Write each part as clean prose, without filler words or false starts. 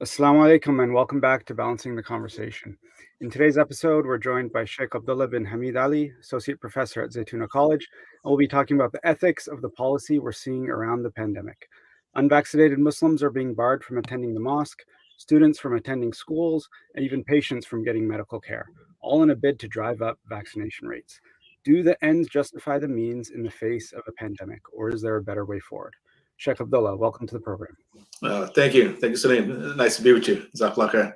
Assalamu alaikum and welcome back to Balancing the Conversation. In today's episode, we're joined by Shaykh Abdullah bin Hamid Ali, Associate Professor at Zaytuna College, and we'll be talking about the ethics of the policy we're seeing around the pandemic. Unvaccinated Muslims are being barred from attending the mosque, students from attending schools, and even patients from getting medical care, all in a bid to drive up vaccination rates. Do the ends justify the means in the face of a pandemic, or is there a better way forward? Sheikh Abdullah, welcome to the program. Thank you. Thank you, Salim. Nice to be with you. Jazakallah khair.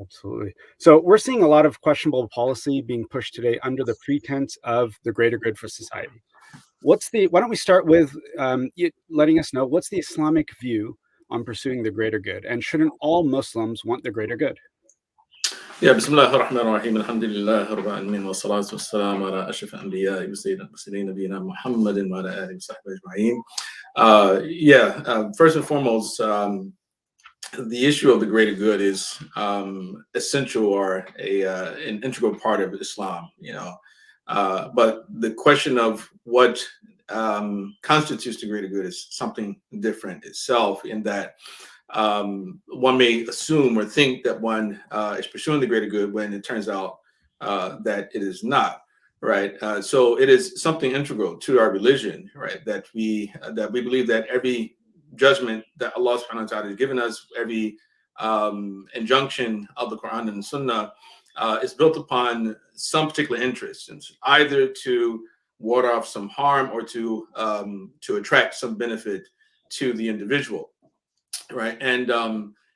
Absolutely. So we're seeing a lot of questionable policy being pushed today under the pretense of the greater good for society. Why don't we start with letting us know what's the Islamic view on pursuing the greater good, and shouldn't all Muslims want the greater good? Yeah, Bismillah ar-Rahman ar-Rahim. Alhamdulillah, Rabbil Alamin, wa salatu wa salam ala ashraf al-anbiya wa sayyid al-mursalin nabiyina Muhammadin wa ala alihi wa sahbihi ajma'in. First and foremost, the issue of the greater good is essential or an integral part of Islam, but the question of what constitutes the greater good is something different itself, in that one may assume or think that one is pursuing the greater good when it turns out that it is not. Right. So it is something integral to our religion, right? That we believe that every judgment that Allah subhanahu wa ta'ala has given us, every injunction of the Quran and the Sunnah is built upon some particular interest, and either to ward off some harm or to attract some benefit to the individual, right? And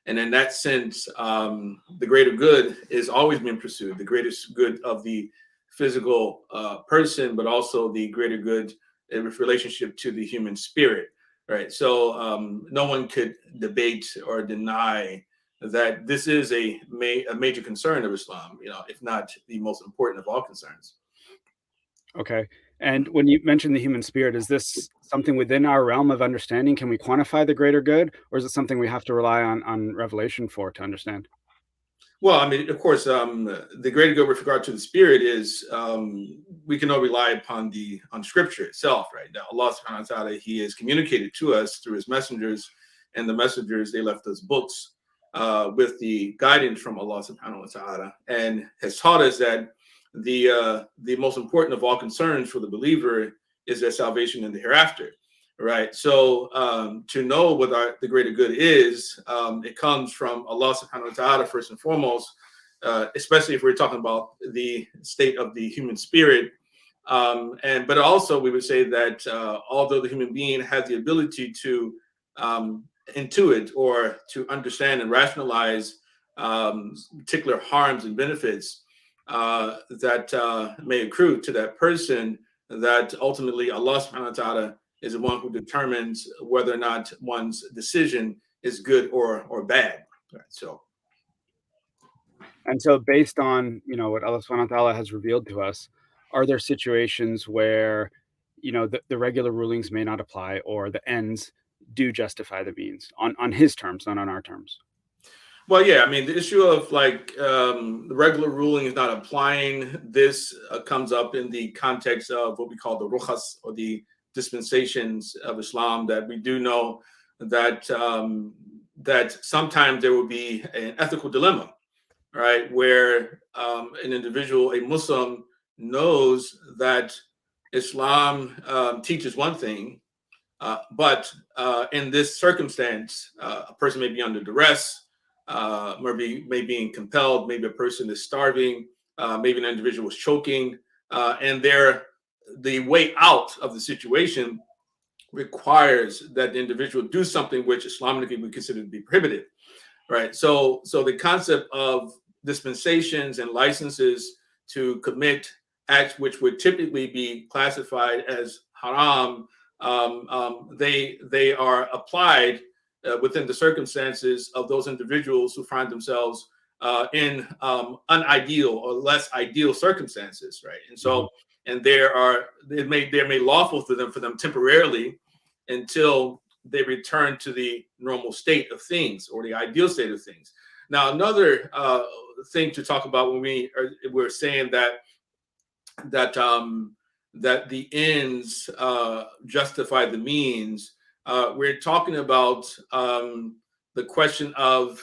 in that sense, the greater good is always being pursued, the greatest good of the physical person, but also the greater good in relationship to the human spirit. Right. So no one could debate or deny that this is a major concern of Islam, if not the most important of all concerns. Okay. And when you mentioned the human spirit, is this something within our realm of understanding? Can we quantify the greater good, or is it something we have to rely on revelation for to understand? Well, I mean, of course, the greater good with regard to the spirit is we can all rely upon on Scripture itself, right? Now, Allah Subhanahu wa Taala, He has communicated to us through His messengers, and the messengers, they left us books with the guidance from Allah Subhanahu wa Taala, and has taught us that the most important of all concerns for the believer is their salvation in the hereafter. Right. So to know what the greater good is, it comes from Allah subhanahu wa ta'ala first and foremost, especially if we're talking about the state of the human spirit. But also we would say that although the human being has the ability to intuit or to understand and rationalize particular harms and benefits that may accrue to that person, that ultimately Allah subhanahu wa ta'ala is the one who determines whether or not one's decision is good or bad. Right, so based on what Allah Subhanahu wa Taala has revealed to us, are there situations where the regular rulings may not apply, or the ends do justify the means on His terms, not on our terms? Well, yeah, I mean, the issue of the regular ruling is not applying. This comes up in the context of what we call the rukhas, or the dispensations of Islam, that we do know that that sometimes there will be an ethical dilemma, right, where an individual, a Muslim, knows that Islam teaches one thing, but in this circumstance, a person may be under duress, may be compelled, maybe a person is starving, maybe an individual is choking, and the way out of the situation requires that the individual do something which Islamically we consider to be prohibited, right? So the concept of dispensations and licenses to commit acts which would typically be classified as haram, they are applied within the circumstances of those individuals who find themselves in unideal or less ideal circumstances, right? And so, and they're made lawful for them temporarily until they return to the normal state of things, or the ideal state of things. Now, another thing to talk about when we're saying that the ends justify the means, we're talking about the question of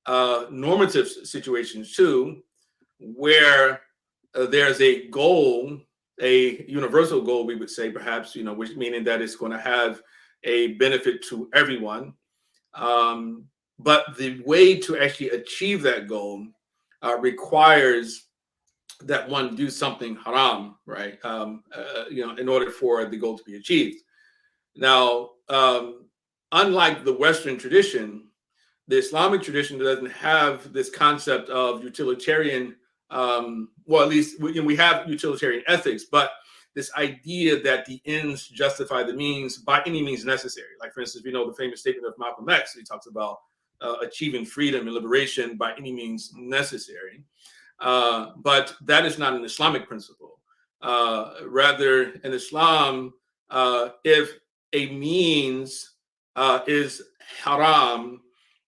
normative situations too, where there's a goal, a universal goal, we would say, perhaps, which meaning that it's going to have a benefit to everyone. But the way to actually achieve that goal requires that one do something haram, right? In order for the goal to be achieved. Now, unlike the Western tradition, the Islamic tradition doesn't have this concept of utilitarian. Well, at least we have utilitarian ethics, but this idea that the ends justify the means by any means necessary. Like, for instance, we know the famous statement of Malcolm X. He talks about achieving freedom and liberation by any means necessary. But that is not an Islamic principle. Rather, in Islam, if a means is haram,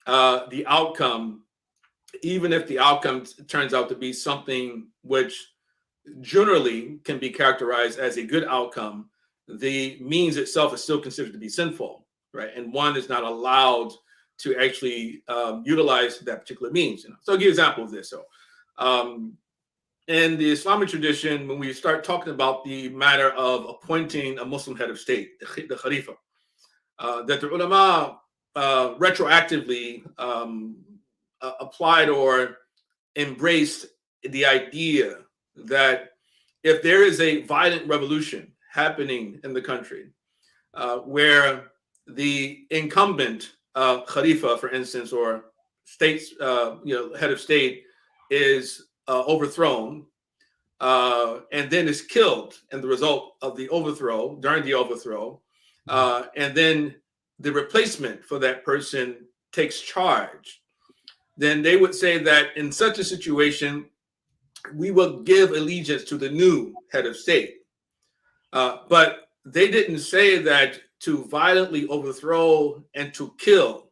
the outcome, even if the outcome turns out to be something which generally can be characterized as a good outcome, the means itself is still considered to be sinful, right? And one is not allowed to actually utilize that particular means. So I'll give you an example of this. So in the Islamic tradition, when we start talking about the matter of appointing a Muslim head of state, the Khalifa, that the ulama retroactively applied or embraced the idea that if there is a violent revolution happening in the country, where the incumbent Khalifa, for instance, or state's head of state is overthrown, and then is killed in the result of the overthrow, during the overthrow, and then the replacement for that person takes charge, then they would say that in such a situation, we will give allegiance to the new head of state. But they didn't say that to violently overthrow and to kill,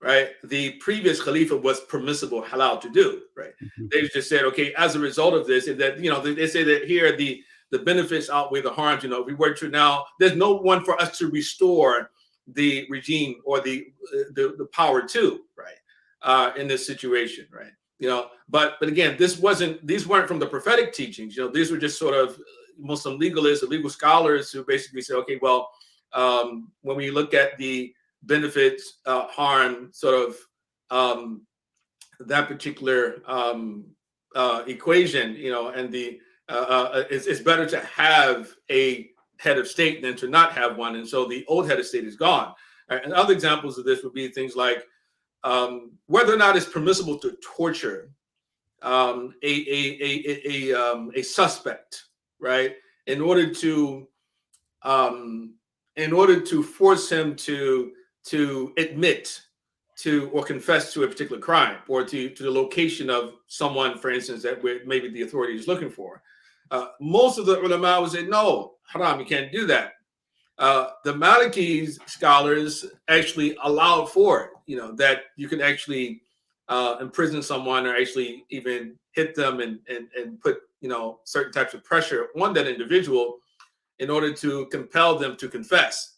right, the previous Khalifa was permissible, halal to do, right? Mm-hmm. They just said, okay, as a result of this, and that, they say that here the benefits outweigh the harms. If we were to now, there's no one for us to restore the regime or the power to, right, in this situation, right? But again, these weren't from the prophetic teachings. These were just sort of Muslim legalists or legal scholars who basically say, okay, well, when we look at the benefits, harm, sort of that particular equation, and it's better to have a head of state than to not have one, and so the old head of state is gone. Right? And other examples of this would be things like whether or not it's permissible to torture a suspect, right, in order to force him to admit to or confess to a particular crime, or to the location of someone, for instance, that maybe the authority is looking for. Most of the ulama would say, no, haram, you can't do that. The Maliki scholars actually allowed for it, that you can actually imprison someone, or actually even hit them and put, certain types of pressure on that individual in order to compel them to confess,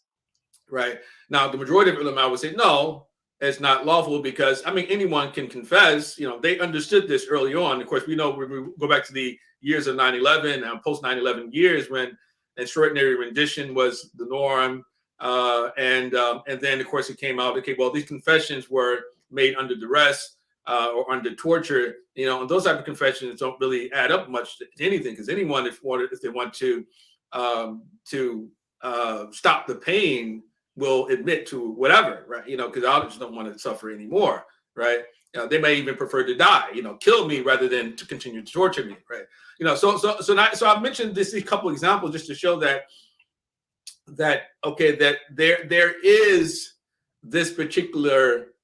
right? Now, the majority of ulama would say, no, it's not lawful, because, anyone can confess. They understood this early on. Of course, we know when we go back to the years of 9/11 and post 9/11 years, when extraordinary rendition was the norm. And then, of course, it came out, okay, well, these confessions were made under duress or under torture, and those type of confessions don't really add up much to anything, because anyone, if they want to stop the pain, will admit to whatever, right? Because I just don't want to suffer anymore, right? They may even prefer to die, kill me rather than to continue to torture me, right? So I mentioned these couple examples just to show that there is this particular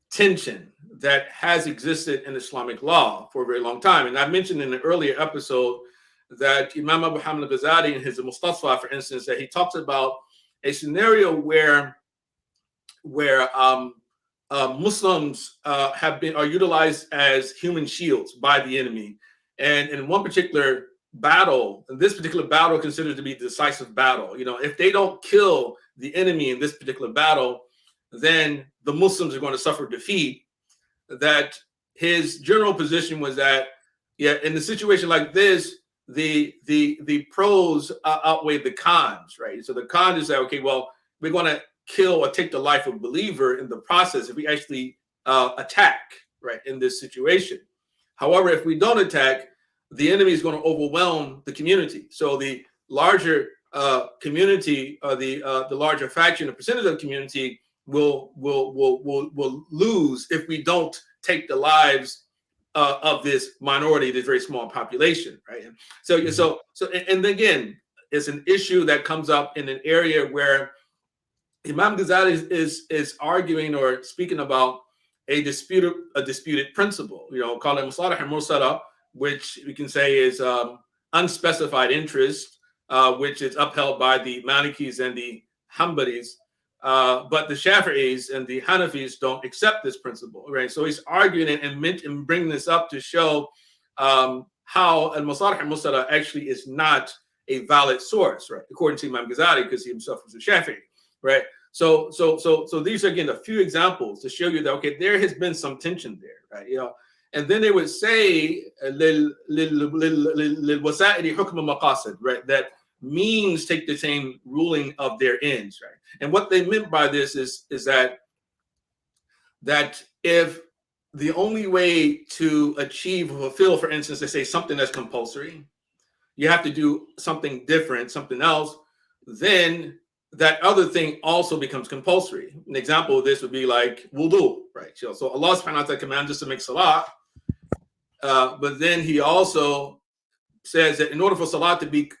tension that has existed in Islamic law for a very long time. And I mentioned in an earlier episode that Imam Abu Hamid al-Ghazali in his Mustafa, for instance, that he talks about a scenario where Muslims are utilized as human shields by the enemy. And in one particular battle, and this particular battle considered to be the decisive battle, if they don't kill the enemy in this particular battle, then the Muslims are going to suffer defeat. that his general position was that, yeah, in a situation like this, the pros outweigh the cons, right? So the con is that, okay, well, we're going to kill or take the life of a believer in the process if we actually attack, right, in this situation. However, if we don't attack, the enemy is going to overwhelm the community. So the larger community, or the larger faction, the percentage of the community will lose if we don't take the lives of this minority, this very small population, right? And so and again, it's an issue that comes up in an area where Imam Ghazali is arguing or speaking about a disputed principle, called Masalih al-Mursala, which we can say is unspecified interest, which is upheld by the Malikis and the Hanbalis, but the Shafi'is and the Hanafis don't accept this principle, right? So he's arguing and bringing this up to show how al-Masalih al-Mursala actually is not a valid source, right? According to Imam Ghazali, because he himself was a Shafi'i, right? So these are, again, a few examples to show you that, okay, there has been some tension there, right? And then they would say right, that means take the same ruling of their ends, right? And what they meant by this is that if the only way to achieve or fulfill, for instance, they say something that's compulsory, you have to do something different, something else, then that other thing also becomes compulsory. An example of this would be like wudu, right? So Allah subhanahu wa ta'ala commands us to make salah, but then he also says that in order for salah to be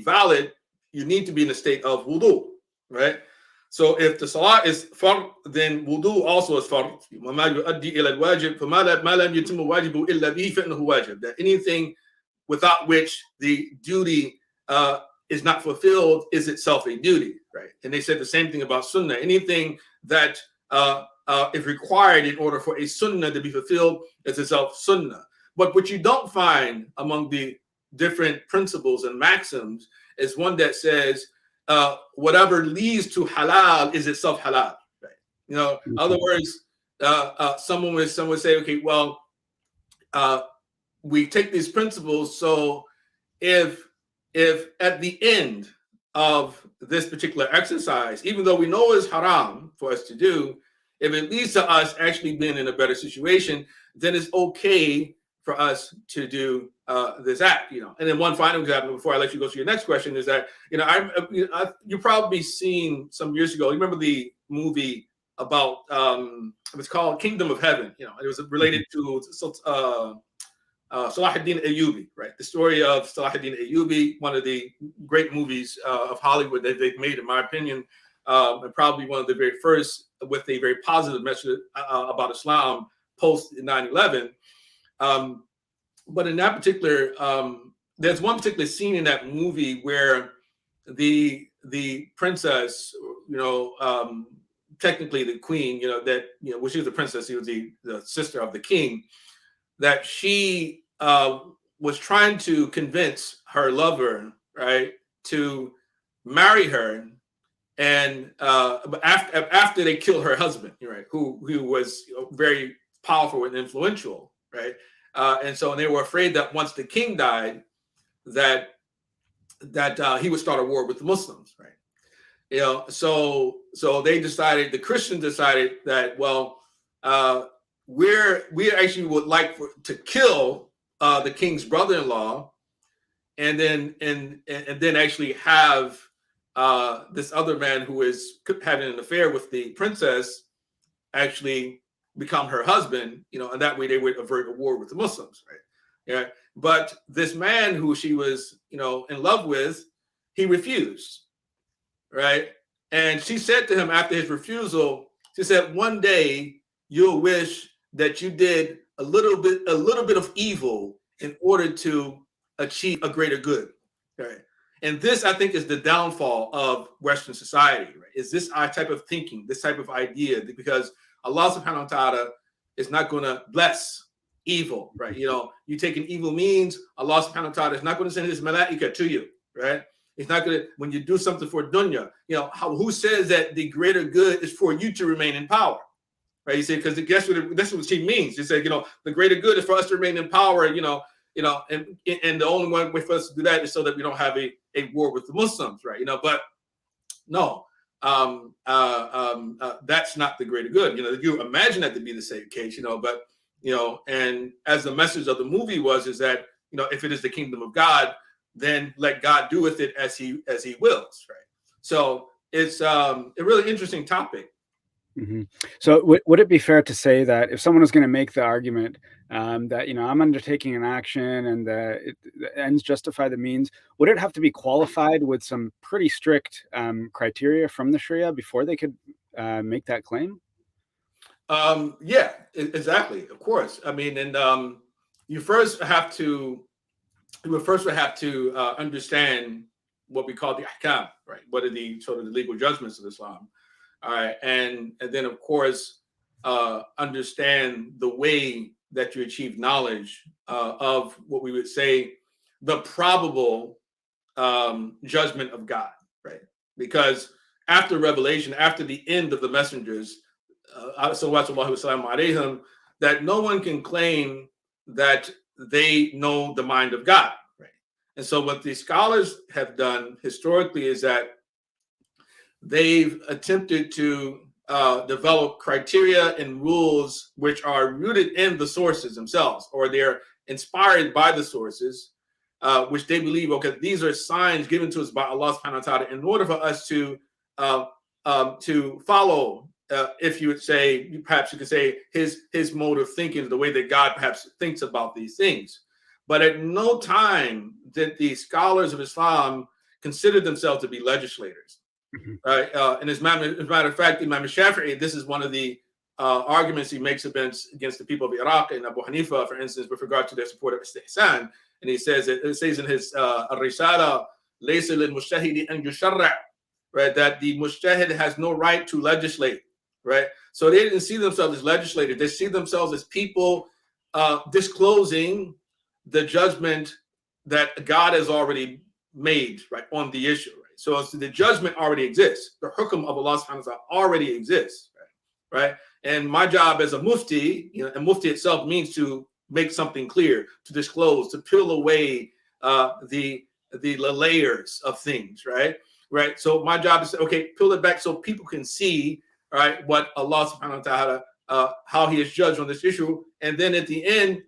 valid, you need to be in a state of wudu, right? So if the salah is fard, then wudu also is fard. That anything without which the duty is not fulfilled is itself a duty, right? And they said the same thing about sunnah. Anything that is required in order for a sunnah to be fulfilled is itself sunnah. But what you don't find among the different principles and maxims is one that says whatever leads to halal is itself halal, right? In other words, someone would say, okay, well, we take these principles, so if at the end of this particular exercise, even though we know it's haram for us to do, if it leads to us actually being in a better situation, then it's okay for us to do this act, And then one final example before I let you go to your next question is that, you probably seen some years ago, you remember the movie about, it was called Kingdom of Heaven, it was related to Salahuddin Ayyubi, right? The story of Salahuddin Ayyubi, one of the great movies of Hollywood that they've made, in my opinion, and probably one of the very first with a very positive message about Islam post 9/11. But in that particular, there's one particular scene in that movie where the princess, technically the queen, well, she was the princess, she was the sister of the king, that she was trying to convince her lover, right, to marry her, and after they killed her husband, right, who was very powerful and influential, right, and so they were afraid that once the king died, that he would start a war with the Muslims, right, so the Christians decided that, well, we actually would like to kill the king's brother-in-law, and then actually have this other man who is having an affair with the princess actually become her husband, and that way they would avert a war with the Muslims, right? Yeah. But this man who she was, in love with, he refused, right? And she said to him after his refusal, she said, "One day you'll wish that you did a little bit of evil in order to achieve a greater good." Right? And this, I think, is the downfall of Western society, right? Is this type of thinking, this type of idea, because Allah subhanahu wa ta'ala is not going to bless evil, right? You take an evil means, Allah subhanahu wa ta'ala is not going to send his malaika to you, right? It's not going to, when you do something for dunya, who says that the greater good is for you to remain in power? right? You see, because that's what she means. She said, the greater good is for us to remain in power, and the only way for us to do that is so that we don't have a war with the Muslims, right? But no, that's not the greater good. You imagine that to be the same case, but and as the message of the movie is that if it is the kingdom of God, then let God do with it as he wills, right? So it's a really interesting topic. Mm-hmm. So would it be fair to say that if someone was going to make the argument that I'm undertaking an action and the ends justify the means, would it have to be qualified with some pretty strict criteria from the Sharia before they could make that claim? Yeah, exactly. Of course. I mean, and you first would have to understand what we call the ahkam, right? What are the sort of the legal judgments of Islam? All right, and then of course understand the way that you achieve knowledge of what we would say the probable judgment of God, right? Because after revelation, after the end of the messengers, that no one can claim that they know the mind of God, right? And so what the scholars have done historically is that they've attempted to develop criteria and rules which are rooted in the sources themselves, or they're inspired by the sources, which they believe, okay, these are signs given to us by Allah subhanahu wa ta'ala in order for us to follow, if you would say, perhaps you could say his mode of thinking, the way that God perhaps thinks about these things. But at no time did the scholars of Islam consider themselves to be legislators. Right, and as a matter of fact, Imam Shafi'i, this is one of the arguments he makes against the people of Iraq and Abu Hanifa, for instance, with regard to their support of istihsan. And he says it says in his Al-Risala, "Laysa lil-mujtahidi an yusharra'," right, that the mujtahid has no right to legislate, right? So they didn't see themselves as legislators; they see themselves as people disclosing the judgment that God has already made, right, on the issue. So the judgment already exists. The hukm of Allah subhanahu wa ta'ala already exists, right? And my job as a mufti, and mufti itself means to make something clear, to disclose, to peel away the layers of things, right? Right. So my job is to, okay, peel it back so people can see, right, what Allah subhanahu wa ta'ala, how he is judged on this issue. And then at the end,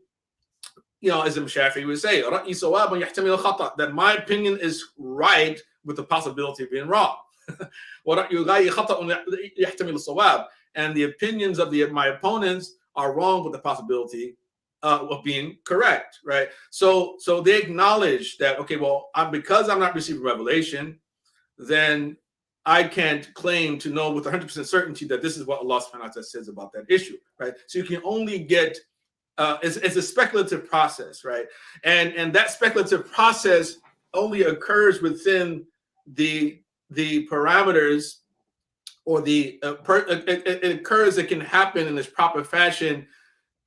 as Imam Shafi'i would say, that my opinion is right with the possibility of being wrong. And the opinions of my opponents are wrong with the possibility of being correct, right? So they acknowledge that, okay, well, because I'm not receiving revelation, then I can't claim to know with 100% certainty that this is what Allah subhanahu wa ta'ala says about that issue, right? So you can only get, it's a speculative process, right? And that speculative process only occurs within the parameters, or it occurs, it can happen in this proper fashion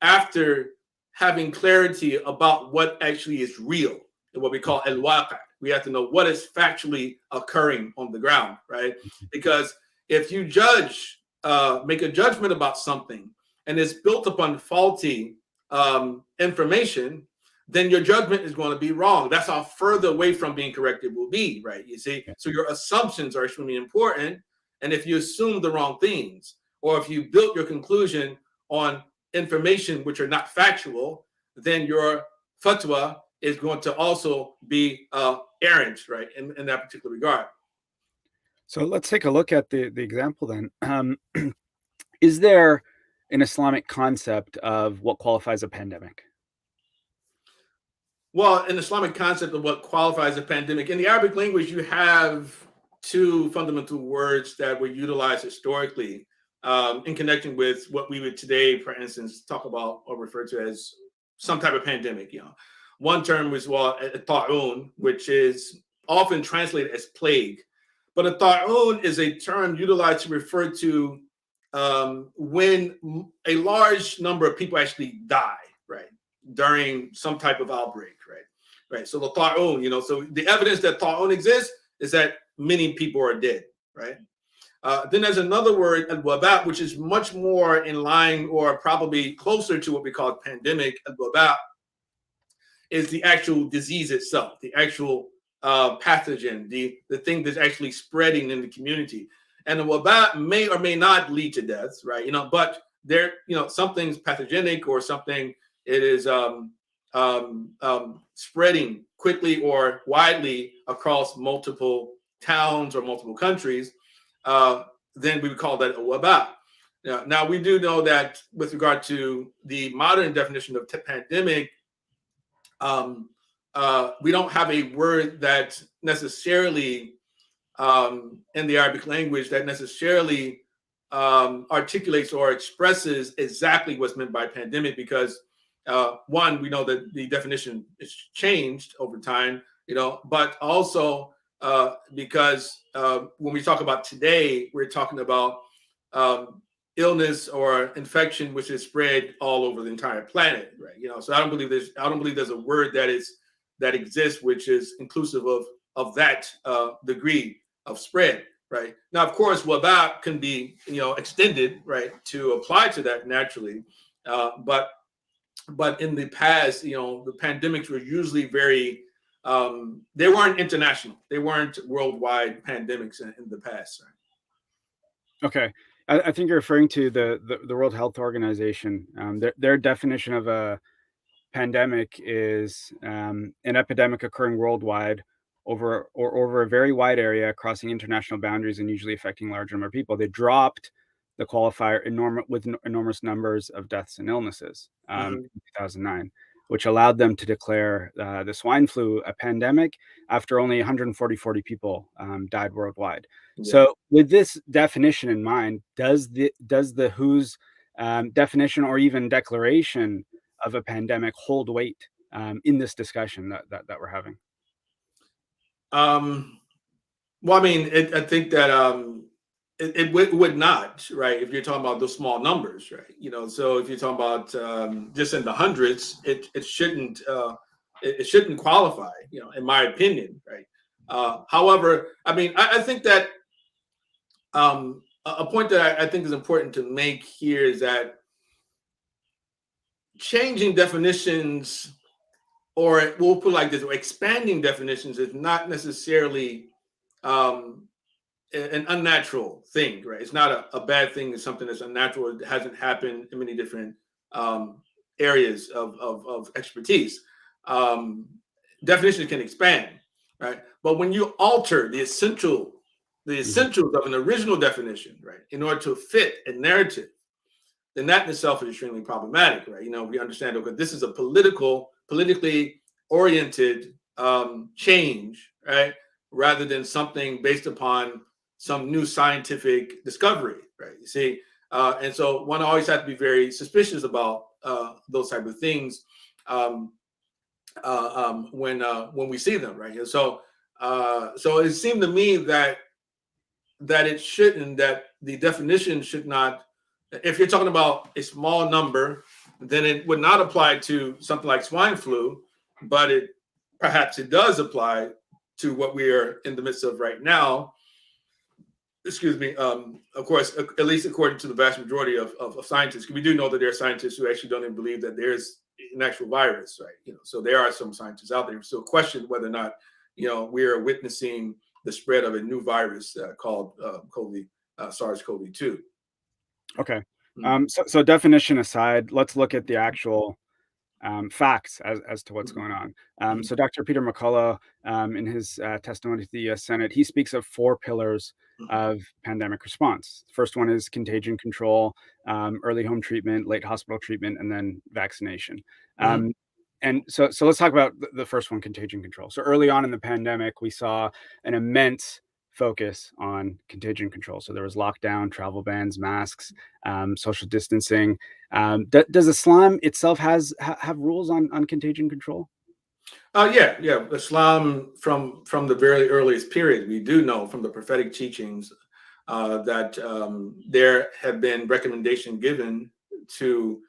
after having clarity about what actually is real, and what we call al-waqi'. We have to know what is factually occurring on the ground, right? Because if you make a judgment about something and it's built upon faulty information, then your judgment is going to be wrong. That's how further away from being correct it will be, right? You see, so your assumptions are extremely important. And if you assume the wrong things, or if you built your conclusion on information which are not factual, then your fatwa is going to also be errant, right, in that particular regard. So let's take a look at the example then. Is there an Islamic concept of what qualifies a pandemic? Well, an Islamic concept of what qualifies a pandemic, in the Arabic language, you have two fundamental words that were utilized historically in connection with what we would today, for instance, talk about or refer to as some type of pandemic. One term was a ta'un, which is often translated as plague. But a ta'un is a term utilized to refer to when a large number of people actually die, right, during some type of outbreak, right? So the ta'un, so the evidence that ta'un exists is that many people are dead, right? Then there's another word, al-waba, which is much more in line or probably closer to what we call pandemic. Al-waba is the actual disease itself, the actual pathogen, the thing that's actually spreading in the community. And the waba may or may not lead to deaths, right? But there, something's pathogenic or something, it is spreading quickly or widely across multiple towns or multiple countries, then we would call that a waba. Now, we do know that with regard to the modern definition of pandemic, we don't have a word that necessarily in the Arabic language that necessarily articulates or expresses exactly what's meant by pandemic, because one, we know that the definition is changed over time, but also because when we talk about today, we're talking about illness or infection which is spread all over the entire planet, right? So I don't believe there's a word that exists which is inclusive of that degree of spread, right? Now, of course, waba can be extended, right, to apply to that naturally, but in the past, the pandemics were usually very they weren't international, they weren't worldwide pandemics in the past. Right? Okay. I think you're referring to the World Health Organization. Their definition of a pandemic is an epidemic occurring worldwide over a very wide area, crossing international boundaries and usually affecting a large number of people. They dropped the qualifier with enormous numbers of deaths and illnesses in 2009, which allowed them to declare the swine flu a pandemic after only 140 people died worldwide. Yeah. So with this definition in mind, does the WHO's definition or even declaration of a pandemic hold weight in this discussion that we're having? Well, I mean, I think that it would not, right? If you're talking about those small numbers, right? So if you're talking about just in the hundreds, it shouldn't qualify, in my opinion, right? However, I mean, I think that a point that I think is important to make here is that changing definitions, or we'll put it like this, or expanding definitions, is not necessarily an unnatural thing, right? It's not a bad thing. It's something that's unnatural. It hasn't happened in many different areas of expertise. Definitions can expand, right? But when you alter the essentials of an original definition, right, in order to fit a narrative, then that in itself is extremely problematic, right? We understand, okay, this is a politically oriented change, right, rather than something based upon some new scientific discovery, right? You see, and so one always has to be very suspicious about those type of things when we see them, right? And so it seemed to me that the definition should not. If you're talking about a small number, then it would not apply to something like swine flu, but perhaps it does apply to what we are in the midst of right now. Excuse me. Of course, at least according to the vast majority of scientists, we do know that there are scientists who actually don't even believe that there's an actual virus, right? So there are some scientists out there who still question whether or not, we are witnessing the spread of a new virus called SARS-CoV-2. Okay. So definition aside, let's look at the actual facts as to what's going on. So Dr. Peter McCullough, in his testimony to the U.S. Senate, he speaks of 4 pillars of pandemic response. The first one is contagion control, early home treatment, late hospital treatment, and then vaccination. And so let's talk about the first one, contagion control. So early on in the pandemic, we saw an immense focus on contagion control. So there was lockdown, travel bans, masks, social distancing. Does Islam itself have rules on contagion control? Yeah. Islam, from the very earliest period, we do know from the prophetic teachings that there have been recommendations given to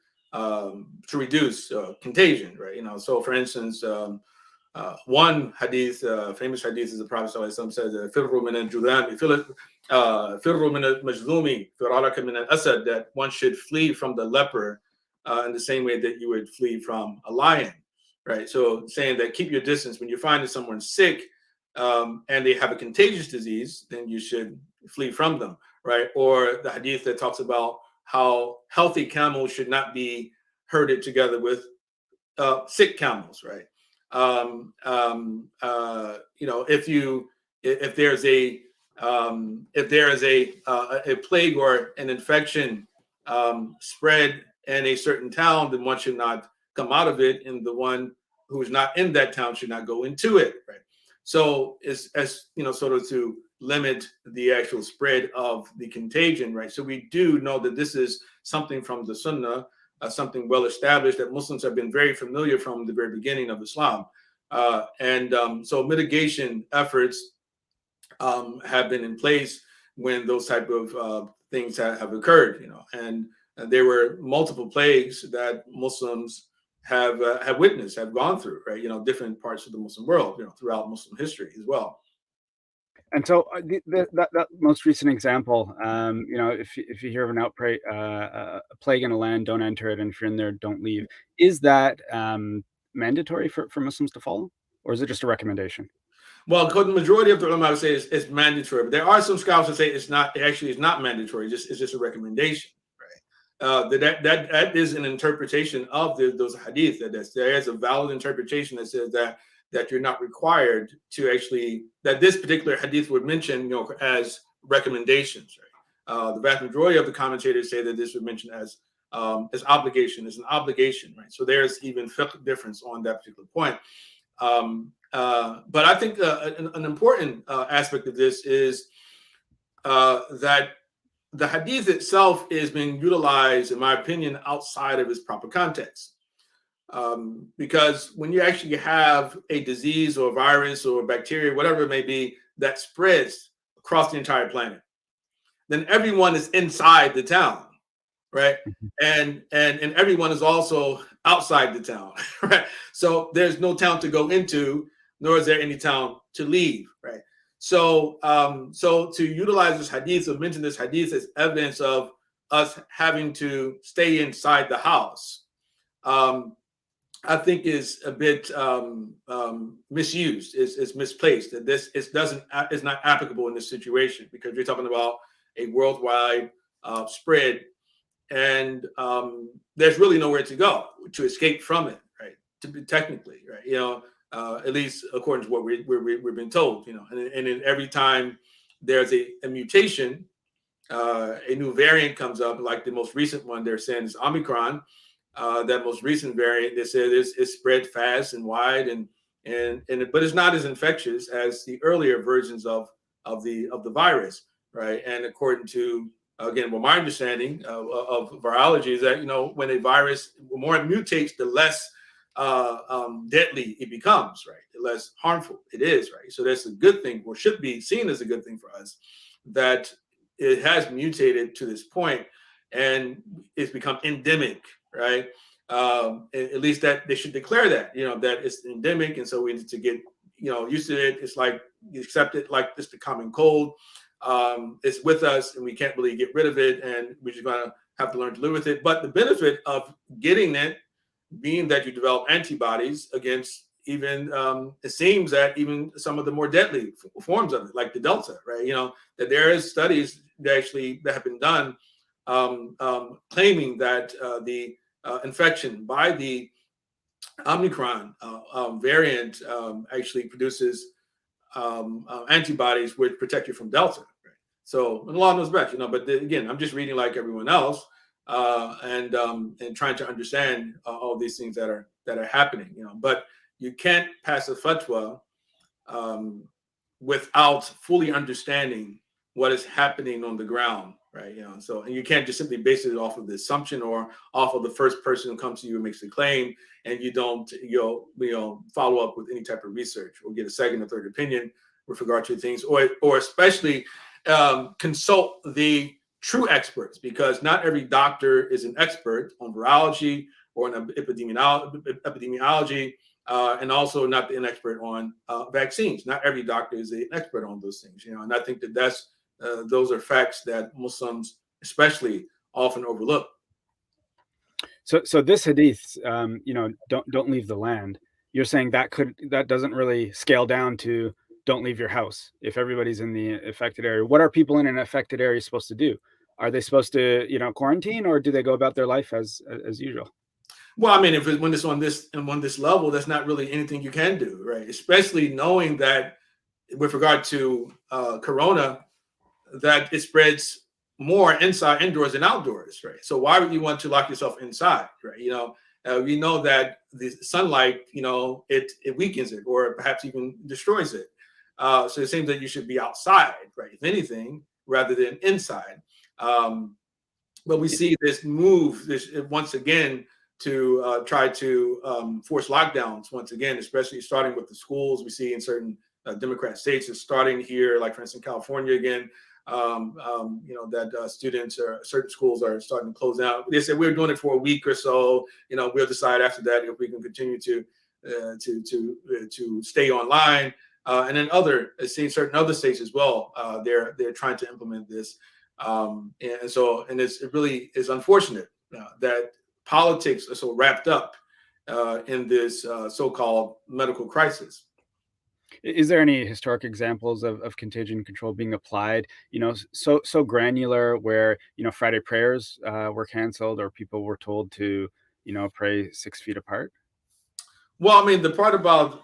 reduce contagion, right? So, for instance, One hadith, famous hadith, is the Prophet ﷺ says, "Firru min al-judami, firru min al-majzumi, firaraka min al-asad," that one should flee from the leper in the same way that you would flee from a lion, right? So saying that keep your distance when you find that someone's sick and they have a contagious disease, then you should flee from them, right? Or the hadith that talks about how healthy camels should not be herded together with sick camels, right? If there's a plague or an infection spread in a certain town, then one should not come out of it, and the one who is not in that town should not go into it, right? So it's as sort of to limit the actual spread of the contagion, right? So we do know that this is something from the Sunnah, something well established that Muslims have been very familiar from the very beginning of Islam, so mitigation efforts have been in place when those type of things have occurred, and there were multiple plagues that Muslims have witnessed, have gone through, right? Different parts of the Muslim world, throughout Muslim history as well. And so that most recent example, if you hear of an outbreak, a plague in a land, don't enter it, and if you're in there, don't leave. Is that mandatory for Muslims to follow, or is it just a recommendation? Well, the majority of the ulama say it's mandatory, but there are some scholars that say it's not. It actually is not mandatory. It's just a recommendation, right? That is an interpretation of those hadith. There is a valid interpretation that says that you're not required to actually, that this particular hadith would mention, as recommendations, right? The vast majority of the commentators say that this would mention as obligation, as an obligation, right? So there's even fiqh difference on that particular point. But I think an important aspect of this is that the hadith itself is being utilized, in my opinion, outside of its proper context. Because when you actually have a disease or a virus or a bacteria, whatever it may be, that spreads across the entire planet, then everyone is inside the town, right? And everyone is also outside the town, right? So there's no town to go into, nor is there any town to leave, right? So to utilize this hadith or mention this hadith as evidence of us having to stay inside the house, I think is a bit misused, is misplaced. That this is not applicable in this situation, because we're talking about a worldwide spread, and there's really nowhere to go to escape from it, right? To be technically, right? At least according to what we're being told, and then every time there's a mutation, a new variant comes up, like the most recent one they're saying is Omicron. That most recent variant, they said, is spread fast and wide, but it's not as infectious as the earlier versions of the virus, right? And according to, again, what my understanding of virology is that when a virus, the more it mutates, the less deadly it becomes, right? The less harmful it is, right? So that's a good thing, or should be seen as a good thing for us, that it has mutated to this point and it's become endemic, right? At least that they should declare that, that it's endemic, and so we need to get used to it. It's like you accept it like it's the common cold. It's with us, and we can't really get rid of it, and we're just gonna have to learn to live with it. But the benefit of getting it, being that you develop antibodies against even it seems that even some of the more deadly forms of it, like the Delta, right? That there is studies that have been done claiming that the infection by the Omicron variant actually produces antibodies which protect you from Delta. Right? So a lot knows best, but again, I'm just reading like everyone else and trying to understand all these things that are happening. But you can't pass a fatwa without fully understanding what is happening on the ground, right? So, and you can't just simply base it off of the assumption or off of the first person who comes to you and makes the claim, and you don't follow up with any type of research or get a second or third opinion with regard to things, or especially consult the true experts, because not every doctor is an expert on virology or on epidemiology and also not an expert on vaccines. Not every doctor is an expert on those things, and I think that those are facts that Muslims especially often overlook. So this hadith, don't leave the land. You're saying that doesn't really scale down to don't leave your house if everybody's in the affected area. What are people in an affected area supposed to do? Are they supposed to, quarantine, or do they go about their life as usual? Well, I mean, when it's on this level, that's not really anything you can do, right? Especially knowing that with regard to corona, that it spreads more indoors than outdoors, right? So why would you want to lock yourself inside, right? We know that the sunlight, it weakens it or perhaps even destroys it. So it seems that you should be outside, right? If anything, rather than inside. But we see this move, once again, to try to force lockdowns once again, especially starting with the schools. We see in certain Democrat states, it's starting here, like for instance, California again. That students or certain schools are starting to close out. They said we're doing it for a week or so. We'll decide after that if we can continue to stay online. And then certain other states as well. They're trying to implement this, and it really is unfortunate that politics are so wrapped up in this so-called medical crisis. Is there any historic examples of contagion control being applied, so granular where, Friday prayers were canceled or people were told to, pray 6 feet apart? Well, I mean, the part about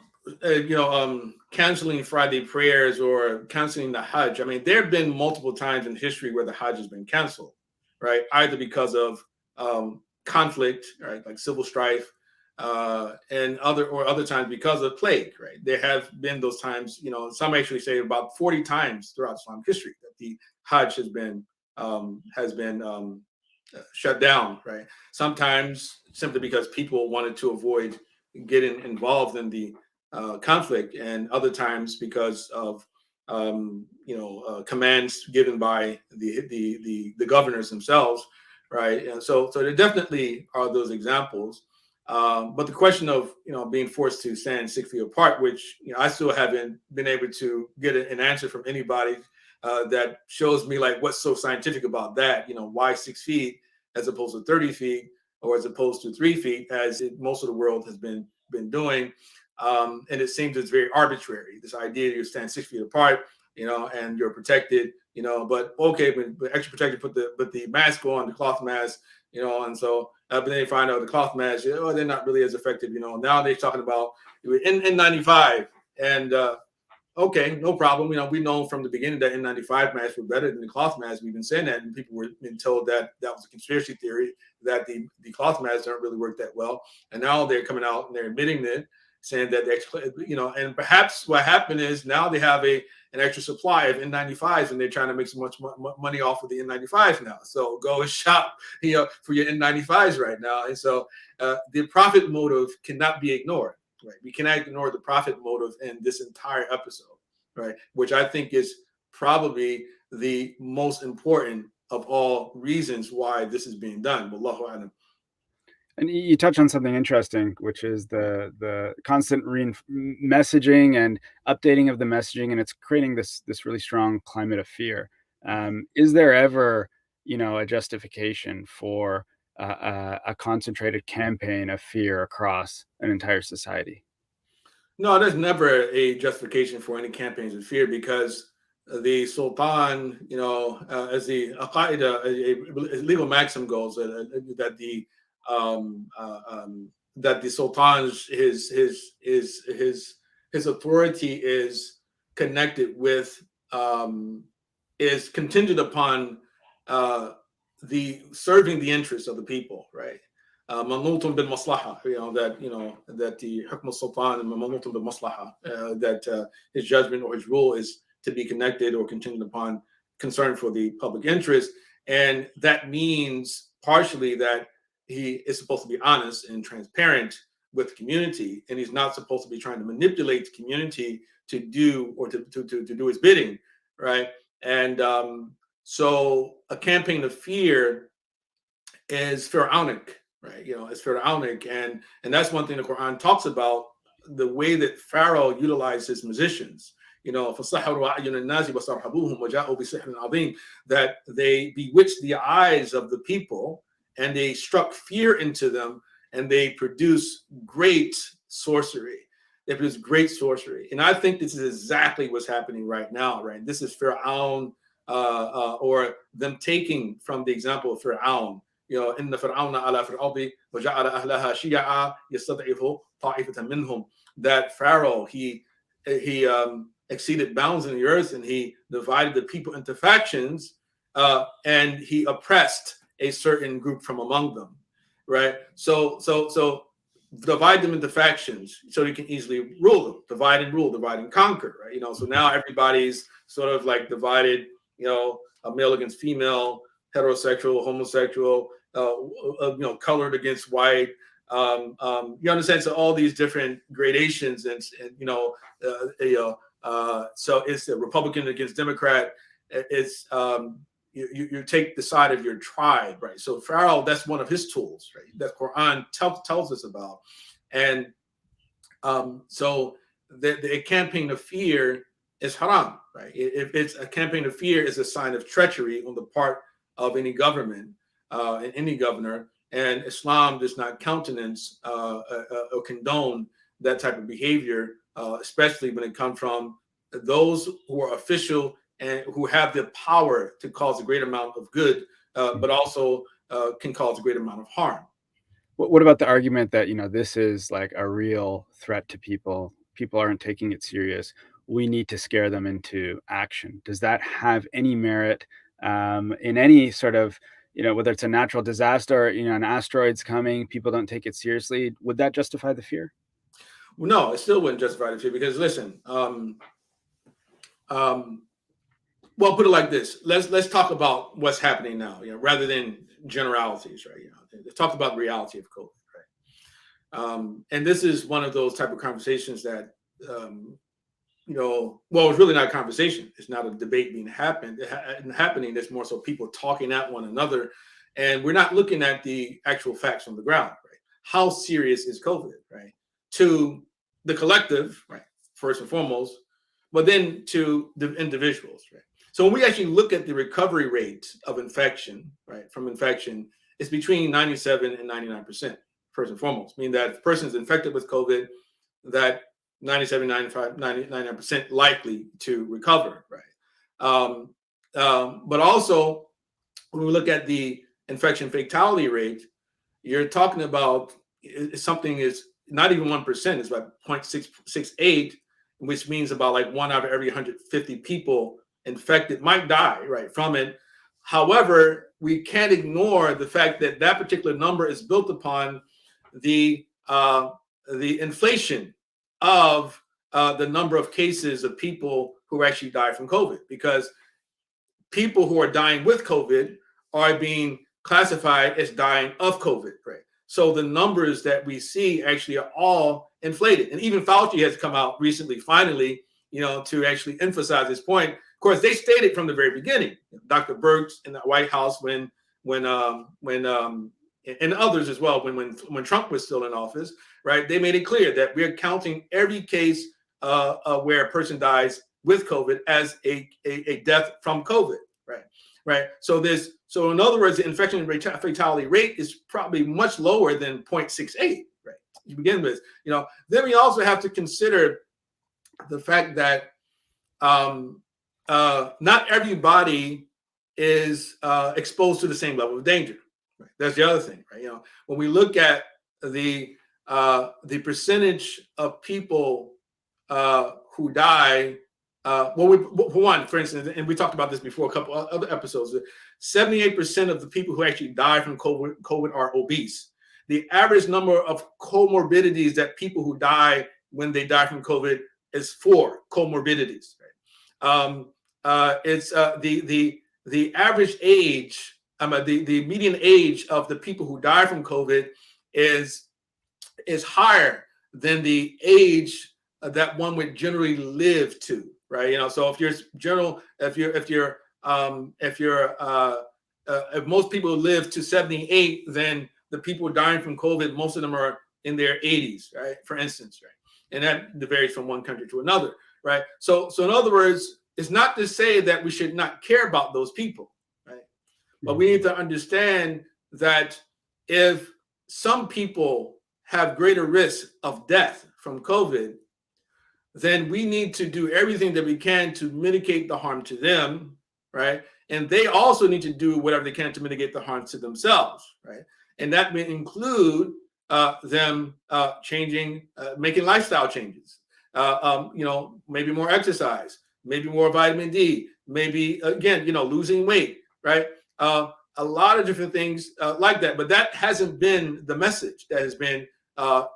canceling Friday prayers or canceling the Hajj. I mean, there have been multiple times in history where the Hajj has been canceled, right? Either because of conflict, right, like civil strife, and other times because of plague, right? There have been those times. Some actually say about 40 times throughout Islamic history that the Hajj has been shut down, right? Sometimes simply because people wanted to avoid getting involved in the conflict, and other times because of commands given by the governors themselves, right? And so there definitely are those examples. But the question of being forced to stand 6 feet apart, which I still haven't been able to get an answer from anybody that shows me like what's so scientific about that. Why 6 feet as opposed to 30 feet, or as opposed to 3 feet, as most of the world has been doing. And it seems it's very arbitrary. This idea you stand 6 feet apart, and you're protected, but okay, but extra protected, put the mask on, the cloth mask, and so but then they find out the cloth mask, they're not really as effective. Now they're talking about N95, and okay, no problem. We know from the beginning that N95 masks were better than the cloth masks. We've been saying that, and people were being told that was a conspiracy theory, that the cloth masks don't really work that well. And now they're coming out and they're admitting it, saying that and perhaps what happened is now they have an extra supply of N95s, and they're trying to make so much money off of the N95s now. So go and shop, for your N95s right now. And so the profit motive cannot be ignored. Right. We cannot ignore the profit motive in this entire episode, right? Which I think is probably the most important of all reasons why this is being done. Wallahu a'lam. And you touch on something interesting, which is the constant messaging and updating of the messaging, and it's creating this really strong climate of fear. Is there ever, a justification for a concentrated campaign of fear across an entire society? No, there's never a justification for any campaigns of fear, because the Sultan, as the Al-Qaeda, a legal maxim goes that the Sultan's his authority is connected with is contingent upon the serving the interests of the people, right? Manutun bil maslaha, that the hukm sultan and manutun bil maslaha, that his judgment or his rule is to be connected or contingent upon concern for the public interest. And that means partially that he is supposed to be honest and transparent with the community, and he's not supposed to be trying to manipulate the community to do do his bidding, right? And so a campaign of fear is pharaonic, right? It's pharaonic, and that's one thing the Quran talks about the way that Pharaoh utilized his magicians. That they bewitched the eyes of the people and they struck fear into them and they produce great sorcery. They produce great sorcery. And I think this is exactly what's happening right now, right? This is Fir'aun, or them taking from the example of Fir'aun. إن فرعون على في الأرض وجعل أهلها شيعا يستضعف طائفة منهم. That Pharaoh, he exceeded bounds in the earth and he divided the people into factions, and he oppressed a certain group from among them, right? So divide them into factions so you can easily rule them. Divide and rule, divide and conquer, right? So now everybody's sort of like divided, a male against female, heterosexual, homosexual, colored against white. You understand? So all these different gradations, and so it's a Republican against Democrat. It's you take the side of your tribe, right? So Pharaoh, that's one of his tools, right? That Quran tells us about, and so the campaign of fear is haram, right? If it's a campaign of fear, is a sign of treachery on the part of any government and any governor, and Islam does not countenance or condone that type of behavior, especially when it comes from those who are official and who have the power to cause a great amount of good, but also can cause a great amount of harm. What about the argument that, this is like a real threat to people? People aren't taking it serious. We need to scare them into action. Does that have any merit in any sort of, whether it's a natural disaster, an asteroid's coming, people don't take it seriously? Would that justify the fear? Well, no, it still wouldn't justify the fear because listen, well, put it like this. Let's talk about what's happening now, rather than generalities, right? Let's talk about the reality of COVID, right? And this is one of those type of conversations that, well, it's really not a conversation. It's not a debate being happening. It's more so people talking at one another, and we're not looking at the actual facts on the ground, right? How serious is COVID, right? To the collective, right? First and foremost, but then to the individuals, right? So when we actually look at the recovery rate of infection, right, from infection, it's between 97 and 99%, first and foremost, meaning that if a person is infected with COVID, that 97, 95, 99% likely to recover, right? But also, when we look at the infection fatality rate, you're talking about something is not even 1%, it's about 0.668, which means about like 1 out of every 150 people infected might die, right, from it. However, we can't ignore the fact that that particular number is built upon the inflation of the number of cases of people who actually die from COVID, because people who are dying with COVID are being classified as dying of COVID, right? So the numbers that we see actually are all inflated. And even Fauci has come out recently, finally, to actually emphasize this point. Of course, they stated from the very beginning, Dr. Birx in the White House, when and others as well, when Trump was still in office, right? They made it clear that we're counting every case where a person dies with COVID as a death from COVID, right? Right. So in other words, the infection fatality rate is probably much lower than 0.68, right? You begin with, Then we also have to consider the fact that not everybody is exposed to the same level of danger. Right? That's the other thing, right? When we look at the percentage of people who die, for instance, and we talked about this before a couple other episodes, 78% of the people who actually die from COVID are obese. The average number of comorbidities that people who die when they die from COVID is 4 comorbidities. Right? It's the average age, the median age of the people who die from COVID is higher than the age that one would generally live to, right? So if most people live to 78, then the people dying from COVID, most of them are in their 80s, right? For instance, right? and that varies from one country to another, right? So in other words, it's not to say that we should not care about those people, right? But we need to understand that if some people have greater risk of death from COVID, then we need to do everything that we can to mitigate the harm to them, right? And they also need to do whatever they can to mitigate the harm to themselves, right? And that may include them changing, making lifestyle changes, maybe more exercise, maybe more vitamin D, maybe, again, losing weight, right? A lot of different things like that. But that hasn't been the message that has been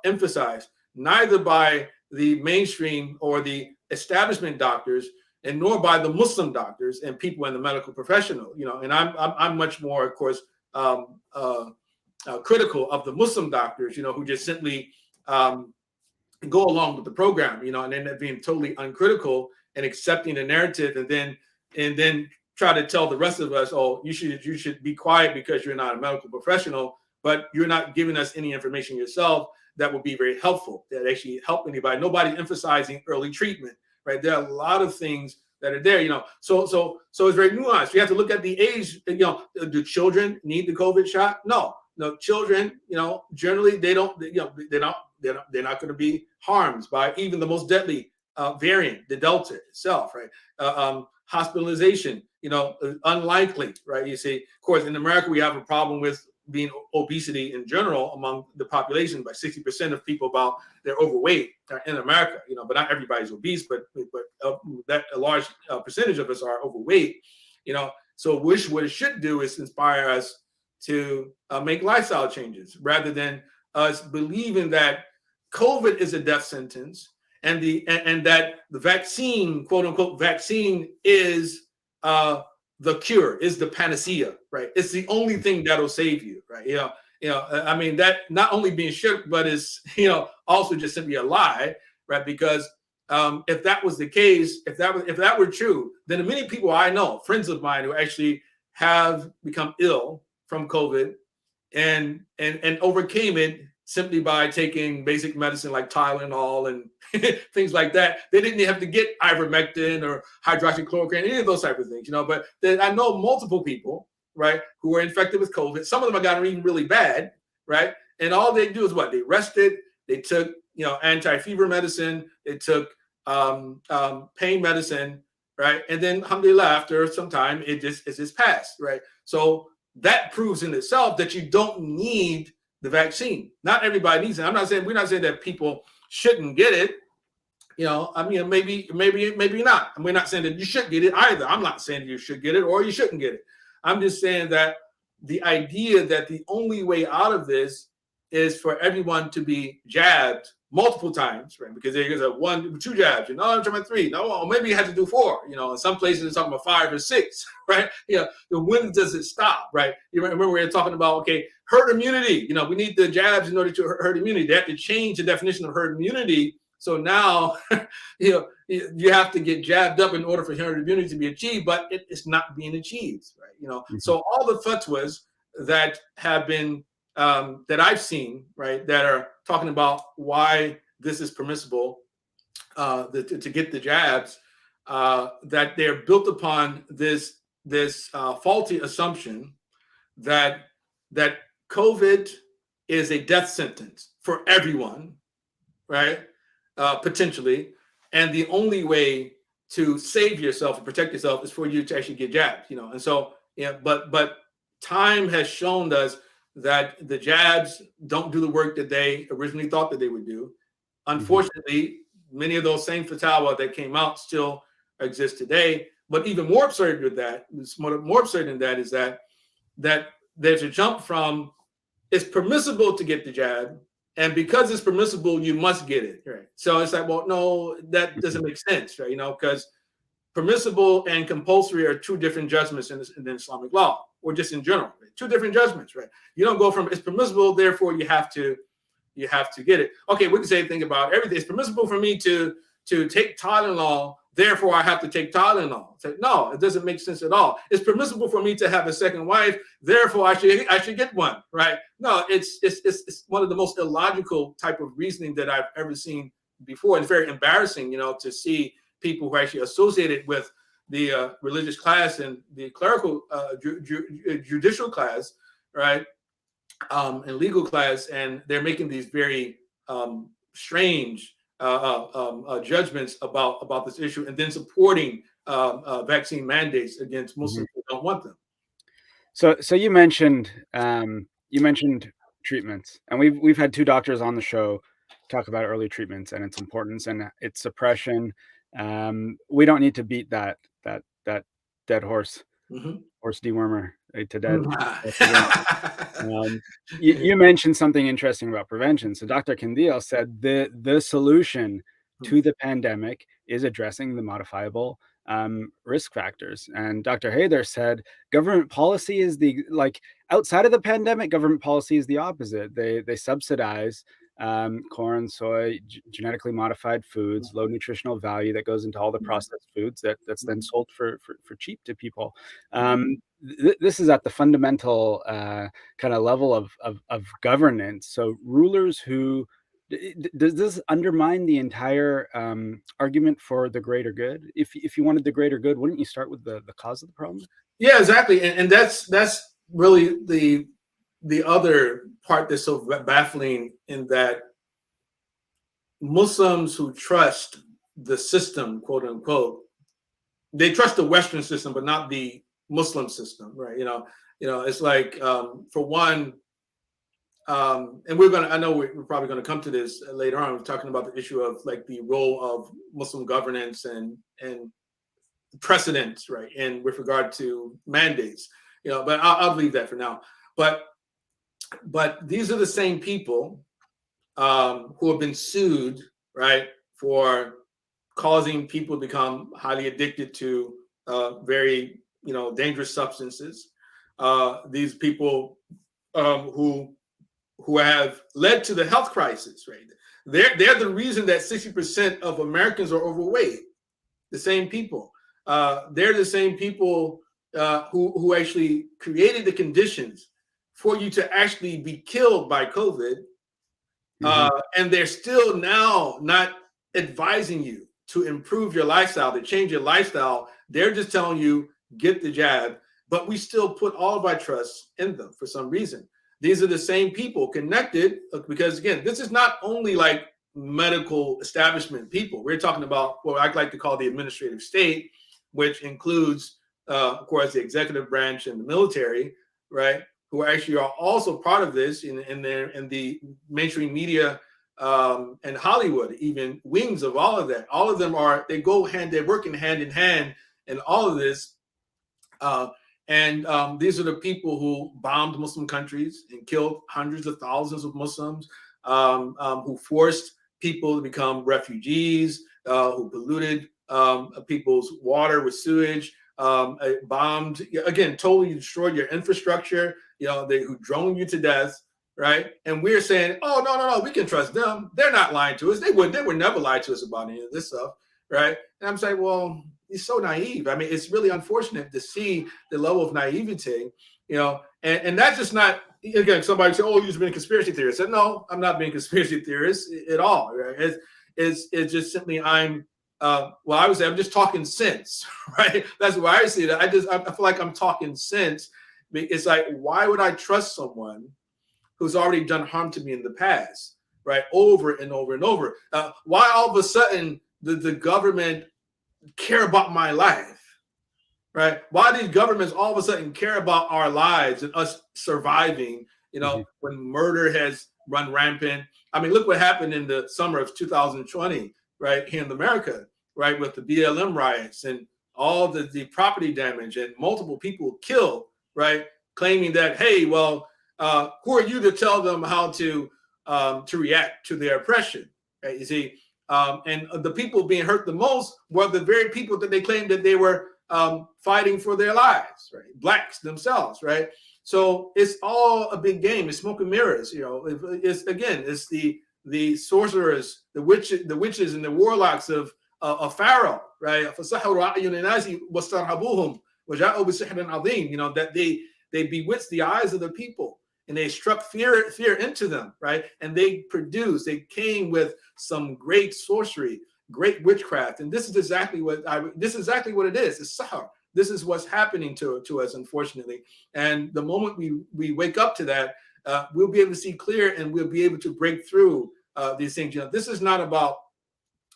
emphasized, neither by the mainstream or the establishment doctors, and nor by the Muslim doctors and people in the medical professional. And I'm much more, of course, critical of the Muslim doctors, who just simply go along with the program, and end up being totally uncritical and accepting the narrative, and then try to tell the rest of us, oh, you should be quiet because you're not a medical professional, but you're not giving us any information yourself that would be very helpful, that actually help anybody. Nobody's emphasizing early treatment, right? There are a lot of things that are there, So it's very nuanced. You have to look at the age. Do children need the COVID shot? No, children, generally they're not going to be harmed by even the most deadly variant, the Delta itself, right? Hospitalization, unlikely, right? You see, of course, in America we have a problem with being obesity in general among the population. By 60% of people they're overweight in America, but not everybody's obese, but that a large percentage of us are overweight, So what it should do is inspire us to make lifestyle changes rather than us believing that COVID is a death sentence and that the vaccine, quote unquote, vaccine is the cure, is the panacea, right? It's the only thing that'll save you, right? I mean, that not only being shook, but it's, also just simply a lie, right? Because if that was the case, if that were true, then the many people I know, friends of mine who actually have become ill from COVID and overcame it simply by taking basic medicine like Tylenol and things like that. They didn't have to get ivermectin or hydroxychloroquine, any of those type of things, But I know multiple people, right, who were infected with COVID. Some of them got even really bad, right? And all they do is what? They rested, they took, anti-fever medicine, they took pain medicine, right? And then, alhamdulillah, after some time, it just passed, right? So that proves in itself that you don't need the vaccine. Not everybody needs it. We're not saying that people shouldn't get it. Maybe not. And we're not saying that you should get it either. I'm not saying you should get it or you shouldn't get it. I'm just saying that the idea that the only way out of this is for everyone to be jabbed multiple times, right? Because there's two jabs, I'm talking about 3. No, maybe you have to do 4, in some places it's talking about 5 or 6, right? When does it stop, right? You remember we were talking about, okay, herd immunity, we need the jabs in order to herd immunity. They have to change the definition of herd immunity. So now, you have to get jabbed up in order for herd immunity to be achieved, but it's not being achieved, right? So all the fatwas that have been, that I've seen, right, that are talking about why this is permissible to get the jabs, that they're built upon this faulty assumption that COVID is a death sentence for everyone, right? Potentially, and the only way to save yourself and protect yourself is for you to actually get jabbed, And so, but time has shown us that the jabs don't do the work that they originally thought that they would do. Unfortunately, many of those same fatwa that came out still exist today. But even more absurd than that is that there's a jump from it's permissible to get the jab, and because it's permissible, you must get it, right? So it's like, well, no, that doesn't make sense, right? Because permissible and compulsory are two different judgments in the Islamic law, or just in general, right? Two different judgments, right? You don't go from it's permissible, therefore you have to get it. Okay, we can say think about everything. It's permissible for me to take Tylenol, therefore I have to take Tylenol. It's like, no, it doesn't make sense at all. It's permissible for me to have a second wife, therefore I should get one, right? No, it's one of the most illogical type of reasoning that I've ever seen before. And it's very embarrassing, to see people who are actually associated with the religious class and the clerical judicial class, right, and legal class, and they're making these very strange judgments about this issue, and then supporting vaccine mandates against Muslims who don't want them. So you mentioned treatments, and we've had two doctors on the show talk about early treatments and its importance and its suppression. We don't need to beat that dead horse dewormer to death. You mentioned something interesting about prevention. So Dr. Kandil said the solution to the pandemic is addressing the modifiable risk factors. And Dr. Haider said government policy is outside of the pandemic, government policy is the opposite. They subsidize corn, soy, genetically modified foods, low nutritional value that goes into all the processed foods that's then sold for cheap to people. This is at the fundamental kind of level of governance. So rulers who does this undermine the entire argument for the greater good? If you wanted the greater good, wouldn't you start with the cause of the problem? Yeah, exactly. And that's really the other part that's so baffling, in that Muslims who trust the system, quote unquote, they trust the Western system, but not the Muslim system, right? It's like, for one, and I know we're probably gonna come to this later on. We're talking about the issue of like the role of Muslim governance and precedents, right? And with regard to mandates, but I'll leave that for now. But these are the same people who have been sued, right, for causing people to become highly addicted to very dangerous substances. These people who have led to the health crisis, right? They're the reason that 60% of Americans are overweight. The same people. They're the same people who actually created the conditions for you to actually be killed by COVID. And they're still now not advising you to improve your lifestyle, to change your lifestyle. They're just telling you, get the jab, but we still put all of our trust in them for some reason. These are the same people connected, because again, this is not only like medical establishment people. We're talking about what I like to call the administrative state, which includes, of course, the executive branch and the military, right? Who actually are also part of this in the mainstream media and Hollywood, even wings of all of that. All of them they're working hand in hand in all of this. These are the people who bombed Muslim countries and killed hundreds of thousands of Muslims, who forced people to become refugees, who polluted people's water with sewage, bombed, again, totally destroyed your infrastructure, who drone you to death, right? And we're saying, oh, no, we can trust them. They're not lying to us. They would never lie to us about any of this stuff, right? And I'm saying, well, he's so naive. I mean, it's really unfortunate to see the level of naivety, and that's just not, again, somebody say, oh, you've been a conspiracy theorist. I said, no, I'm not being a conspiracy theorist at all, right? It's just simply I would say I'm just talking sense, right? That's why I see that. I feel like I'm talking sense. It's like, why would I trust someone who's already done harm to me in the past, right? Over and over and over. Why all of a sudden the government care about my life, right? Why these governments all of a sudden care about our lives and us surviving, when murder has run rampant? I mean, look what happened in the summer of 2020, right, here in America, right, with the BLM riots and all the property damage and multiple people killed, right, claiming that, hey, well, who are you to tell them how to react to their oppression, right? You see, and the people being hurt the most were the very people that they claimed that they were fighting for their lives, right? Blacks themselves, right? So it's all a big game. It's smoke and mirrors, It's the sorcerers, the witches and the warlocks of Pharaoh, right? That they bewitch the eyes of the people and they struck fear into them, right? And they came with some great sorcery, great witchcraft. And this is exactly what it is. It's sahar. This is what's happening to us, unfortunately. And the moment we wake up to that, we'll be able to see clear, and we'll be able to break through these things. This is not about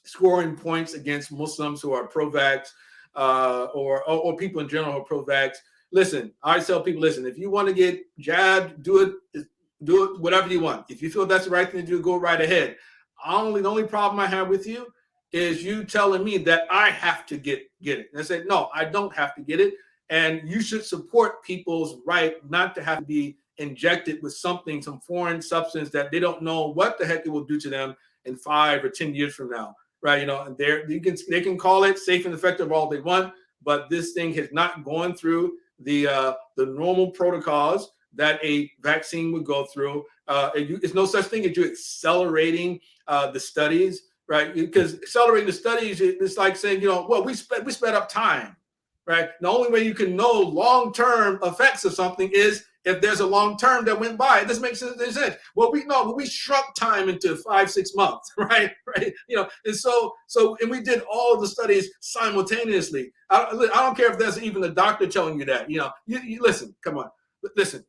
scoring points against Muslims who are pro-vax or people in general who are pro-vax. Listen, I tell people, listen, if you want to get jabbed, do it whatever you want. If you feel that's the right thing to do, go right ahead. The only problem I have with you is you telling me that I have to get it. And I said, no, I don't have to get it. And you should support people's right not to have to be injected with some foreign substance that they don't know what the heck it will do to them in 5 or 10 years from now. Right, and they can call it safe and effective all they want, but this thing has not gone through the normal protocols that a vaccine would go through. It's no such thing as you accelerating the studies, right? Because accelerating the studies is like saying, we sped up time, right? The only way you can know long-term effects of something is if there's a long term that went by. It doesn't make sense. Well, we shrunk time into 5-6 months, right? And and we did all of the studies simultaneously. I don't care if there's even a doctor telling you that. You listen. Come on, listen.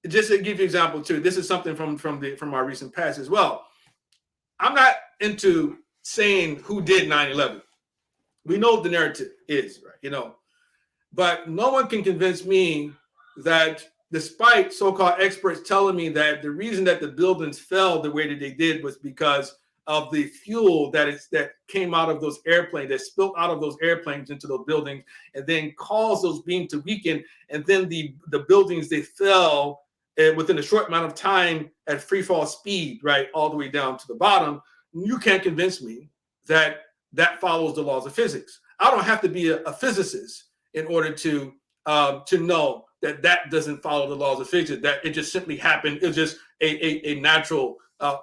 Just to give you an example too, this is something from our recent past as well. I'm not into saying who did 9/11. We know what the narrative is, right? But no one can convince me that, despite so-called experts telling me that the reason that the buildings fell the way that they did was because of the fuel that came out of those airplanes, that spilled out of those airplanes into those buildings, and then caused those beams to weaken, and then the buildings, they fell within a short amount of time at free fall speed, right, all the way down to the bottom. You can't convince me that follows the laws of physics. I don't have to be a physicist in order to know that doesn't follow the laws of physics, that it just simply happened. It's just a natural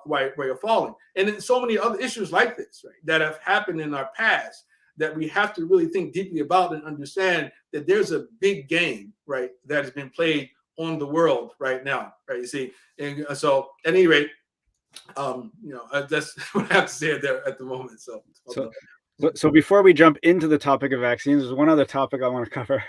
way of falling. And then so many other issues like this, right, that have happened in our past, that we have to really think deeply about and understand that there's a big game, right, that has been played on the world right now, right? You see, and so at any rate, that's what I have to say there at the moment. So before we jump into the topic of vaccines, there's one other topic I want to cover,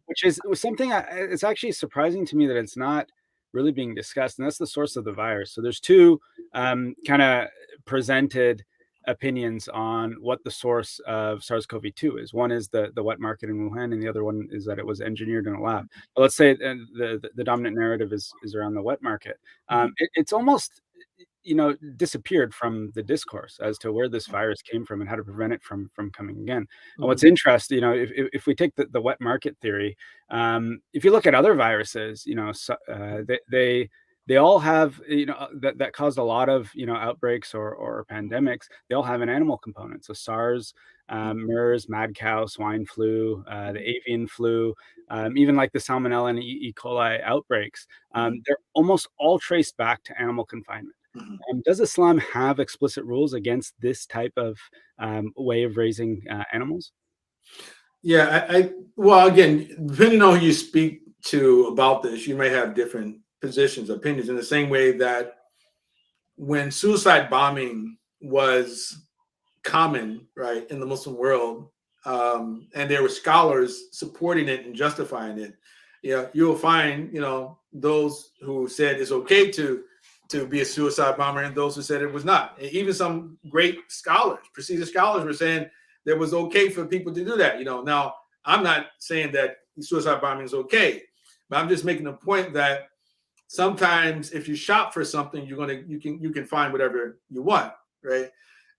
which is something it's actually surprising to me that it's not really being discussed, and that's the source of the virus. So there's two kind of presented opinions on what the source of SARS-CoV-2 is. One is the wet market in Wuhan, and the other one is that it was engineered in a lab. But let's say the dominant narrative is around the wet market. It's almost disappeared from the discourse as to where this virus came from and how to prevent it from coming again. And what's interesting, if we take the wet market theory, if you look at other viruses, they all have, that caused a lot of, outbreaks or pandemics. They all have an animal component. So SARS, MERS, mad cow, swine flu, the avian flu, even like the Salmonella and E. coli outbreaks, they're almost all traced back to animal confinement. Does Islam have explicit rules against this type of way of raising animals? Yeah, well, again, depending on who you speak to about this, you may have different positions, opinions, in the same way that when suicide bombing was common, right, in the Muslim world, and there were scholars supporting it and justifying it, you'll find, those who said it's okay to be a suicide bomber and those who said it was not. And even some great scholars, prestigious scholars, were saying that it was okay for people to do that. Now I'm not saying that suicide bombing is okay, but I'm just making a point that sometimes if you shop for something, you can find whatever you want, right?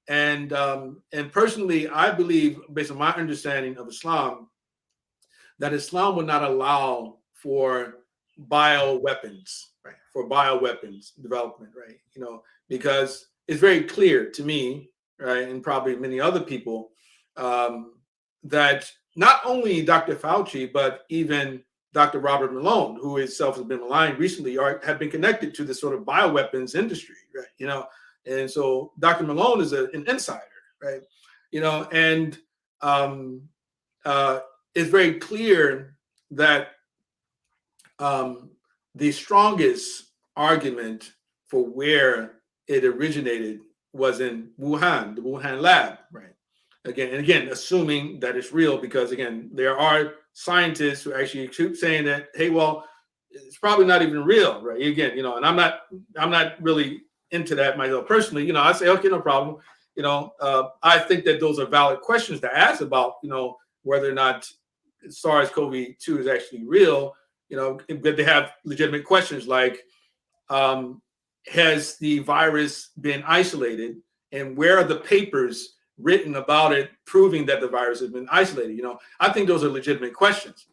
And personally, I believe, based on my understanding of Islam, that Islam would not allow for bioweapons, right? For bioweapons development, right? Because it's very clear to me, right, and probably many other people, that not only Dr. Fauci, but even Dr. Robert Malone, who himself has been maligned recently, have been connected to this sort of bioweapons industry, right? And so Dr. Malone is an insider, right? And it's very clear that the strongest argument for where it originated was in Wuhan, the Wuhan lab, right? Again, assuming that it's real, because again, there are scientists who actually keep saying that, hey, well, it's probably not even real, right? Again, and I'm not really into that myself personally. I say, okay, no problem. I think that those are valid questions to ask about, whether or not SARS-CoV-2 is actually real. But they have legitimate questions like, has the virus been isolated, and where are the papers written about it proving that the virus has been isolated? I think those are legitimate questions.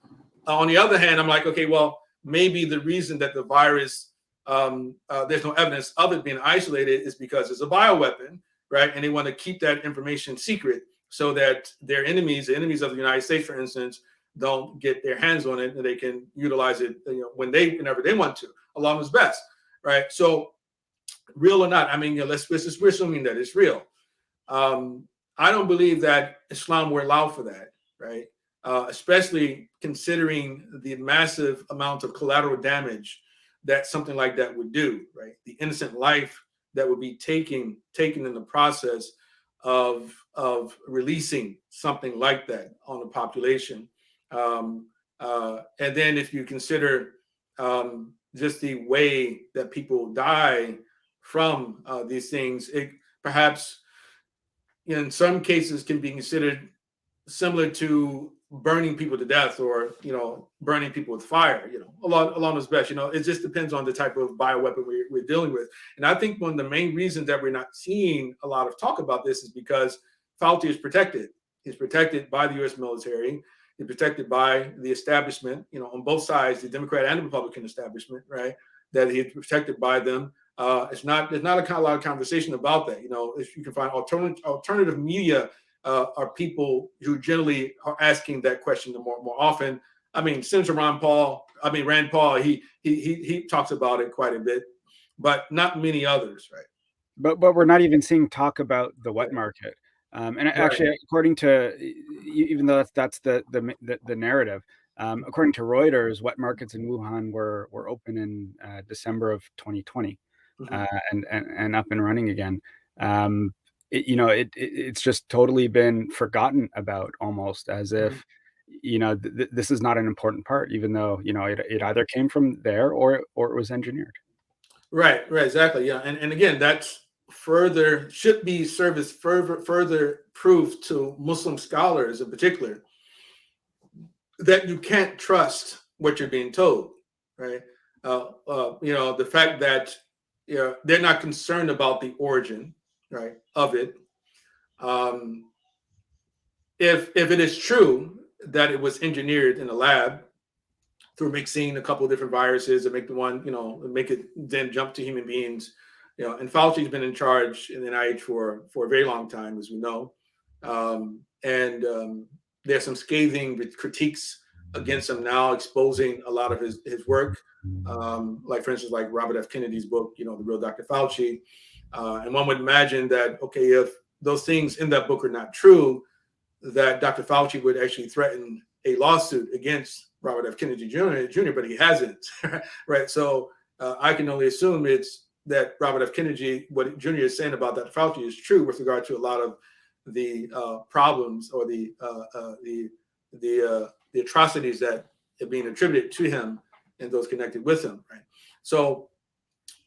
On the other hand, I'm like, okay, well, maybe the reason that the virus, there's no evidence of it being isolated is because it's a bioweapon, right? And they want to keep that information secret so that their enemies, the enemies of the United States, for instance, don't get their hands on it, and they can utilize it, whenever they want to, along as best, right? So, real or not, I mean, we're assuming that it's real. I don't believe that Islam will allow for that, right? Especially considering the massive amount of collateral damage that something like that would do, right? The innocent life that would be taken in the process of releasing something like that on the population. And then if you consider just the way that people die from these things, it perhaps in some cases can be considered similar to burning people to death, or burning people with fire, along those best. It just depends on the type of bioweapon we're dealing with. And I think one of the main reasons that we're not seeing a lot of talk about this is because Fauci is protected. He's protected by the U.S. military. He's protected by the establishment, on both sides, the Democrat and the Republican establishment, right? That he's protected by them. There's not a lot of conversation about that. If you can find alternative media are people who generally are asking that question more often. I mean, Senator Rand Paul, he talks about it quite a bit, but not many others, right? But we're not even seeing talk about the wet market. And actually, according to, even though that's the narrative, according to Reuters, wet markets in Wuhan were open in December of 2020, and up and running again. It's just totally been forgotten about, almost as if this is not an important part, even though it either came from there or it was engineered. Right, exactly, yeah, and again, that's should be further proof to Muslim scholars in particular that you can't trust what you're being told, right? The fact that they're not concerned about the origin, right, of it. If it is true that it was engineered in a lab through mixing a couple of different viruses and make the one, make it then jump to human beings, and Fauci's been in charge in the NIH for a very long time, as we know. And there's some scathing critiques against him now, exposing a lot of his work. Like, for instance, like Robert F. Kennedy's book, The Real Dr. Fauci. And one would imagine that, okay, if those things in that book are not true, that Dr. Fauci would actually threaten a lawsuit against Robert F. Kennedy Jr., but he hasn't, right? So I can only assume it's that Robert F. Kennedy, what Jr. is saying about Dr. Fauci is true with regard to a lot of the problems or the atrocities that are being attributed to him and those connected with him, right? So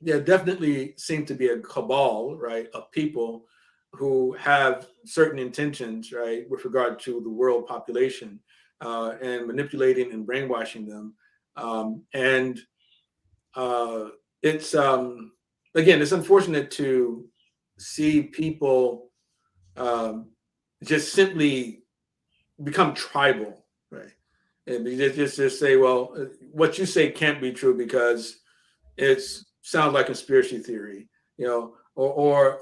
there definitely seems to be a cabal, right, of people who have certain intentions, right, with regard to the world population, and manipulating and brainwashing them. It's again, it's unfortunate to see people just simply become tribal, right? And just say, well, what you say can't be true because it sounds like conspiracy theory, or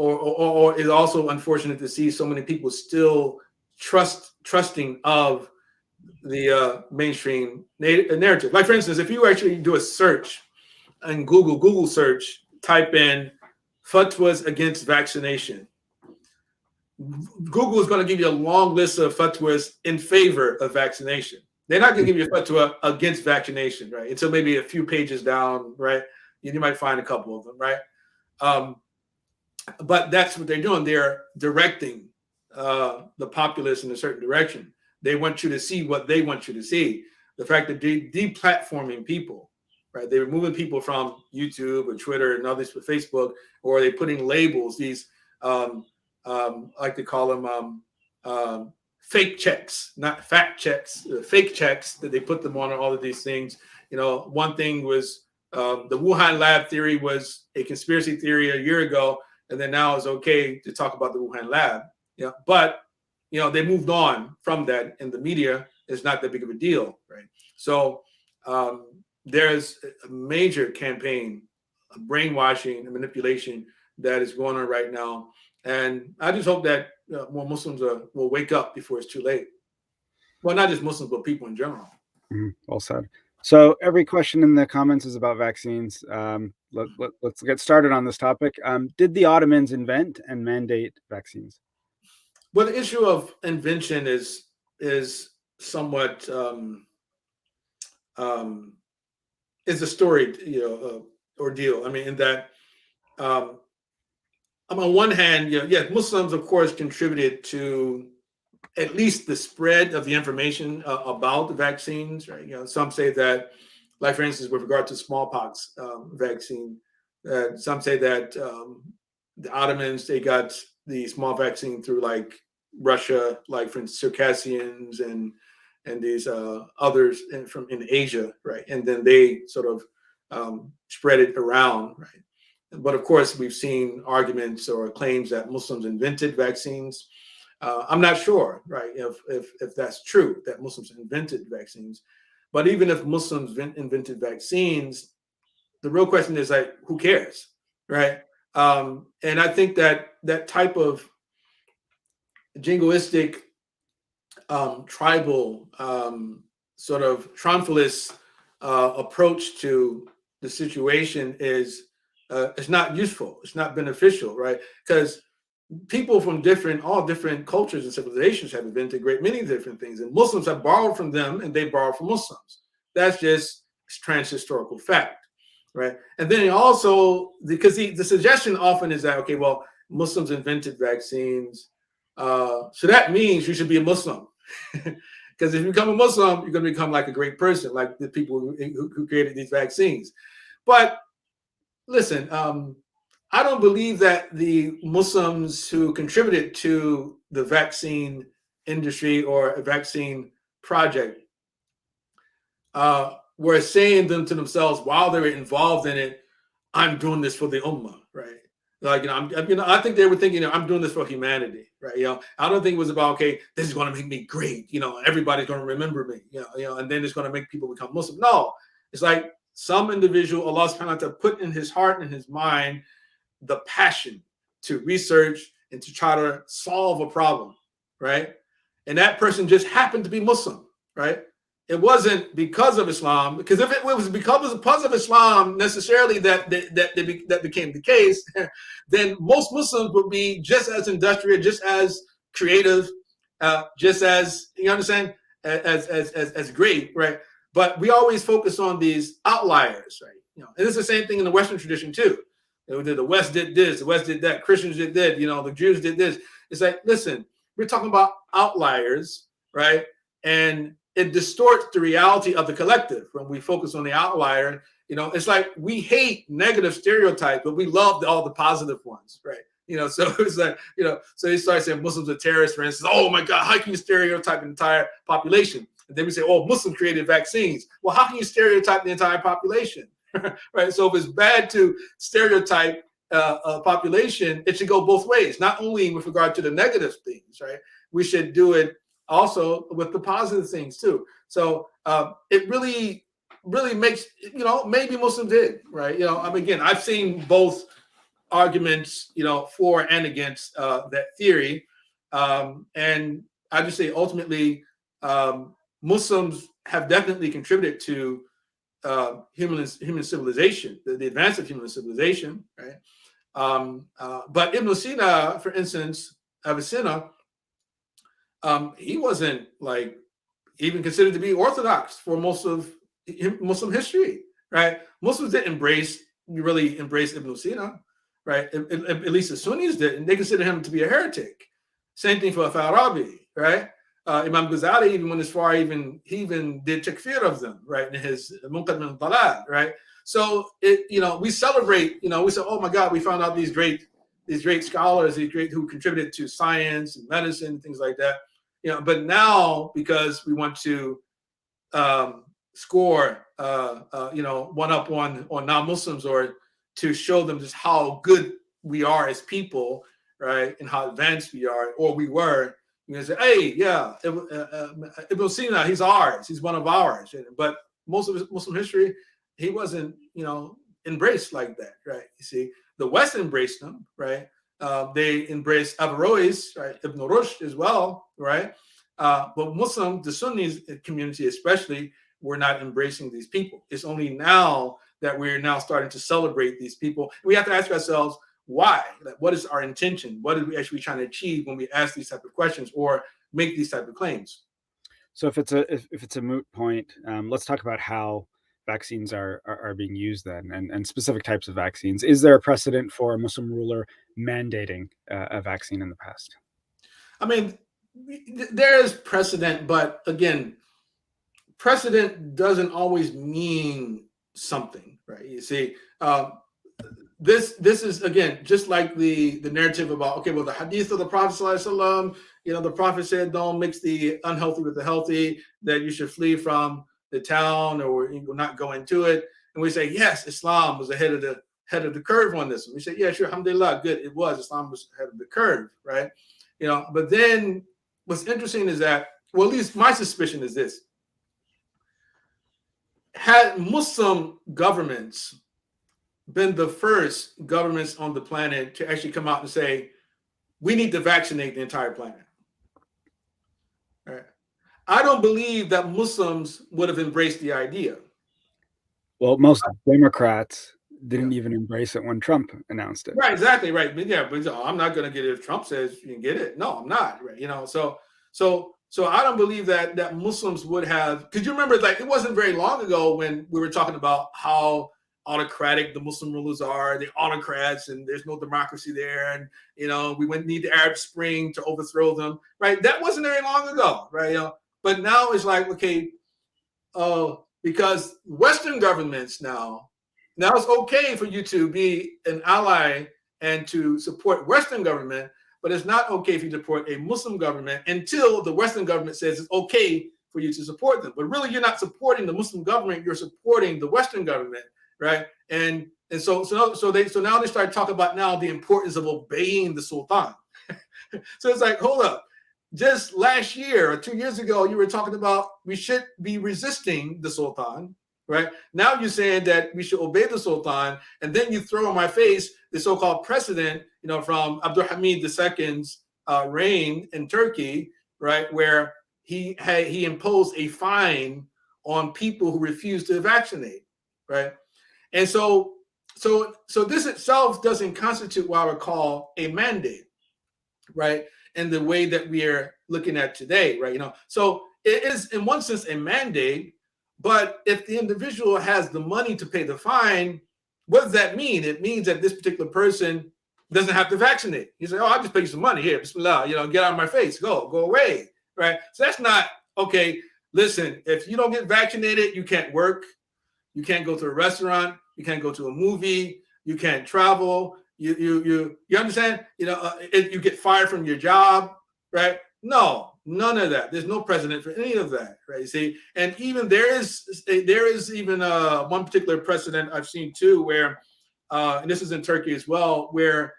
it's also unfortunate to see so many people still trusting of the mainstream narrative. Like, for instance, if you actually do a search in Google search, type in fatwas against vaccination, Google is going to give you a long list of fatwas in favor of vaccination. They're not going to give you a fatwa against vaccination, right? Until maybe a few pages down, right? You might find a couple of them, right? But that's what they're doing. They're directing the populace in a certain direction. They want you to see what they want you to see. The fact that they're deplatforming people, right? They're removing people from YouTube or Twitter and others with Facebook, or they're putting labels, these, like they call them, fake checks, not fact checks, fake checks that they put them on all of these things. One thing was the Wuhan lab theory was a conspiracy theory a year ago, and then now it's okay to talk about the Wuhan lab. But they moved on from that, and the media is not that big of a deal, right? So there's a major campaign of brainwashing and manipulation that is going on right now, and I just hope that more Muslims will wake up before it's too late. Well, not just Muslims, but people in general. Well said. So every question in the comments is about vaccines. Let's get started on this topic. Did the Ottomans invent and mandate vaccines? Well, the issue of invention is somewhat is a storied ordeal. I mean, in that on one hand, Muslims of course contributed to at least the spread of the information about the vaccines, right? Some say that, like for instance, with regard to smallpox vaccine, some say that the Ottomans, they got the small vaccine through like Russia, like for instance, Circassians and these others in Asia, right? And then they sort of spread it around, right? But of course, we've seen arguments or claims that Muslims invented vaccines. I'm not sure, right, if that's true, that Muslims invented vaccines. But even if Muslims invented vaccines, the real question is like, who cares, right? And I think that that type of jingoistic, tribal, sort of triumphalist approach to the situation is it's not useful. It's not beneficial, right? Because people from all different cultures and civilizations have invented great many different things, and Muslims have borrowed from them, and they borrow from Muslims. That's just trans-historical fact, right? And then also, because the suggestion often is that, okay, well, Muslims invented vaccines, so that means you should be a Muslim. Because if you become a Muslim, you're going to become like a great person, like the people who created these vaccines. But listen, I don't believe that the Muslims who contributed to the vaccine industry or a vaccine project were saying them to themselves while they were involved in it, I'm doing this for the ummah, right? Like, I think they were thinking, I'm doing this for humanity, right? I don't think it was about, okay, this is going to make me great, everybody's going to remember me, and then it's going to make people become Muslim. No, it's like some individual, Allah subhanahu wa ta'ala put in his heart and his mind the passion to research and to try to solve a problem, right? And that person just happened to be Muslim, right? It wasn't because of Islam, because if it was because of Islam necessarily that became the case, then most Muslims would be just as industrious, just as creative, just as, you understand, as great, right? But we always focus on these outliers, right? And it's the same thing in the Western tradition too. The West did this, the West did that, Christians did that, the Jews did this. It's like, listen, we're talking about outliers, right? And it distorts the reality of the collective when we focus on the outlier. It's like we hate negative stereotypes, but we love all the positive ones, right? So it's like, so they start saying Muslims are terrorists, for instance. Oh my God, how can you stereotype an entire population? And then we say, oh, Muslims created vaccines. Well, how can you stereotype the entire population? Right. So if it's bad to stereotype a population, it should go both ways, not only with regard to the negative things, right? We should do it also with the positive things too. So it really makes, maybe Muslims did, right? Again, I've seen both arguments, for and against that theory. And I just say ultimately, Muslims have definitely contributed to human civilization, the advance of human civilization, right? But Ibn Sina, for instance, Avicenna, he wasn't like, even considered to be orthodox for most of Muslim history, right? Muslims didn't really embrace Ibn Sina, right? At least the Sunnis didn't. They considered him to be a heretic. Same thing for Farabi, right? Imam Ghazali even went as far, he even did takfir of them, right? In his Munqadh al-Dalal, right? So we celebrate, we say, oh my God, we found out these great scholars, who contributed to science and medicine, things like that. But now, because we want to score, one up on non-Muslims, or to show them just how good we are as people, right, and how advanced we are, or we were. You can say, hey, yeah, Ibn Sina, he's ours, he's one of ours. But most of his Muslim history, he wasn't, embraced like that, right? You see, the West embraced him, right? They embraced Averroes, right? Ibn Rushd as well, right? But the Sunni community especially, were not embracing these people. It's only now that we're now starting to celebrate these people. We have to ask ourselves, why? Like, what is our intention? What are we actually trying to achieve when we ask these type of questions or make these type of claims? So if it's a moot point, let's talk about how vaccines are being used then, and specific types of vaccines. Is there a precedent for a Muslim ruler mandating a vaccine in the past? I mean, there is precedent, but again, precedent doesn't always mean something, right? You see, this is, again, just like the narrative about, okay, well, the hadith of the Prophet ﷺ, the Prophet said, don't mix the unhealthy with the healthy, that you should flee from the town, or you will not go into it. And we say, yes, Islam was ahead of the curve on this. And we say, yeah, sure, alhamdulillah, good, it was. Islam was ahead of the curve, right? But then what's interesting is that, well, at least my suspicion is this: had Muslim governments been the first governments on the planet to actually come out and say, we need to vaccinate the entire planet, right, I don't believe that Muslims would have embraced the idea. Well, most Democrats didn't even embrace it when Trump announced it. Right, exactly, right. But yeah, but I'm not going to get it if Trump says you can get it. No, I'm not, right? So I don't believe that Muslims would have, because you remember, like, it wasn't very long ago when we were talking about how autocratic the Muslim rulers are. They're autocrats and there's no democracy there, and we wouldn't need the Arab Spring to overthrow them, right? That wasn't very long ago, right? But now it's like, okay, because Western governments now it's okay for you to be an ally and to support Western government, but it's not okay if you support a Muslim government until the Western government says it's okay for you to support them. But really, you're not supporting the Muslim government, you're supporting the Western government, right? And so now they start talking about now the importance of obeying the Sultan. So it's like, hold up. Just last year or 2 years ago, you were talking about we should be resisting the Sultan, right? Now you're saying that we should obey the Sultan, and then you throw in my face the so-called precedent, from Abdul Hamid II's reign in Turkey, right, where he imposed a fine on people who refused to vaccinate, right? And so this itself doesn't constitute what I would call a mandate, right? In the way that we are looking at today, right? So it is in one sense a mandate, but if the individual has the money to pay the fine, what does that mean? It means that this particular person doesn't have to vaccinate. You say, oh, I'll just pay you some money here, bismillah, get out of my face, go away, right? So that's not, okay, listen, if you don't get vaccinated, you can't work, you can't go to a restaurant, you can't go to a movie, you can't travel, you understand? You get fired from your job, right? No, none of that. There's no precedent for any of that, right? You see, and even there is even one particular precedent I've seen too, where, and this is in Turkey as well, where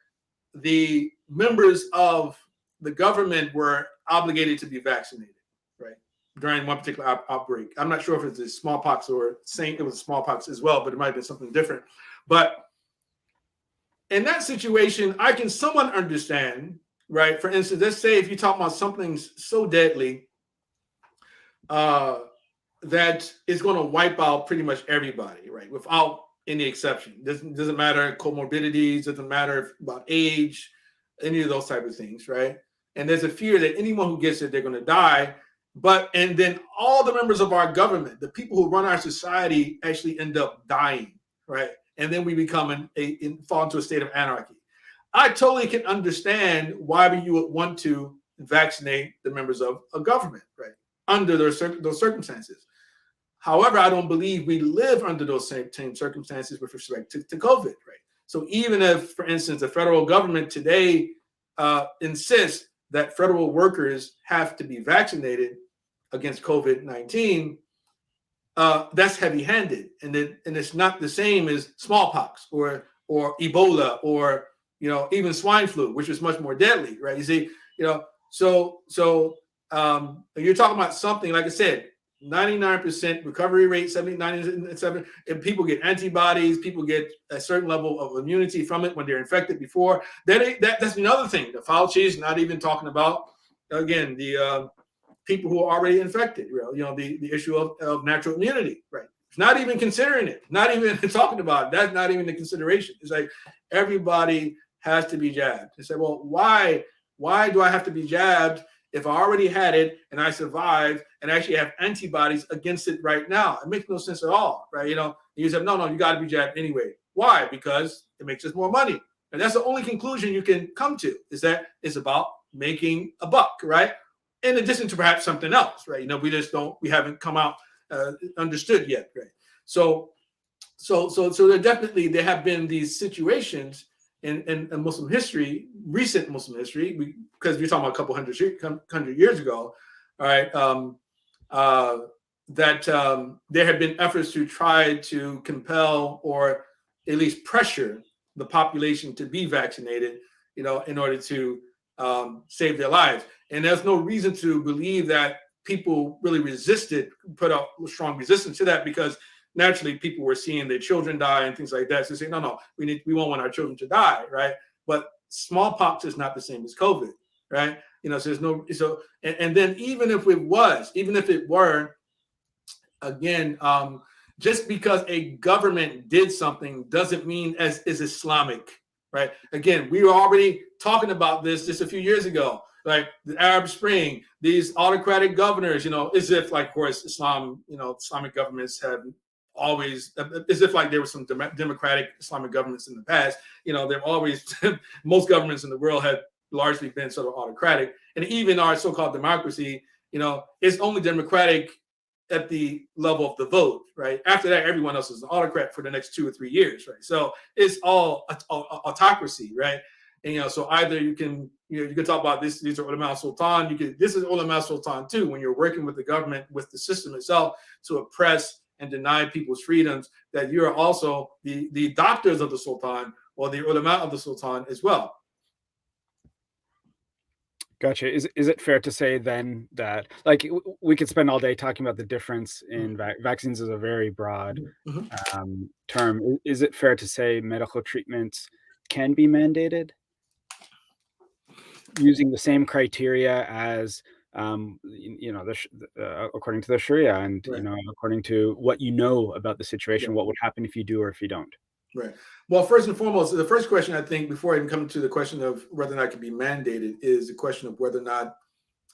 the members of the government were obligated to be vaccinated, right, during one particular outbreak. I'm not sure if it's a smallpox or it was smallpox as well, but it might have been something different. But in that situation, I can somewhat understand, right? For instance, let's say if you talk about something so deadly that is going to wipe out pretty much everybody, right? Without any exception. Doesn't matter comorbidities, doesn't matter about age, any of those type of things, right? And there's a fear that anyone who gets it, they're going to die. and then all the members of our government, the people who run our society, actually end up dying, right? And then we become fall into a state of anarchy. I totally can understand why you would want to vaccinate the members of a government, right? Under those circumstances. However, I don't believe we live under those same circumstances with respect to COVID, right? So even if, for instance, the federal government today insists that federal workers have to be vaccinated against COVID-19, that's heavy-handed, and it's not the same as smallpox or Ebola or even swine flu, which is much more deadly, right? You see, so you're talking about something, like I said, 99% recovery rate, 97, and people get antibodies, people get a certain level of immunity from it when they're infected before. That's another thing. The Fauci is not even talking about, again, the people who are already infected, the issue of natural immunity, right? It's not even considering it, not even talking about it. That's not even the consideration. It's like everybody has to be jabbed. They say, well, why do I have to be jabbed if I already had it and I survived and actually have antibodies against it right now? It makes no sense at all, right? You say, no, you got to be jabbed anyway. Why? Because it makes us more money. And that's the only conclusion you can come to, is that it's about making a buck, right? In addition to perhaps something else, right? We haven't come out understood yet, right? So there have been these situations in Muslim history, recent Muslim history, because we're talking about a couple hundred years ago, all right, that there have been efforts to try to compel or at least pressure the population to be vaccinated, in order to save their lives. And there's no reason to believe that people really put out strong resistance to that, because naturally people were seeing their children die and things like that. So they say, no, we won't want our children to die, right? But smallpox is not the same as COVID, right? So there's no, and then even if it were, again, just because a government did something doesn't mean is Islamic, right? Again, we were already talking about this just a few years ago, like the Arab Spring, these autocratic governors, as if, like, of course, Islamic governments have always, as if like there were some democratic Islamic governments in the past, they've always, most governments in the world have largely been sort of autocratic. And even our so-called democracy, it's only democratic at the level of the vote, right? After that, everyone else is an autocrat for the next 2 or 3 years, right? So it's all autocracy, right? And so either you can talk about this. These are ulama sultan. This is ulama sultan too. When you're working with the government, with the system itself, to oppress and deny people's freedoms, that you're also the doctors of the sultan or the ulama of the sultan as well. Gotcha. Is it fair to say then that, like, we could spend all day talking about the difference in vaccines is a very broad term. Is it fair to say medical treatments can be mandated using the same criteria as, according to the Sharia and, right, according to what about the situation, what would happen if you do or if you don't? Right. Well, first and foremost, the first question, I think, before I even come to the question of whether or not it can be mandated, is the question of whether or not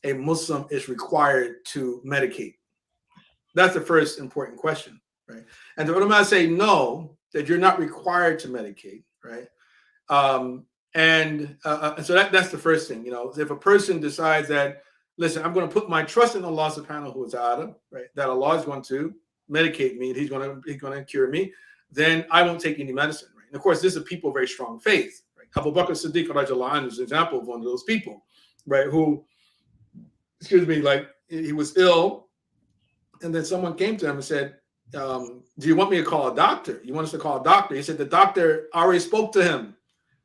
a Muslim is required to medicate. That's the first important question, right? And the ulama say no, that you're not required to medicate, right? And so that's the first thing. If a person decides that, listen, I'm going to put my trust in Allah subhanahu wa ta'ala, right? That Allah is going to medicate me, and He's going to cure me, then I won't take any medicine, right? And of course, this is people of very strong faith, right? Abu Bakr Siddiq radiallahu anhu is an example of one of those people, right? Who, like, he was ill, and then someone came to him and said, do you want me to call a doctor? You want us to call a doctor? He said, the doctor already spoke to him. And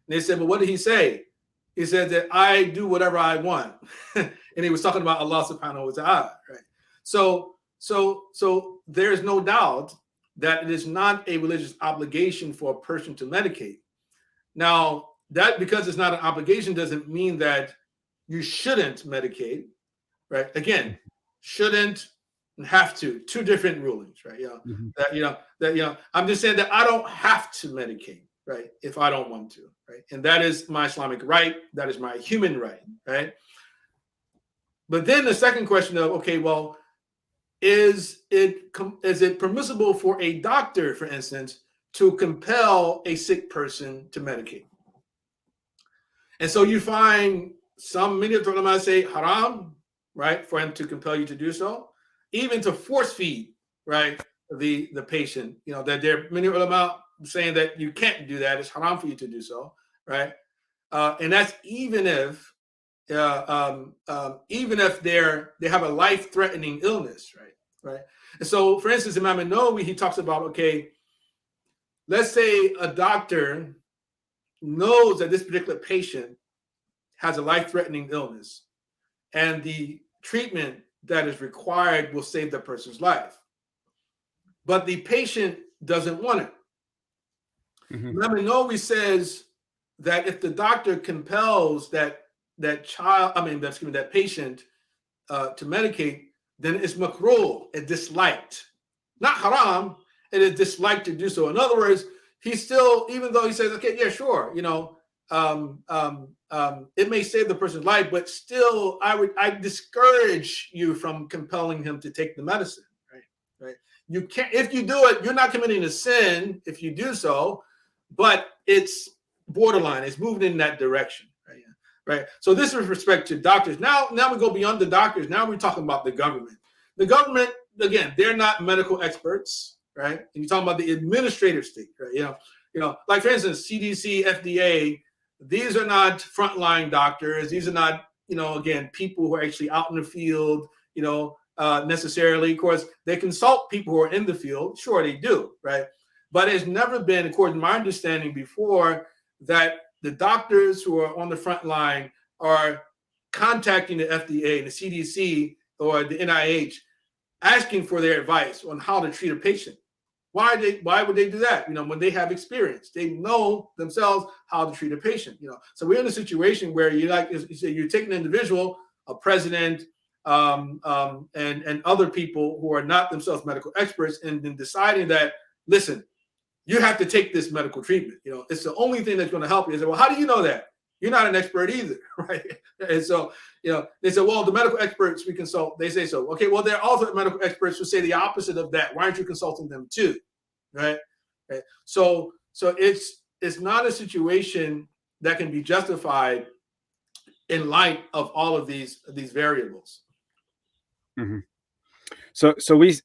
they said, well, what did he say? He said that I do whatever I want. And he was talking about Allah subhanahu wa ta'ala, right? So there's no doubt that it is not a religious obligation for a person to medicate. Now, that because it's not an obligation doesn't mean that you shouldn't medicate, right? Again, shouldn't and have to, two different rulings, right? I'm just saying that I don't have to medicate, right? If I don't want to, right? And that is my Islamic right. That is my human right, right? But then the second question of, okay, well, is it permissible for a doctor, for instance, to compel a sick person to medicate? And so you find many of the ulama say haram, right, for him to compel you to do so, even to force feed, right, the patient. That there are many ulama saying that you can't do that; it's haram for you to do so, right? And that's even if they have a life-threatening illness, right? Right. And so, for instance, Imam Nawawi, he talks about, okay, let's say a doctor knows that this particular patient has a life-threatening illness, and the treatment that is required will save the person's life, but the patient doesn't want it. Mm-hmm. Imam Nawawi says that if the doctor compels that patient to medicate, then it's makruh, it's disliked, not haram. It is disliked to do so. In other words, he still, even though he says, okay, yeah, sure, it may save the person's life, but still, I discourage you from compelling him to take the medicine, right? You can't. If you do it, you're not committing a sin if you do so, but it's borderline. It's moving in that direction, right? Right. So this is with respect to doctors. Now we go beyond the doctors. Now we're talking about the government. The government, again, they're not medical experts, right? And you're talking about the administrative state, right? Like for instance, CDC, FDA, these are not frontline doctors. These are not, again, people who are actually out in the field, necessarily. Of course, they consult people who are in the field. Sure, they do, right? But it's never been, according to my understanding before, that the doctors who are on the front line are contacting the FDA and the CDC or the NIH, asking for their advice on how to treat a patient. Why would they do that? When they have experience, they know themselves how to treat a patient. So we're in a situation where you're taking an individual, a president, and other people who are not themselves medical experts, and then deciding that, listen, you have to take this medical treatment. It's the only thing that's going to help you. They say, well, how do you know that? You're not an expert either, right? And so, they say, well, the medical experts we consult, they say so. Okay, well, there are also medical experts who say the opposite of that. Why aren't you consulting them too, right? So it's not a situation that can be justified in light of all of these variables. Mm-hmm. So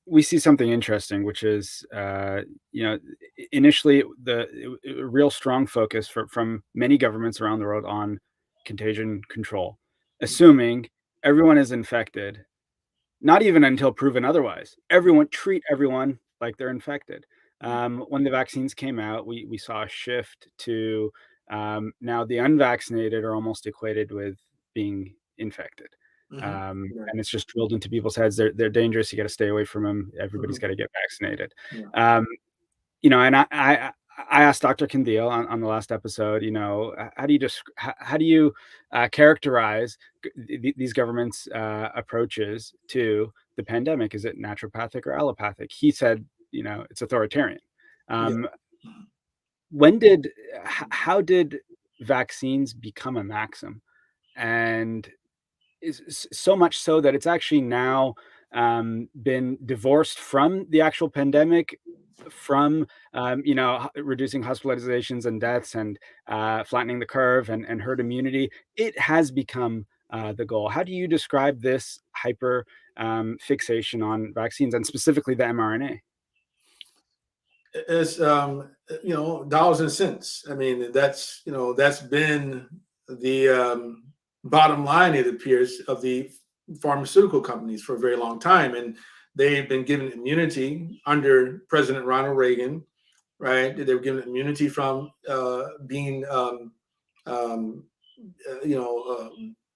we see something interesting, which is initially the real strong focus from many governments around the world on contagion control, assuming everyone is infected, not even until proven otherwise. Treat everyone like they're infected. When the vaccines came out, we saw a shift to now the unvaccinated are almost equated with being infected. And it's just drilled into people's heads. They're dangerous. You got to stay away from them. Everybody's got to get vaccinated. Yeah. And I asked Dr. Kandil on the last episode, how do you characterize these governments' approaches to the pandemic? Is it naturopathic or allopathic? He said, it's authoritarian. How did vaccines become a maxim? And is so much so that it's actually now been divorced from the actual pandemic, from reducing hospitalizations and deaths and flattening the curve and herd immunity. It has become the goal. How do you describe this hyper fixation on vaccines and specifically the mRNA? It's dollars and cents. I mean, that's been the bottom line, it appears, of the pharmaceutical companies for a very long time, and they've been given immunity under President Ronald Reagan, right? They were given immunity from being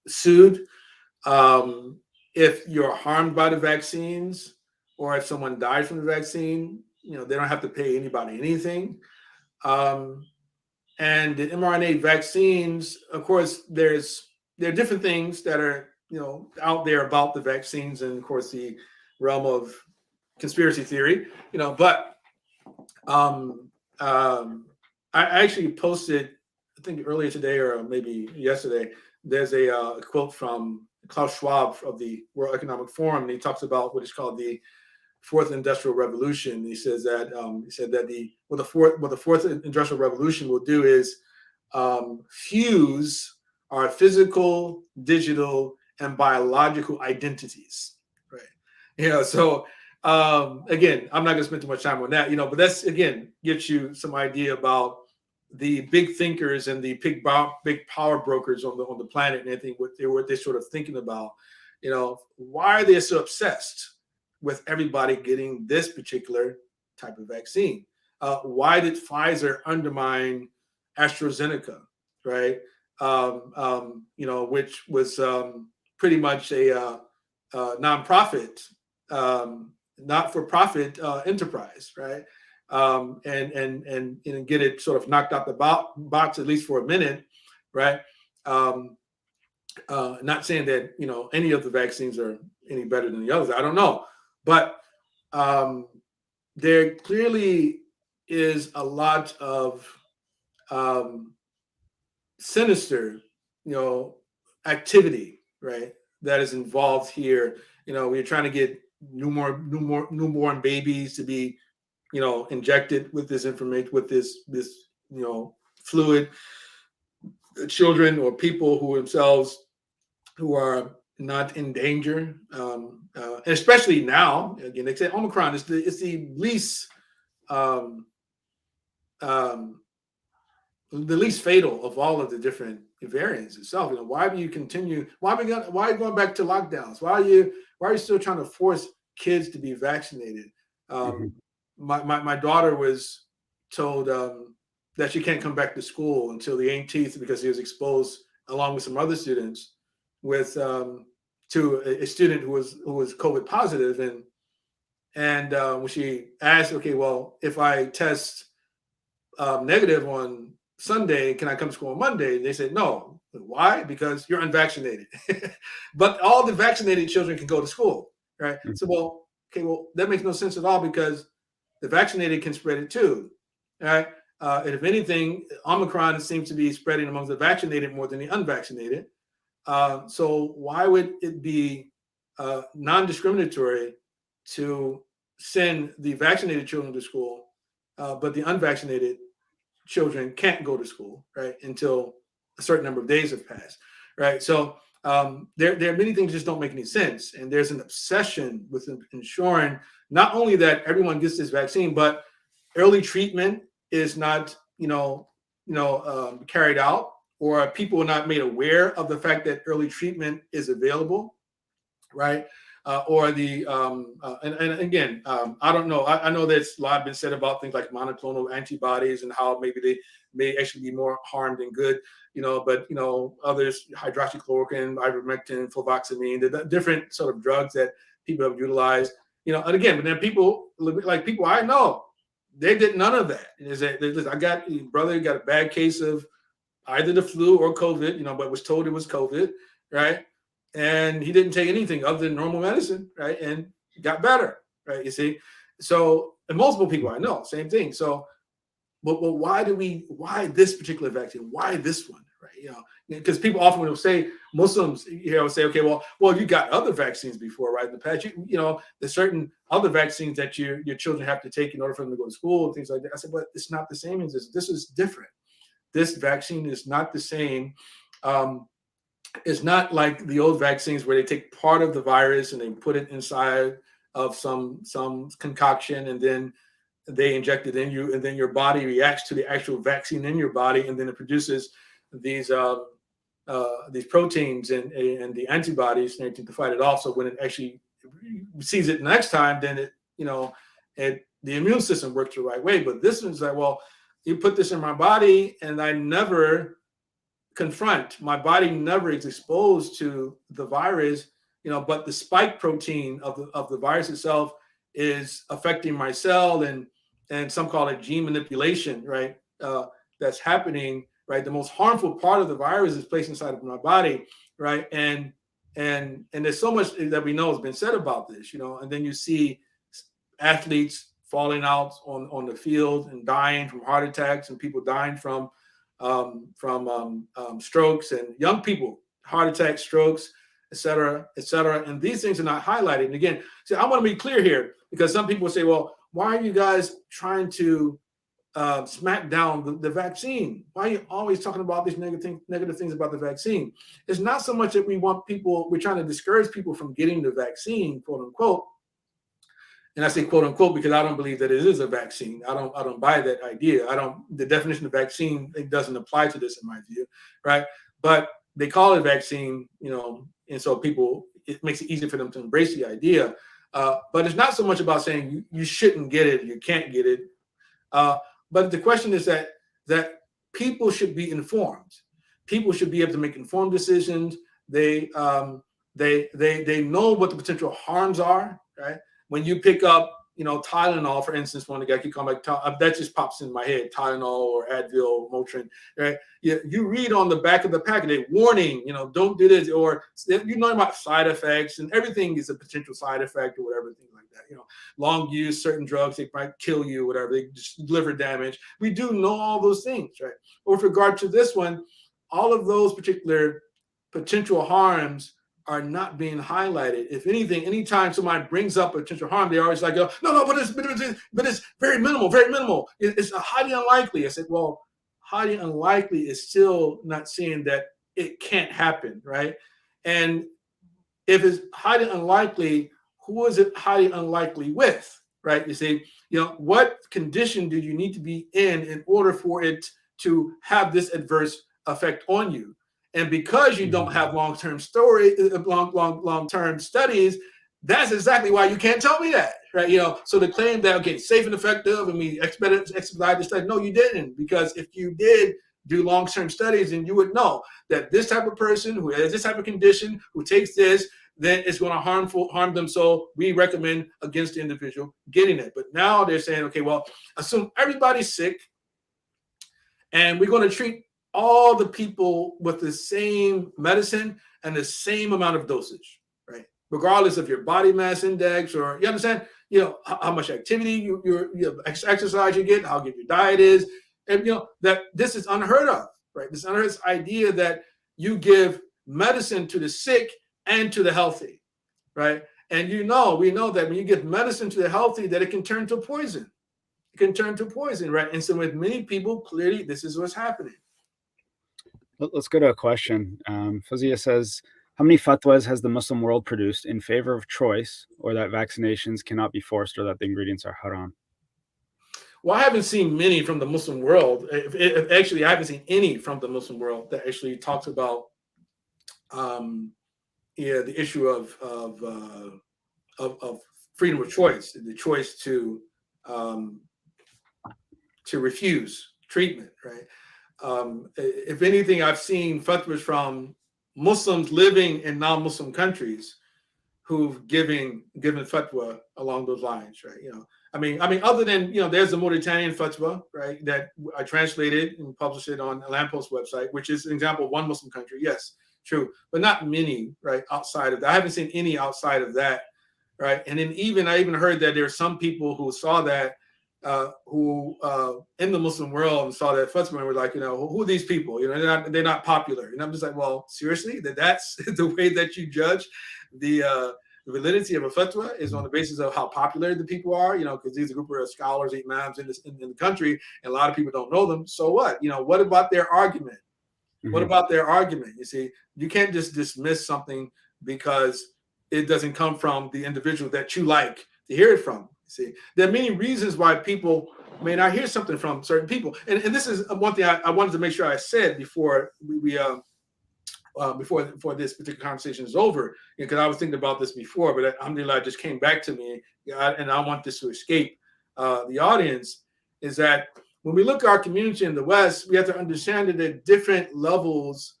sued if you're harmed by the vaccines, or if someone died from the vaccine. They don't have to pay anybody anything. And the mRNA vaccines, of course, there are different things that are out there about the vaccines, and of course the realm of conspiracy theory. But I actually posted, I think earlier today or maybe yesterday, there's a quote from Klaus Schwab of the World Economic Forum, and he talks about what is called the Fourth Industrial Revolution. He says that the Fourth Industrial Revolution will do is fuse our physical, digital, and biological identities, right? So again, I'm not going to spend too much time on that, but that's, again, gives you some idea about the big thinkers and the big power brokers on the planet, and I think what they're sort of thinking about. Why are they so obsessed with everybody getting this particular type of vaccine? Why did Pfizer undermine AstraZeneca, right? Which was pretty much a nonprofit, not-for-profit enterprise, right? And get it sort of knocked out the box, at least for a minute, right? Not saying that any of the vaccines are any better than the others. I don't know, but there clearly is a lot of sinister, activity, right, that is involved here. We're trying to get newborn babies to be, injected with this information, with this fluid. Children or people who themselves who are not in danger, especially now. Again, they say Omicron is the least fatal of all of the different variants itself. Why do you continue? Why are you going back to lockdowns? Why are you still trying to force kids to be vaccinated? My daughter was told that she can't come back to school until the 18th because she was exposed, along with some other students, with to a student who was COVID positive, and when she asked, okay, well, if I test negative on Sunday, can I come to school on Monday? They said no. Why? Because you're unvaccinated. But all the vaccinated children can go to school, right? So, well, that makes no sense at all, because the vaccinated can spread it too, right? And if anything, Omicron seems to be spreading among the vaccinated more than the unvaccinated. So why would it be non-discriminatory to send the vaccinated children to school, but the unvaccinated children can't go to school, right, until a certain number of days have passed, right? So there are many things that just don't make any sense, and there's an obsession with ensuring not only that everyone gets this vaccine, but early treatment is not, carried out, or people are not made aware of the fact that early treatment is available, right? Or the and again, I don't know. I know there's a lot been said about things like monoclonal antibodies and how maybe they may actually be more harm than good, but others, hydroxychloroquine, ivermectin, fluvoxamine, the different sort of drugs that people have utilized, and again, but then people I know, they did none of that. I got brother got a bad case of either the flu or COVID, but was told it was COVID, right? And he didn't take anything other than normal medicine, right? And got better, right? You see? So, and multiple people I know, same thing. So, but why this particular vaccine? Why this one, right? Because people often will say, Muslims here will say, okay, well, you got other vaccines before, right? In the past, there's certain other vaccines that your children have to take in order for them to go to school and things like that. I said, but it's not the same as this. This is different. This vaccine is not the same. It's not like the old vaccines where they take part of the virus and they put it inside of some concoction, and then they inject it in you, and then your body reacts to the actual vaccine in your body, and then it produces these proteins and the antibodies and everything to fight it off. So when it actually sees it next time, then the immune system works the right way. But this one's like, well, you put this in my body, and I never confront. My body never is exposed to the virus, but the spike protein of the virus itself is affecting my cell, and some call it gene manipulation, right? That's happening, right? The most harmful part of the virus is placed inside of my body, right? And there's so much that we know has been said about this, and then you see athletes falling out on the field and dying from heart attacks, and people dying from strokes, and young people, heart attacks, strokes, et cetera, et cetera. And these things are not highlighted. And again, see, I want to be clear here, because some people say, well, why are you guys trying to smack down the vaccine? Why are you always talking about these negative things about the vaccine? It's not so much that we're trying to discourage people from getting the vaccine, quote unquote. And I say quote unquote because I don't believe that it is a vaccine. I don't buy that idea. The definition of vaccine, it doesn't apply to this in my view, right? But they call it vaccine, and so it makes it easier for them to embrace the idea. But it's not so much about saying you shouldn't get it, you can't get it. But the question is that people should be informed. People should be able to make informed decisions. They know what the potential harms are, right? When you pick up, Tylenol, for instance, one guy keep coming back, that just pops in my head, Tylenol or Advil, Motrin, right? You read on the back of the packet, warning, don't do this, or you know about side effects, and everything is a potential side effect or whatever, things like that. Long use, certain drugs, they might kill you, whatever, they just liver damage. We do know all those things, right? But with regard to this one, all of those particular potential harms are not being highlighted. If anything, anytime somebody brings up a potential harm, they always like, no, but it's very minimal, very minimal. It's highly unlikely. I said, well, highly unlikely is still not saying that it can't happen, right? And if it's highly unlikely, who is it highly unlikely with, right? You see, what condition do you need to be in order for it to have this adverse effect on you? And because you don't have long-term studies, that's exactly why you can't tell me that, right? So the claim that, okay, safe and effective, and we expedite the study, no, you didn't, because if you did do long-term studies, then you would know that this type of person who has this type of condition, who takes this, then it's going to harm them. So we recommend against the individual getting it. But now they're saying, okay, well, assume everybody's sick, and we're going to treat all the people with the same medicine and the same amount of dosage, right? Regardless of your body mass index, or you understand, how much activity you exercise you get, how good your diet is, and that this is unheard of, right? This unheard of idea that you give medicine to the sick and to the healthy, right? And we know that when you give medicine to the healthy, that it can turn to poison. It can turn to poison, right? And so with many people, clearly this is what's happening. Let's go to a question. Fazia says, how many fatwas has the Muslim world produced in favor of choice, or that vaccinations cannot be forced, or that the ingredients are haram? Well, I haven't seen many from the Muslim world. Actually, I haven't seen any from the Muslim world that actually talks about the issue of freedom of choice, the choice to refuse treatment, right? If anything, I've seen fatwas from Muslims living in non-Muslim countries who've given fatwa along those lines, right? I mean, other than there's a Mauritanian fatwa, right, that I translated and published it on a Lamppost website, which is an example of one Muslim country. Yes, true, but not many, right? Outside of that, I haven't seen any outside of that, right? And then I even heard that there are some people who saw that. Who in the Muslim world and saw that fatwa and were like, who are these people? They're not popular. And I'm just like, well, seriously, that's the way that you judge the validity of a fatwa is on the basis of how popular the people are, because these are a group of scholars, imams in the country, and a lot of people don't know them. So what? What about their argument? What about their argument? You see, you can't just dismiss something because it doesn't come from the individual that you like to hear it from. See, there are many reasons why people may not hear something from certain people, and this is one thing I wanted to make sure I said before before this particular conversation is over, because I was thinking about this before, but alhamdulillah, it just came back to me, and I want this to escape the audience. Is that when we look at our community in the West, we have to understand that there are different levels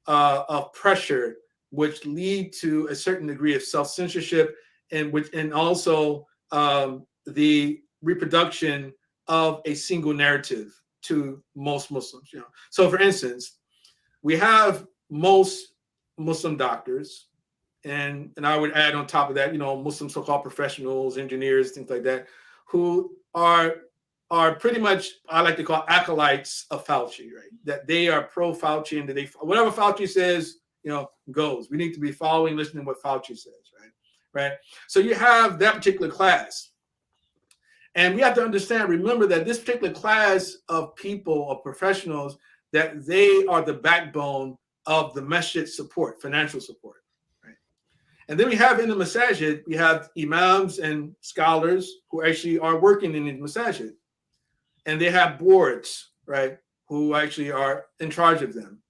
of pressure which lead to a certain degree of self-censorship, and also the reproduction of a single narrative to most Muslims. So for instance, we have most Muslim doctors, and I would add on top of that, Muslim so-called professionals, engineers, things like that, who are pretty much, I like to call acolytes of Fauci, right? That they are pro Fauci, and that whatever Fauci says goes. We need to be following, listening to what Fauci says, right? So you have that particular class. And we have to understand, remember that this particular class of people, of professionals, that they are the backbone of the masjid support, financial support, right? And then we have in the masajid, we have imams and scholars who actually are working in the masajid. And they have boards, right, who actually are in charge of them.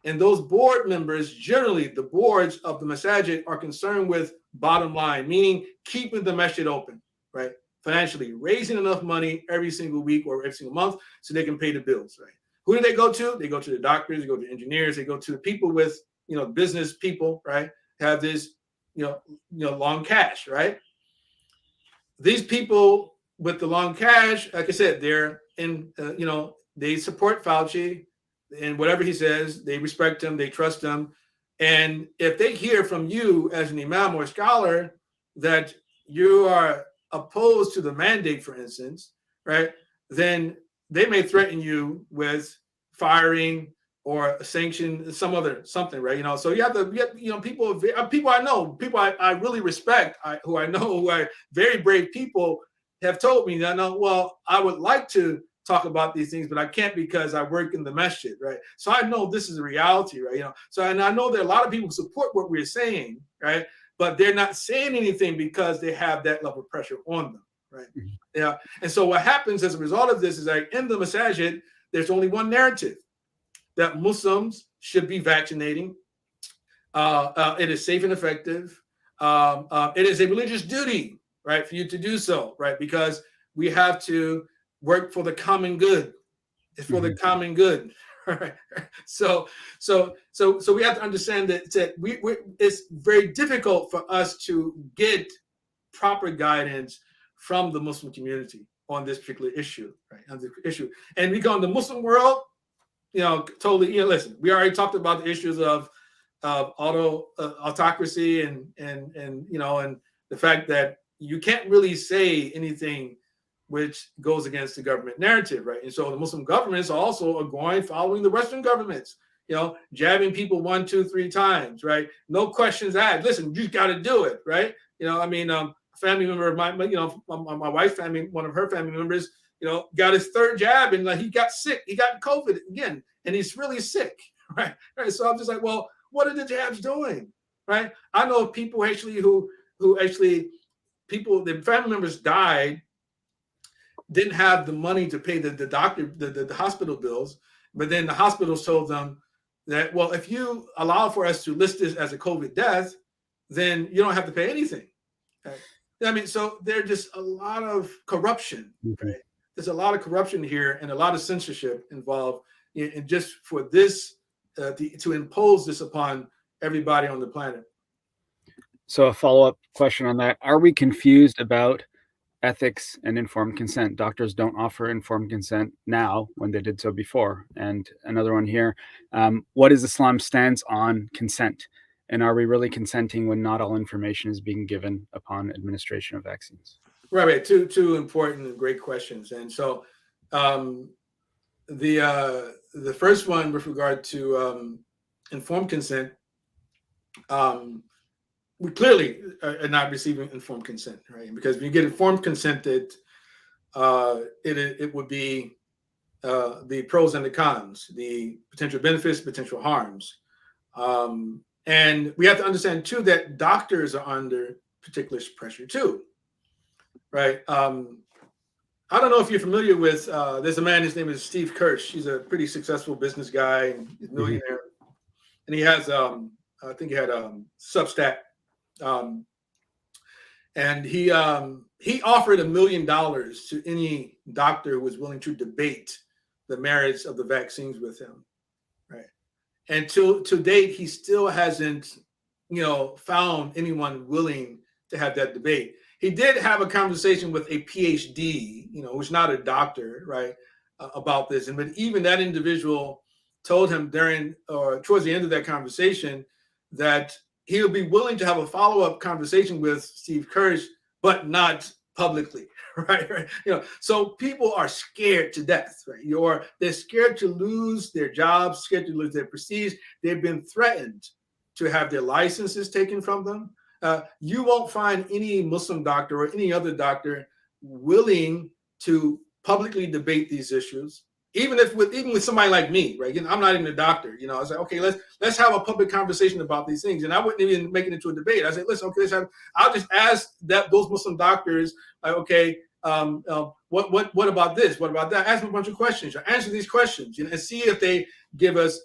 And those board members, generally the boards of the masajid, are concerned with bottom line, meaning keeping the masjid open, right? Financially, raising enough money every single week or every single month so they can pay the bills, right? Who do they go to? They go to the doctors, they go to engineers, they go to the people with, business people, right? Have this, long cash, right? These people with the long cash, like I said, they're in, they support Fauci and whatever he says, they respect him, they trust him. And if they hear from you as an imam or a scholar that you are opposed to the mandate, for instance, right, then they may threaten you with firing or a sanction, something, right? So you have to, people I know, people I really respect, who are very brave people, have told me that, well, I would like to talk about these things, but I can't because I work in the masjid, right? So I know this is a reality, right? So, and I know there are a lot of people who support what we're saying, right? But they're not saying anything because they have that level of pressure on them, right? Mhm. Yeah. And so what happens as a result of this is that in the masajid, there's only one narrative, that Muslims should be vaccinating. It is safe and effective. It is a religious duty, right, for you to do so, right? Because we have to work for the common good. It's for the common good. Right? So we have to understand that it's very difficult for us to get proper guidance from the Muslim community on this particular issue, right? On this issue, and we go in the Muslim world, totally. Listen, we already talked about the issues of autocracy and the fact that you can't really say anything which goes against the government narrative, right? And so the Muslim governments also are following the Western governments, jabbing people 1, 2, 3 times, right? No questions asked. Listen, you got to do it, right? A family member of my wife's family, one of her family members, got his 3rd jab and he got sick. He got COVID again, and he's really sick, right? So I'm just like, well, what are the jabs doing, right? I know people actually who the family members died, didn't have the money to pay the doctor, the hospital bills, but then the hospitals told them that, well, if you allow for us to list this as a COVID death, then you don't have to pay anything. Right? So there's just a lot of corruption, right? There's a lot of corruption here and a lot of censorship involved in just for this, to impose this upon everybody on the planet. So a follow-up question on that. Are we confused about ethics and informed consent? Doctors don't offer informed consent now when they did so before. And another one here, what is Islam's stance on consent? And are we really consenting when not all information is being given upon administration of vaccines? Right. Two important and great questions. And so the first one with regard to informed consent, we clearly are not receiving informed consent, right? Because when you get informed consent, it would be the pros and the cons, the potential benefits, potential harms. And we have to understand too that doctors are under particular pressure too, right? I don't know if you're familiar with, there's a man, his name is Steve Kirsch. He's a pretty successful business guy, and he's a millionaire. And he has, I think he had Substack. And he offered $1 million to any doctor who was willing to debate the merits of the vaccines with him, right? And to date, he still hasn't, found anyone willing to have that debate. He did have a conversation with a PhD, who's not a doctor, right, about this. But even that individual told him towards the end of that conversation that he'll be willing to have a follow-up conversation with Steve Kirsch, but not publicly, right? So people are scared to death, right? They're scared to lose their jobs, scared to lose their prestige. They've been threatened to have their licenses taken from them. You won't find any Muslim doctor or any other doctor willing to publicly debate these issues, even with somebody like me, right? I'm not even a doctor, I was like, okay, let's have a public conversation about these things, and I wouldn't even make it into a debate. I said, listen, okay, I'll just ask those Muslim doctors, like, okay, what about this? What about that? Ask them a bunch of questions. Answer these questions, and see if they give us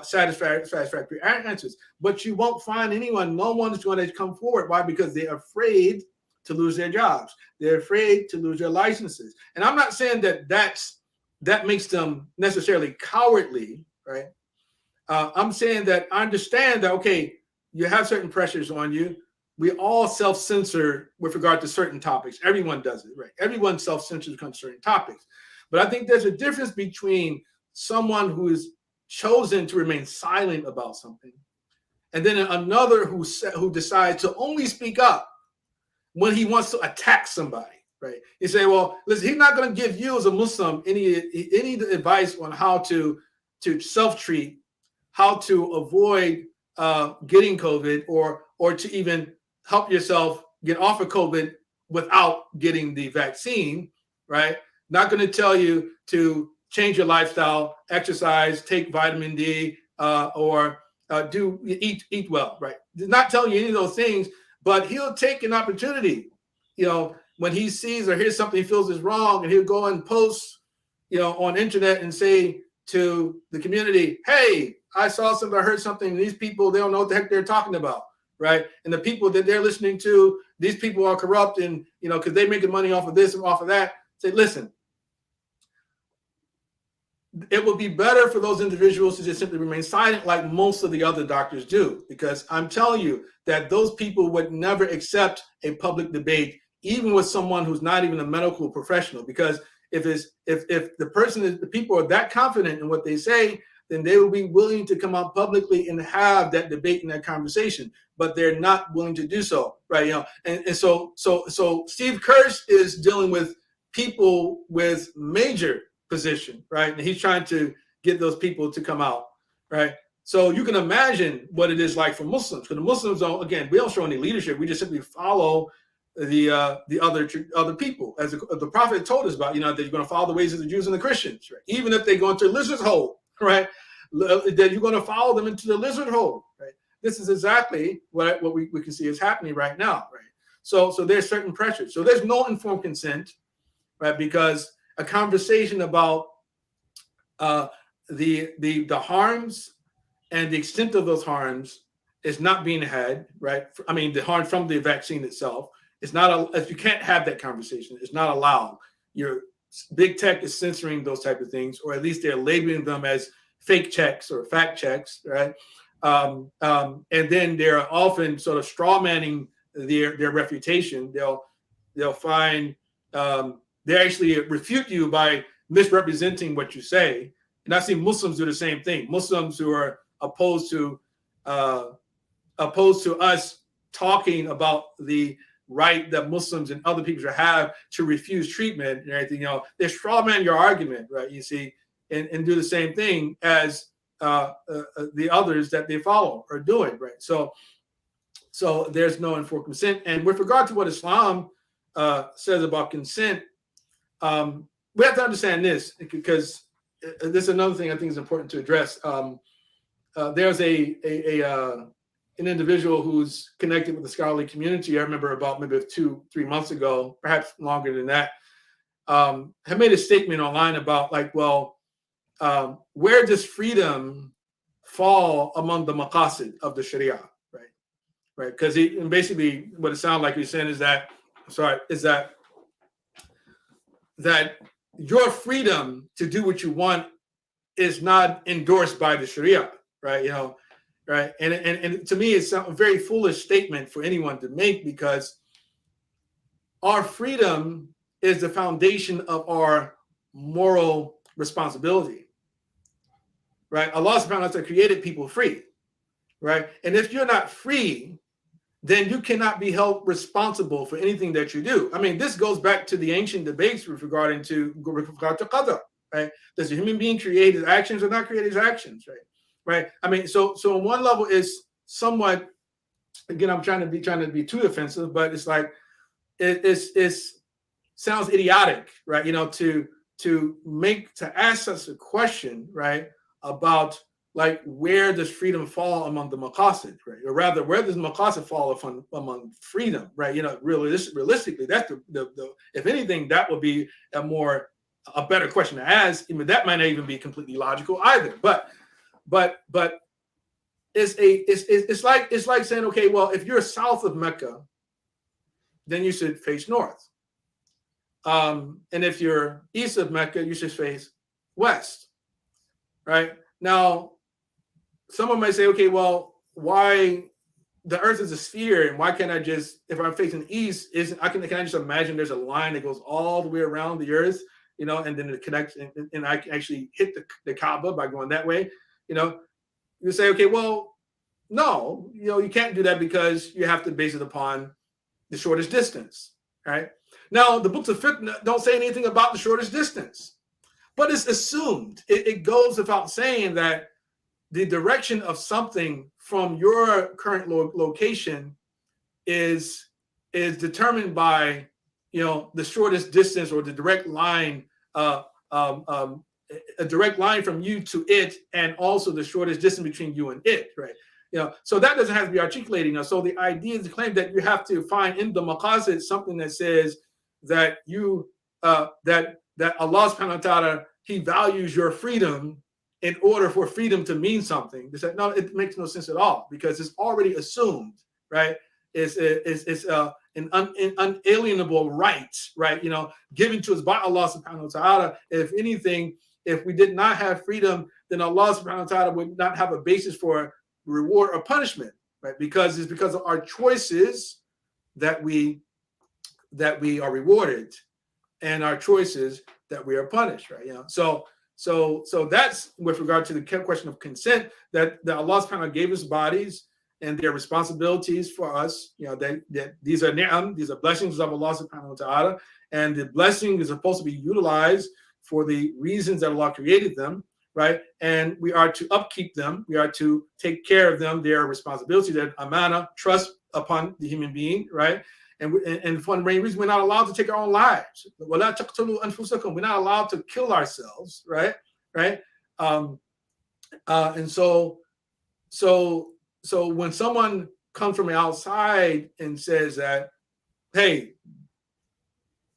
satisfactory answers. But you won't find anyone. No one is going to come forward. Why? Because they're afraid to lose their jobs. They're afraid to lose their licenses. And I'm not saying that makes them necessarily cowardly, right? I'm saying that I understand that, okay, you have certain pressures on you. We all self-censor with regard to certain topics. Everyone does it, right? Everyone self-censors when it comes to certain topics. But I think there's a difference between someone who is chosen to remain silent about something, and then another who decides to only speak up when he wants to attack somebody, right? You say, well, listen, he's not going to give you as a Muslim any advice on how to self-treat, how to avoid getting COVID, or to even help yourself get off of COVID without getting the vaccine, right? Not going to tell you to change your lifestyle, exercise, take vitamin D, or eat well, right? Not telling you any of those things, but he'll take an opportunity, when he sees or hears something he feels is wrong, and he'll go and post, on internet and say to the community, hey, I saw something, I heard something, and these people, they don't know what the heck they're talking about, right? And the people that they're listening to, these people are corrupt, and, because they're making money off of this and off of that. Say, listen, it would be better for those individuals to just simply remain silent like most of the other doctors do, because I'm telling you that those people would never accept a public debate, even with someone who's not even a medical professional, because if the people are that confident in what they say, then they will be willing to come out publicly and have that debate and that conversation, but they're not willing to do so, right? And so Steve Kirsch is dealing with people with major position, right? And he's trying to get those people to come out, right? So you can imagine what it is like for Muslims, because the Muslims don't, again, we don't show any leadership. We just simply follow the other people, as the Prophet told us about, that you're going to follow the ways of the Jews and the Christians, right? Even if they go into a lizard's hole, right? That you're going to follow them into the lizard hole, right? This is exactly what we can see is happening right now, right? So there's certain pressures. So there's no informed consent, right? Because a conversation about the harms and the extent of those harms is not being had, right? I mean, the harm from the vaccine itself is not, you can't have that conversation. It's not allowed. Your big tech is censoring those type of things, or at least they're labeling them as fake checks or fact checks, right? And then they're often sort of straw manning their reputation. They'll find they actually refute you by misrepresenting what you say. And I've seen Muslims do the same thing. Muslims who are opposed to us talking about the right that Muslims and other people should have to refuse treatment and everything, they straw man your argument, right? You see, and do the same thing as the others that they follow are doing, right? So there's no informed consent. And with regard to what Islam says about consent, we have to understand this, because this is another thing I think is important to address. There's an individual who's connected with the scholarly community. I remember about maybe 2-3 months ago, perhaps longer than that, had made a statement online about where does freedom fall among the maqasid of the Sharia, right? Because basically what it sounds like he's saying is that your freedom to do what you want is not endorsed by the Sharia, right? Right? And to me, it's a very foolish statement for anyone to make, because our freedom is the foundation of our moral responsibility, right? Allah subhanahu wa ta'ala created people free, right? And if you're not free, then you cannot be held responsible for anything that you do. I mean, this goes back to the ancient debates with regard to qadar, right? Does a human being create his actions or not create his actions, right? I mean, so on one level is somewhat, again, I'm trying to be too offensive, but it's like it sounds idiotic, right? To ask us a question, right, about like where does freedom fall among the maqasid, right? Or rather, where does maqasid fall among freedom, right? Realistically, that's the if anything, that would be a better question to ask. I mean, that might not even be completely logical either. But it's like saying, okay, well, if you're south of Mecca, then you should face north. And if you're east of Mecca, you should face west, right? Now, someone might say, okay, well, why the Earth is a sphere, and why can't I just, if I'm facing east, can I just imagine there's a line that goes all the way around the Earth, and then it connects, and I can actually hit the Kaaba by going that way, You say, okay, well, no, you can't do that because you have to base it upon the shortest distance, right? Now, the books of fiqh don't say anything about the shortest distance, but it's assumed. It goes without saying that the direction of something from your current location is determined by, the shortest distance, or the direct line, a direct line from you to it, and also the shortest distance between you and it, right? So that doesn't have to be articulated. So the idea is to claim that you have to find in the maqasid something that says that that Allah subhanahu wa ta'ala, He values your freedom in order for freedom to mean something. They said, no, it makes no sense at all, because it's already assumed, right? It's an unalienable right, right? Given to us by Allah subhanahu wa ta'ala. If anything, if we did not have freedom, then Allah subhanahu wa ta'ala would not have a basis for reward or punishment, right? Because it's because of our choices that we are rewarded, and our choices that we are punished, right? So that's with regard to the question of consent, that Allah subhanahu wa ta'ala gave us bodies and their responsibilities for us. That these are ni'am, these are blessings of Allah subhanahu wa ta'ala, and the blessing is supposed to be utilized for the reasons that Allah created them, right? And we are to upkeep them. We are to take care of them. Their responsibility, their amana, trust upon the human being, right? And for the main reason, we're not allowed to take our own lives. We're not allowed to kill ourselves, right? Right? And so when someone comes from the outside and says that, hey,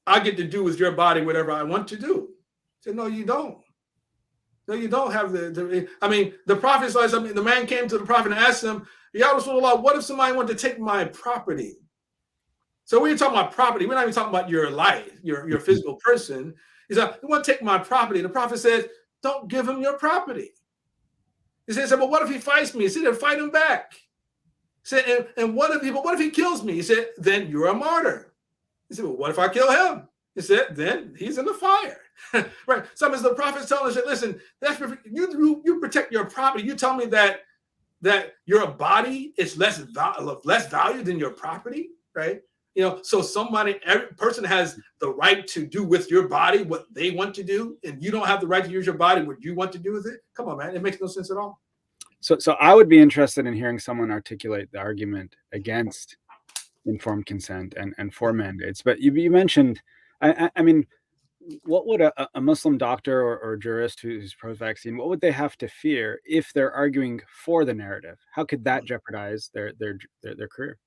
I get to do with your body whatever I want to do, I said, no, you don't. No, you don't have the Prophet, the man came to the Prophet and asked him, Ya Rasulullah, what if somebody wanted to take my property? So we're talking about property. We're not even talking about your life, your physical person. He said, you want to take my property? The Prophet says, don't give him your property. He said, but what if he fights me? He said, fight him back. He said, and what if he kills me? He said, then you're a martyr. He said, well, what if I kill him? He said, then he's in the fire. Right. So as the Prophet's telling us, listen, that's perfect. You protect your property. You tell me that your body is less value than your property, right? So every person has the right to do with your body what they want to do, and you don't have the right to use your body what you want to do with it. Come on, man, it makes no sense at all. So I would be interested in hearing someone articulate the argument against informed consent and for mandates. But you mentioned, I mean, what would a Muslim doctor or jurist who's pro-vaccine, what would they have to fear if they're arguing for the narrative? How could that jeopardize their career?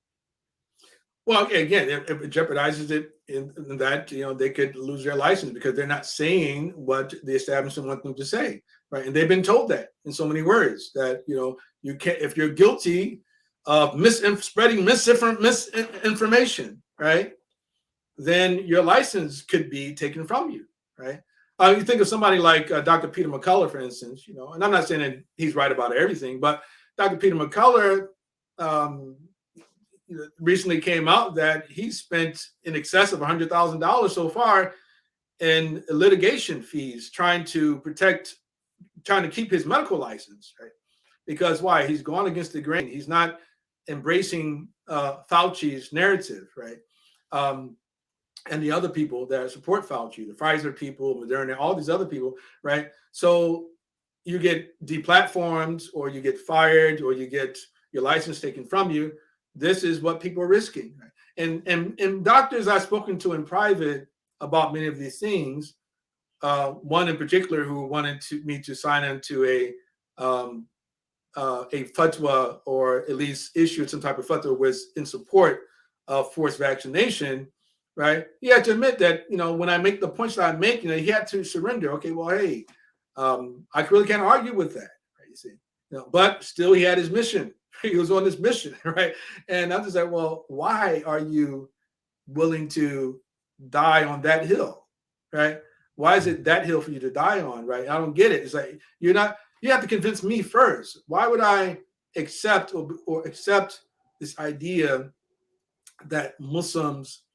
Well, again, it jeopardizes it in that they could lose their license because they're not saying what the establishment wants them to say, right? And they've been told that in so many words that you can't, if you're guilty of spreading misinformation, right, then your license could be taken from you, right? You think of somebody like Dr. Peter McCullough, for instance, and I'm not saying that he's right about everything, but Dr. Peter McCullough recently came out that he spent in excess of $100,000 so far in litigation fees trying to keep his medical license, right? Because why? He's gone against the grain. He's not embracing Fauci's narrative, right? And the other people that support Fauci, the Pfizer people, Moderna, all these other people, right? So you get deplatformed, or you get fired, or you get your license taken from you. This is what people are risking. And doctors I've spoken to in private about many of these things, one in particular who wanted me to sign into a fatwa, or at least issued some type of fatwa, was in support of forced vaccination, right? He had to admit that, when I make the points that I'm making, he had to surrender. Okay, well, hey, I really can't argue with that, right? You see, but still he had his mission. He was on this mission, right? And I'm just like, well, why are you willing to die on that hill, right? Why is it that hill for you to die on, right? I don't get it. It's like, you have to convince me first. Why would I accept or accept this idea that Muslims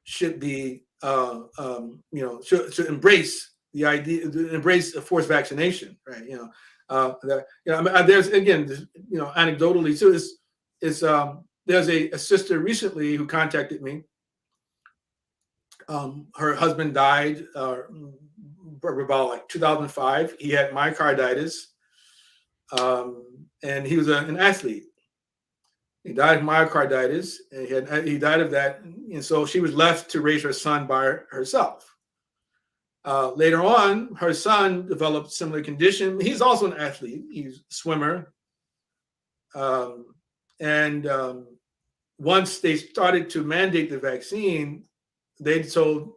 should be, should embrace the idea, embrace a forced vaccination, right? There's, again, anecdotally too, there's a sister recently who contacted me. Her husband died about like 2005. He had myocarditis, and he was an athlete. He died of myocarditis, and he died of that. And so she was left to raise her son by herself. Later on, her son developed similar condition. He's also an athlete. He's a swimmer. Once they started to mandate the vaccine, they told,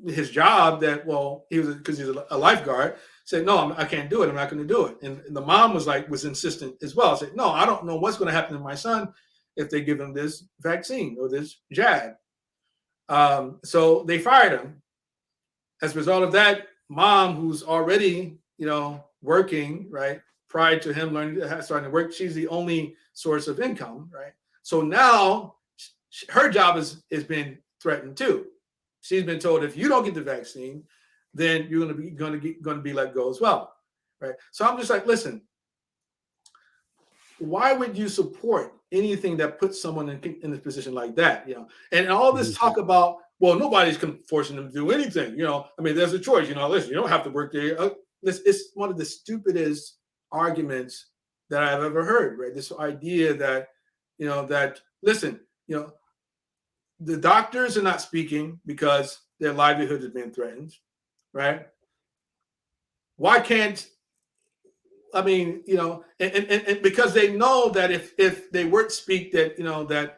his job that, well, because he's a lifeguard, said, no, I can't do it. I'm not going to do it. And the mom was insistent as well. Said, no, I don't know what's going to happen to my son if they give him this vaccine or this jab. So they fired him. As a result of that, mom, who's already, working, right, prior to him starting to work, she's the only source of income, right? So now her job is being threatened too. She's been told, if you don't get the vaccine, then you're going to be let go as well, right? So I'm just like, listen, why would you support anything that puts someone in a position like that? And all this talk about, well, nobody's forcing them to do anything. There's a choice. Listen, you don't have to work there. It's one of the stupidest arguments that I've ever heard, right? This idea that, listen, the doctors are not speaking because their livelihood is being threatened, right? Why can't, and because they know that if they were to speak, that,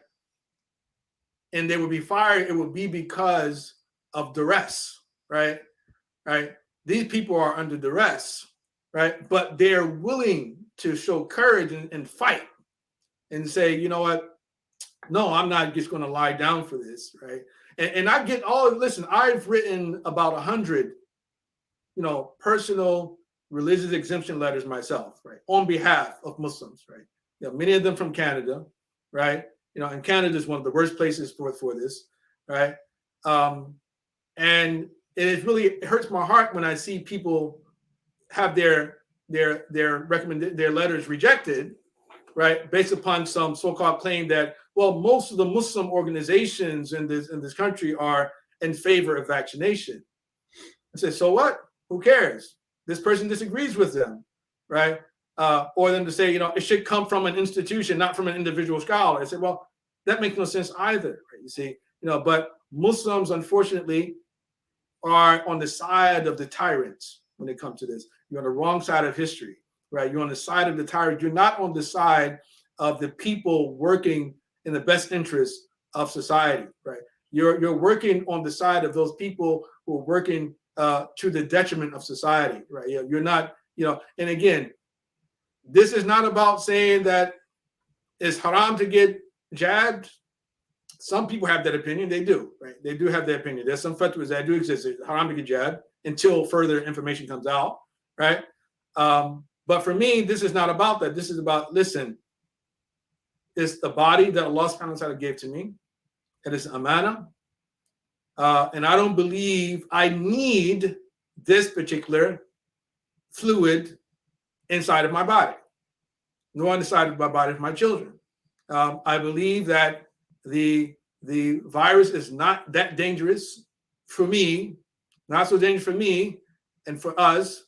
and they would be fired, it would be because of duress, right? Right? These people are under duress, right? But they're willing to show courage and fight and say, you know what? No, I'm not just going to lie down for this, right? And I get listen, I've written about 100, personal religious exemption letters myself, right, on behalf of Muslims, right? Many of them from Canada, right? And Canada is one of the worst places for this, right? And it hurts my heart when I see people have their letters rejected, right, based upon some so-called claim that, well, most of the Muslim organizations in this country are in favor of vaccination. I say, so what? Who cares? This person disagrees with them, right? Or them to say, it should come from an institution, not from an individual scholar. I say, well, that makes no sense either, right? You see, but Muslims, unfortunately, are on the side of the tyrants when it comes to this. You're on the wrong side of history, right? You're on the side of the tyrant. You're not on the side of the people working in the best interest of society, right? You're working on the side of those people who are working to the detriment of society, right? You're not, and again, this is not about saying that it's haram to get jabbed. Some people have that opinion. They do, right? They do have that opinion. There's some fatwas that do exist. It's haram to get jabbed until further information comes out, right? But for me, this is not about that. This is about, listen, it's the body that Allah subhanahu wa ta'ala gave to me. It is amana. And I don't believe I need this particular fluid inside of my body, nor inside of my body of my children. I believe that the virus is not that dangerous for me, not so dangerous for me and for us,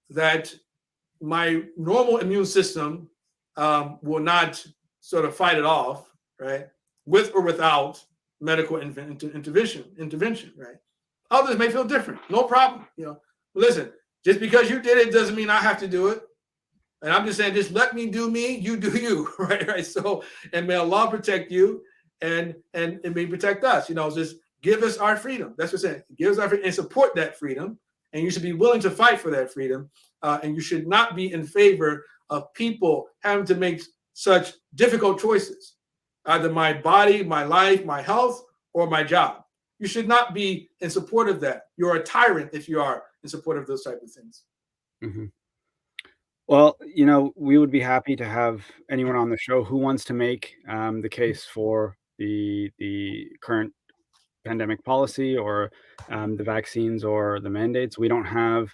that my normal immune system will not sort of fight it off, right, with or without medical intervention, right? Others may feel different. No problem. Listen, just because you did it doesn't mean I have to do it. And I'm just saying, just let me do me, you do you, right? So, and may Allah protect you and may protect us. Just give us our freedom. That's what I'm saying. Give us our freedom and support that freedom. And you should be willing to fight for that freedom. And you should not be in favor of people having to make such difficult choices. Either my body, my life, my health, or my job. You should not be in support of that. You're a tyrant if you are in support of those type of things. Mm-hmm. Well, we would be happy to have anyone on the show who wants to make the case for the current pandemic policy or the vaccines or the mandates. We don't have,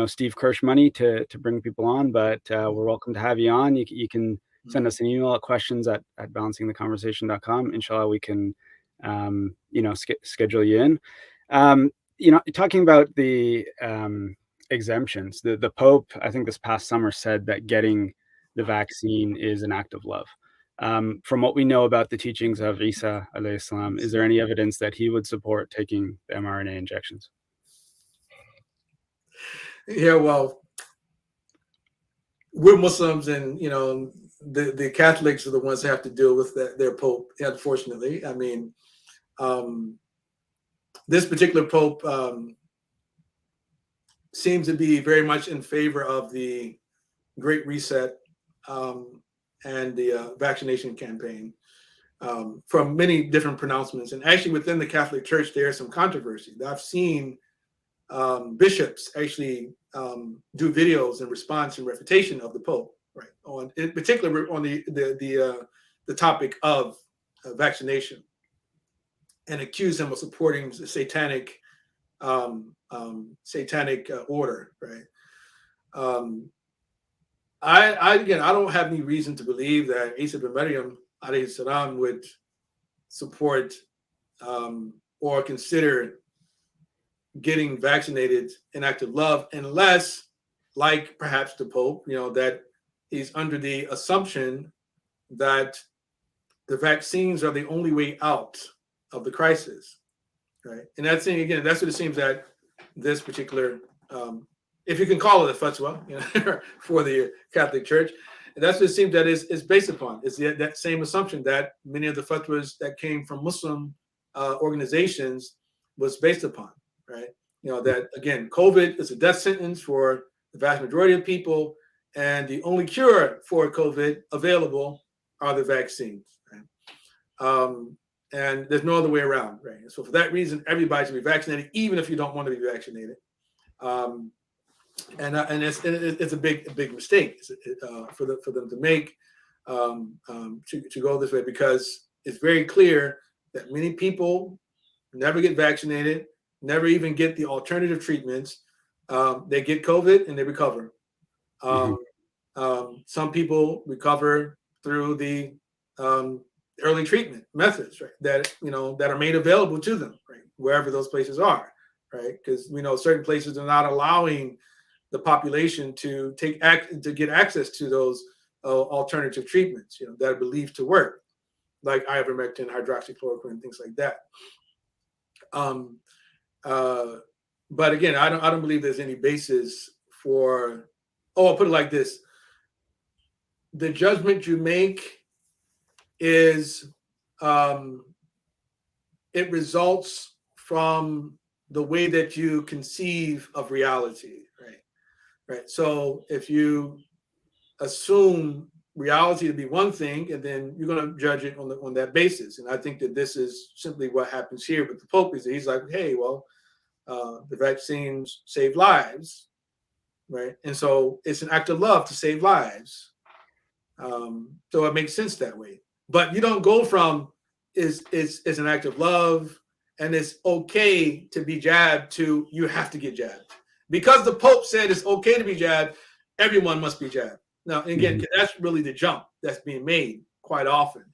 Steve Kirsch money to bring people on, but we're welcome to have you on. You can send us an email at questions@balancingtheconversation.com. Inshallah, we can, schedule you in. Talking about the exemptions, the Pope, I think this past summer said that getting the vaccine is an act of love. From what we know about the teachings of Isa alayhi salam, is there any evidence that he would support taking the mRNA injections? Yeah, well, we're Muslims, and the Catholics are the ones that have to deal with their Pope. Unfortunately, I mean, this particular Pope seems to be very much in favor of the Great Reset and the vaccination campaign, from many different pronouncements. And actually, within the Catholic Church, there is some controversy. I've seen bishops actually do videos in response and refutation of the Pope, right? In particular, on the topic of vaccination, and accuse him of supporting the satanic order, right? I don't have any reason to believe that Isa bin Maryam alayhi salam would support or consider getting vaccinated in act of love, unless, like perhaps the Pope, that he's under the assumption that the vaccines are the only way out of the crisis, right? And that's what it seems that this particular, if you can call it a fatwa, for the Catholic Church, and that's what it seems that is based upon. Is that same assumption that many of the fatwas that came from Muslim organizations was based upon, right? That again, COVID is a death sentence for the vast majority of people, and the only cure for COVID available are the vaccines, right? And there's no other way around, right? So for that reason, everybody should be vaccinated, even if you don't want to be vaccinated. And it's a big mistake for them to make, to go this way, because it's very clear that many people never get vaccinated, never even get the alternative treatments. They get COVID and they recover. Some people recover through the early treatment methods, right? That are made available to them, right? Wherever those places are, right? Because we know certain places are not allowing the population to get access to those alternative treatments, that are believed to work, like ivermectin, hydroxychloroquine, things like that. But again, I don't believe there's any basis for. I'll put it like this: the judgment you make is it results from the way that you conceive of reality, right? So if you assume reality to be one thing, and then you're going to judge it on that basis. And I think that this is simply what happens here with the Pope. Is that he's like, hey, well, the vaccines save lives, right? And so it's an act of love to save lives. So it makes sense that way. But you don't go from is an act of love and it's okay to be jabbed to you have to get jabbed. Because the Pope said it's okay to be jabbed, everyone must be jabbed. Now, again, that's really the jump that's being made quite often.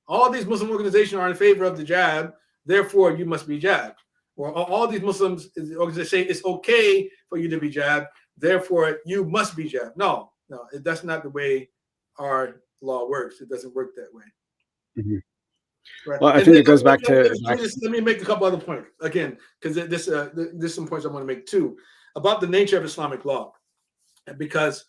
All these Muslim organizations are in favor of the jab, therefore you must be jabbed. Or all these Muslims organizations say it's okay for you to be jabbed, therefore you must be jabbed. No, that's not the way our law works. It doesn't work that way. Mhm. Right. Well, I And think then it goes back to let me make a couple other points again, because there's some points I want to make too about the nature of Islamic law, because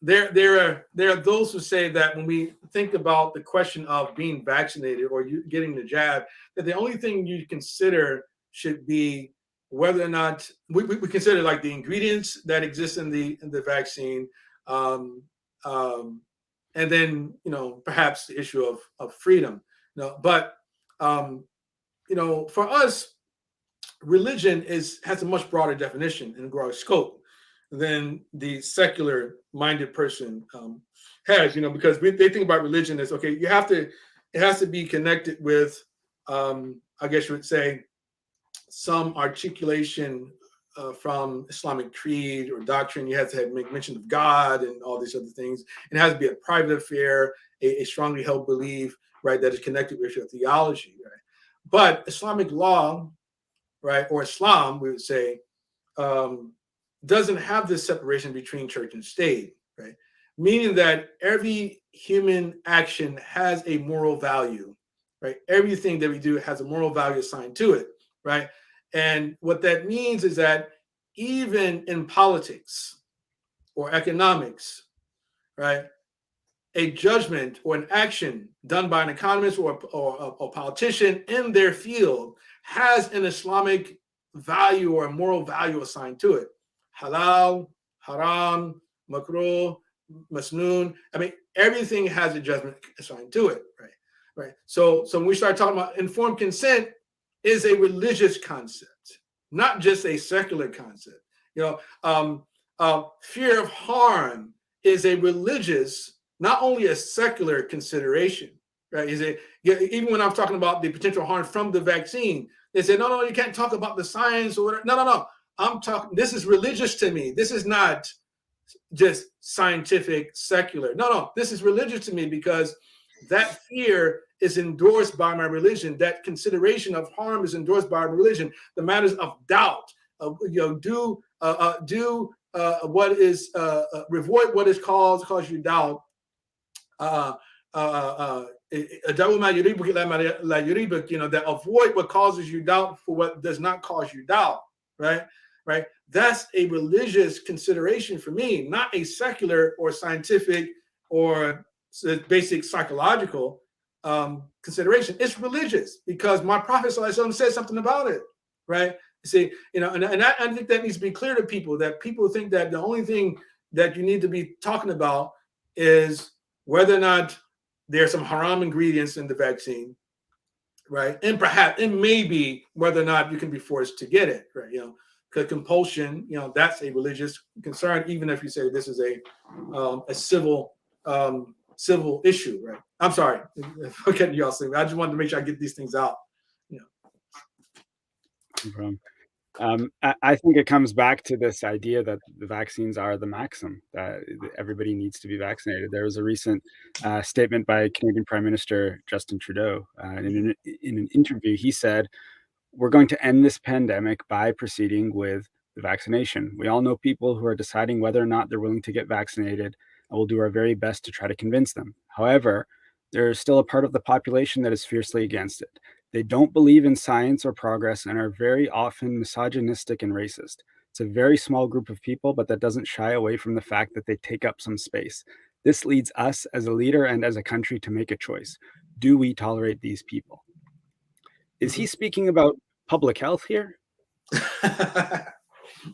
there are those who say that when we think about the question of being vaccinated or you getting the jab, that the only thing you consider should be whether or not we consider like the ingredients that exist in the vaccine, um, um, and then perhaps the issue of freedom. But for us, religion has a much broader definition and broader scope than the secular minded person has. Because they think about religion as, okay, it has to be connected with, I guess you would say, some articulation from Islamic creed or doctrine. You have to make mention of God and all these other things. It has to be a private affair, a strongly held belief, right, that is connected with your theology, right? But Islamic law, right, or Islam, we would say, doesn't have this separation between church and state, right? Meaning that every human action has a moral value, right? Everything that we do has a moral value assigned to it, right? And what that means is that even in politics or economics, right, a judgment or an action done by an economist or a politician in their field has an Islamic value or a moral value assigned to it. Halal, haram, makruh, masnoon. I mean, everything has a judgment assigned to it, right? Right. So when we start talking about informed consent, is a religious concept, not just a secular concept. Fear of harm is a religious, not only a secular consideration, right? Even when I'm talking about the potential harm from the vaccine, they say, no, you can't talk about the science or whatever. No. I'm talking, this is religious to me. This is not just scientific, secular. No, this is religious to me because that fear is endorsed by my religion. That consideration of harm is endorsed by my religion. The matters of doubt, do what is avoid what is cause you doubt. That avoid what causes you doubt for what does not cause you doubt, right? Right. That's a religious consideration for me, not a secular or scientific or basic psychological consideration. It's religious because my Prophet said something about it, right? See, and I think that needs to be clear to people, that people think that the only thing that you need to be talking about is whether or not there's some haram ingredients in the vaccine, right? And perhaps, and maybe whether or not you can be forced to get it, right? Because compulsion, that's a religious concern, even if you say this is a civil issue, right? I'm sorry for getting y'all saying. I just wanted to make sure I get these things out. No problem. I think it comes back to this idea that the vaccines are the maxim, that everybody needs to be vaccinated. There was a recent statement by Canadian Prime Minister Justin Trudeau. In an interview, he said, "We're going to end this pandemic by proceeding with the vaccination. We all know people who are deciding whether or not they're willing to get vaccinated, and we'll do our very best to try to convince them. However, there is still a part of the population that is fiercely against it. They don't believe in science or progress and are very often misogynistic and racist. It's a very small group of people, but that doesn't shy away from the fact that they take up some space. This leads us as a leader and as a country to make a choice. Do we tolerate these people?" Is he speaking about public health here?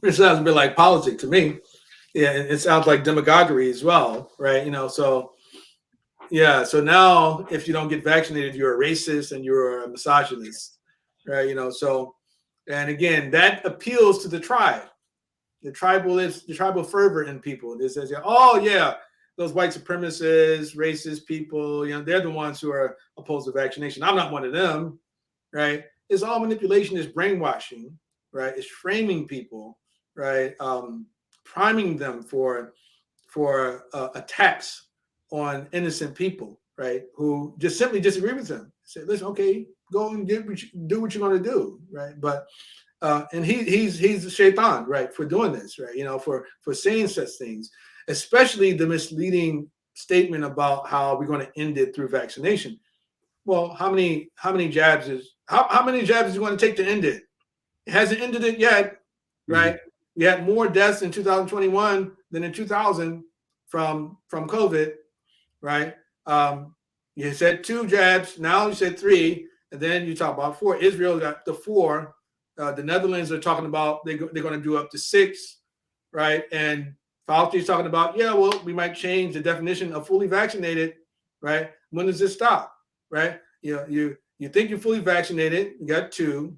It sounds a bit like politics to me. Yeah, it sounds like demagoguery as well, right? So yeah, so now if you don't get vaccinated, you're a racist and you're a misogynist, right? So, and again, that appeals to the tribe. The tribal fervor in people. It says, oh yeah, those white supremacists, racist people, they're the ones who are opposed to vaccination. I'm not one of them, right? It's all manipulation, it's brainwashing, right? It's framing people, right? Priming them for attacks on innocent people, right? Who just simply disagree with them. Say, listen, okay, go and do what you're going to do, right? But and he's the shaitan, right, for doing this, right? For saying such things, especially the misleading statement about how we're going to end it through vaccination. Well, how many jabs is how many jabs is it going to take to end it? It hasn't ended it yet, right? Mm-hmm. We had more deaths in 2021 than in 2000 from COVID, right? You said 2 jabs, now you said 3, and then you talk about 4. Israel got the 4. The Netherlands are talking about they're going to do up to 6, right? And Fauci is talking about, yeah, well, we might change the definition of fully vaccinated, right? When does this stop, right? You think you're fully vaccinated, you got 2.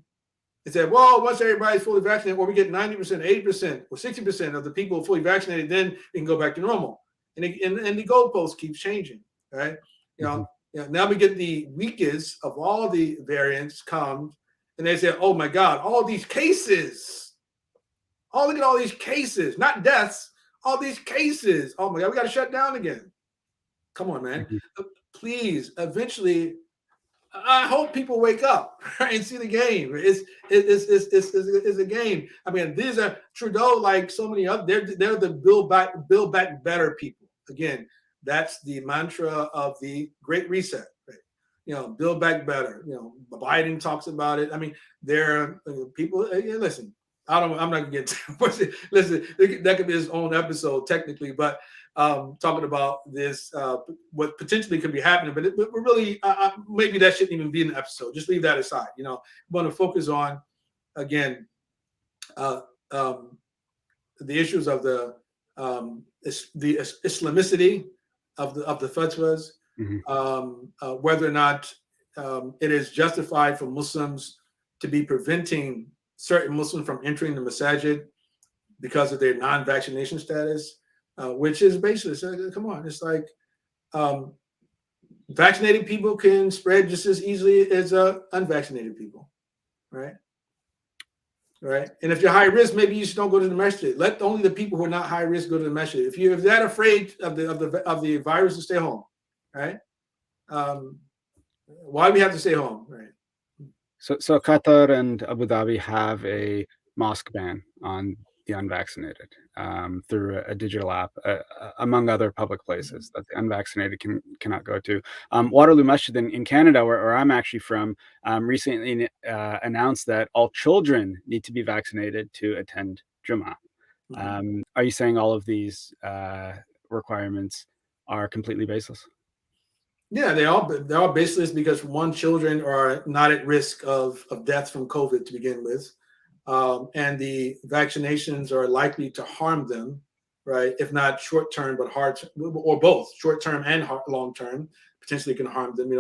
It said, well, once everybody's fully vaccinated, or we get 90%, 80%, or 60% of the people fully vaccinated, then we can go back to normal. And the goalpost keeps changing, right? Mm-hmm. Now we get the weakest of all the variants comes, and they say, oh my God, all these cases. Oh, look at all these cases, not deaths, all these cases. Oh my God, we got to shut down again. Come on, man. Mm-hmm. Please, eventually, I hope people wake up, right, and see the game. It's a game. I mean, these are Trudeau, like so many others. They're the build back better people. Again, that's the mantra of the Great Reset. Right? Build back better. Biden talks about it. I mean, there are people. Listen, I'm not gonna get to listen. That could be his own episode technically, but talking about this, what potentially could be happening, but we're really maybe that shouldn't even be an episode. Just leave that aside. We want to focus on again the issues of the Islamicity of the fatwas, Mm-hmm. whether or not it is justified for Muslims to be preventing certain Muslims from entering the masajid because of their non-vaccination status, which is baseless. Come on, it's like vaccinated people can spread just as easily as unvaccinated people, right? Right. And if you're high risk, maybe you just don't go to the masjid. Let only the people who are not high risk go to the masjid. If you're that afraid of the virus, to stay home, right? Why do we have to stay home, right? So Qatar and Abu Dhabi have a mosque ban on the unvaccinated through a digital app, among other public places that the unvaccinated cannot go to. Waterloo Masjid in Canada, where I'm actually from, recently announced that all children need to be vaccinated to attend Jummah. Are you saying all of these requirements are completely baseless? Yeah, they're all baseless because one, children are not at risk of death from COVID to begin with, and the vaccinations are likely to harm them, right? If not short term, but or both short term and long term, potentially can harm them.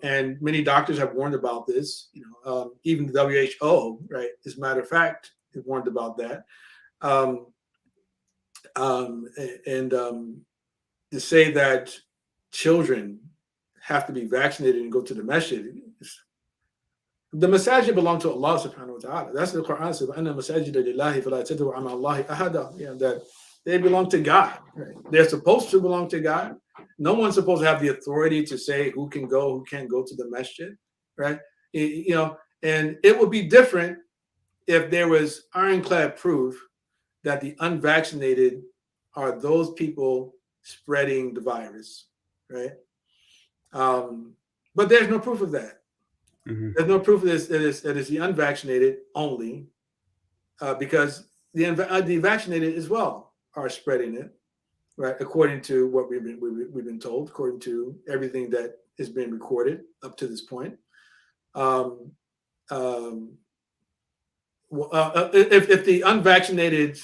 And many doctors have warned about this. Even the WHO, right? As a matter of fact, has warned about that. And to say that children have to be vaccinated and go to the masjid. The masajid belong to Allah subhanahu wa ta'ala. That's the Quran says, "Anna masajida lillahi fala tad'u ma'a Allahi ahada." That they belong to God. Right? They're supposed to belong to God. No one's supposed to have the authority to say who can go, who can't go to the masjid, right? And it would be different if there was ironclad proof that the unvaccinated are those people spreading the virus, right? But there's no proof of that. Mm-hmm. There's no proof of this that is the unvaccinated only, because the vaccinated as well are spreading it, right? According to what we've been told, according to everything that has been recorded up to this point. If the unvaccinated,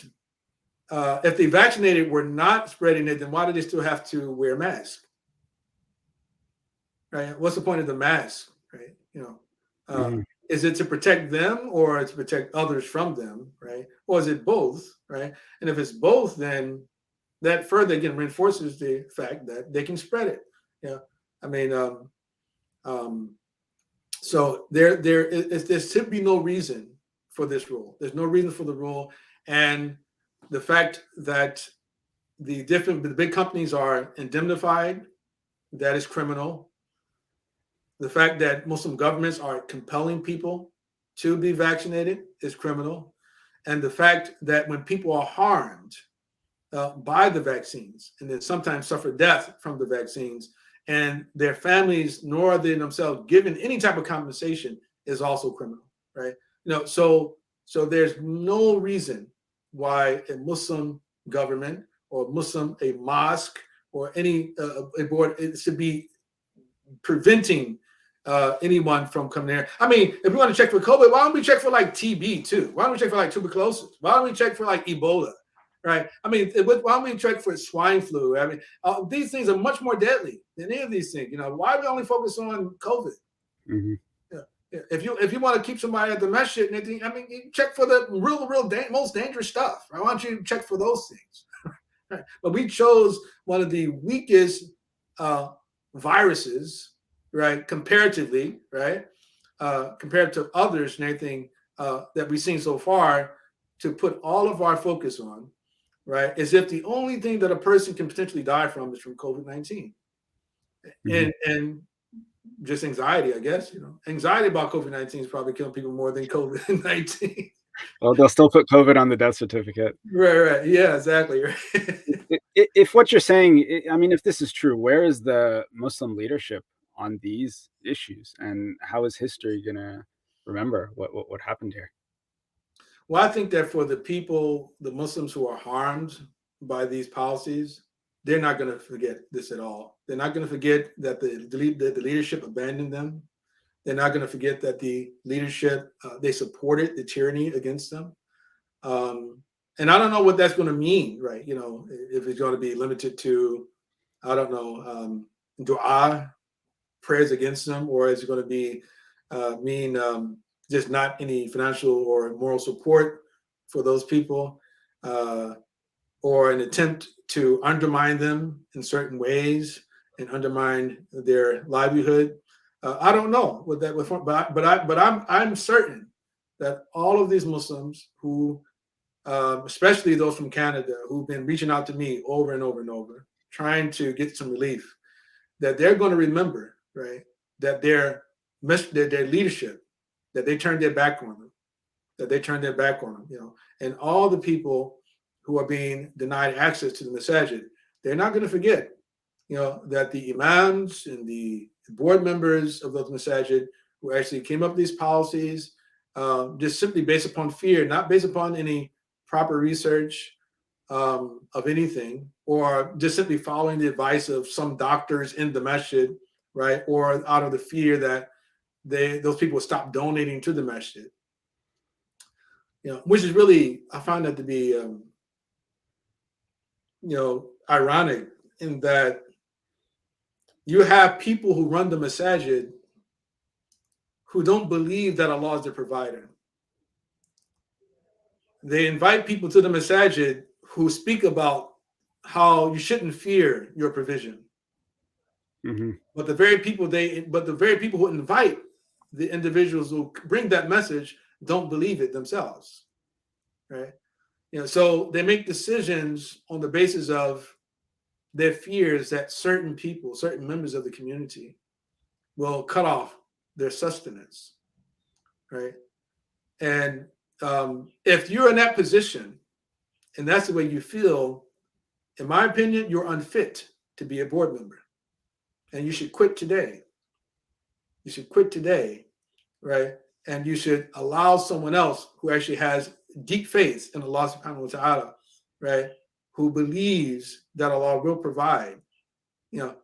if the vaccinated were not spreading it, then why do they still have to wear a mask? Right? What's the point of the mask? Right? Is it to protect them or to protect others from them? Right? Or is it both? Right? And if it's both, then that further again reinforces the fact that they can spread it. I mean, so there should be no reason for this rule. There's no reason for the rule, and the fact that the big companies are indemnified, that is criminal. The fact that Muslim governments are compelling people to be vaccinated is criminal. And the fact that when people are harmed by the vaccines, and then sometimes suffer death from the vaccines, and their families nor they themselves given any type of compensation, is also criminal, right? So there's no reason why a Muslim government or a mosque or any a board, it should be preventing anyone from coming there. I mean, if we want to check for COVID, why don't we check for like TB too? Why don't we check for like tuberculosis? Why don't we check for like Ebola? Right? I mean, why don't we check for swine flu? I mean, these things are much more deadly than any of these things. Why do we only focus on COVID? Mm-hmm. If you want to keep somebody at the masjid and anything, I mean, you check for the most dangerous stuff. Right? Why don't you check for those things? Right? But we chose one of the weakest viruses, right, comparatively, right, compared to others and everything that we've seen so far, to put all of our focus on, right, as if the only thing that a person can potentially die from is from COVID-19. Mm-hmm. And just anxiety, I guess. Anxiety about COVID-19 is probably killing people more than COVID-19. Well, they'll still put COVID on the death certificate. Right. Yeah, exactly. Right. If what you're saying, I mean, if this is true, where is the Muslim leadership on these issues, and how is history gonna remember what happened here? Well, I think that for the Muslims who are harmed by these policies, they're not going to forget this at all. They're not going to forget that the leadership abandoned them. They're not going to forget that the leadership, they supported the tyranny against them. And I don't know what that's going to mean, right? If it's going to be limited to, I don't know, dua, prayers against them, or is it going to be mean just not any financial or moral support for those people, or an attempt to undermine them in certain ways and undermine their livelihood. I don't know what that would, but I'm certain that all of these Muslims who, especially those from Canada, who've been reaching out to me over and over and over, trying to get some relief, that they're going to remember, right, that their leadership, that they turned their back on them, and all the people who are being denied access to the masajid, they're not going to forget, that the imams and the board members of those masajid who actually came up with these policies, just simply based upon fear, not based upon any proper research of anything, or just simply following the advice of some doctors in the masjid, right, or out of the fear that those people will stop donating to the masjid. Which is really, I find that to be, ironic, in that you have people who run the masajid who don't believe that Allah is the provider. They invite people to the masajid who speak about how you shouldn't fear your provision. Mm-hmm. But the very people who invite the individuals who bring that message don't believe it themselves, right? So they make decisions on the basis of their fears that certain people, certain members of the community, will cut off their sustenance, right? And if you're in that position and that's the way you feel, in my opinion, you're unfit to be a board member, and you should quit today. Right? And you should allow someone else who actually has deep faith in Allah subhanahu wa ta'ala, right? Who believes that Allah will provide.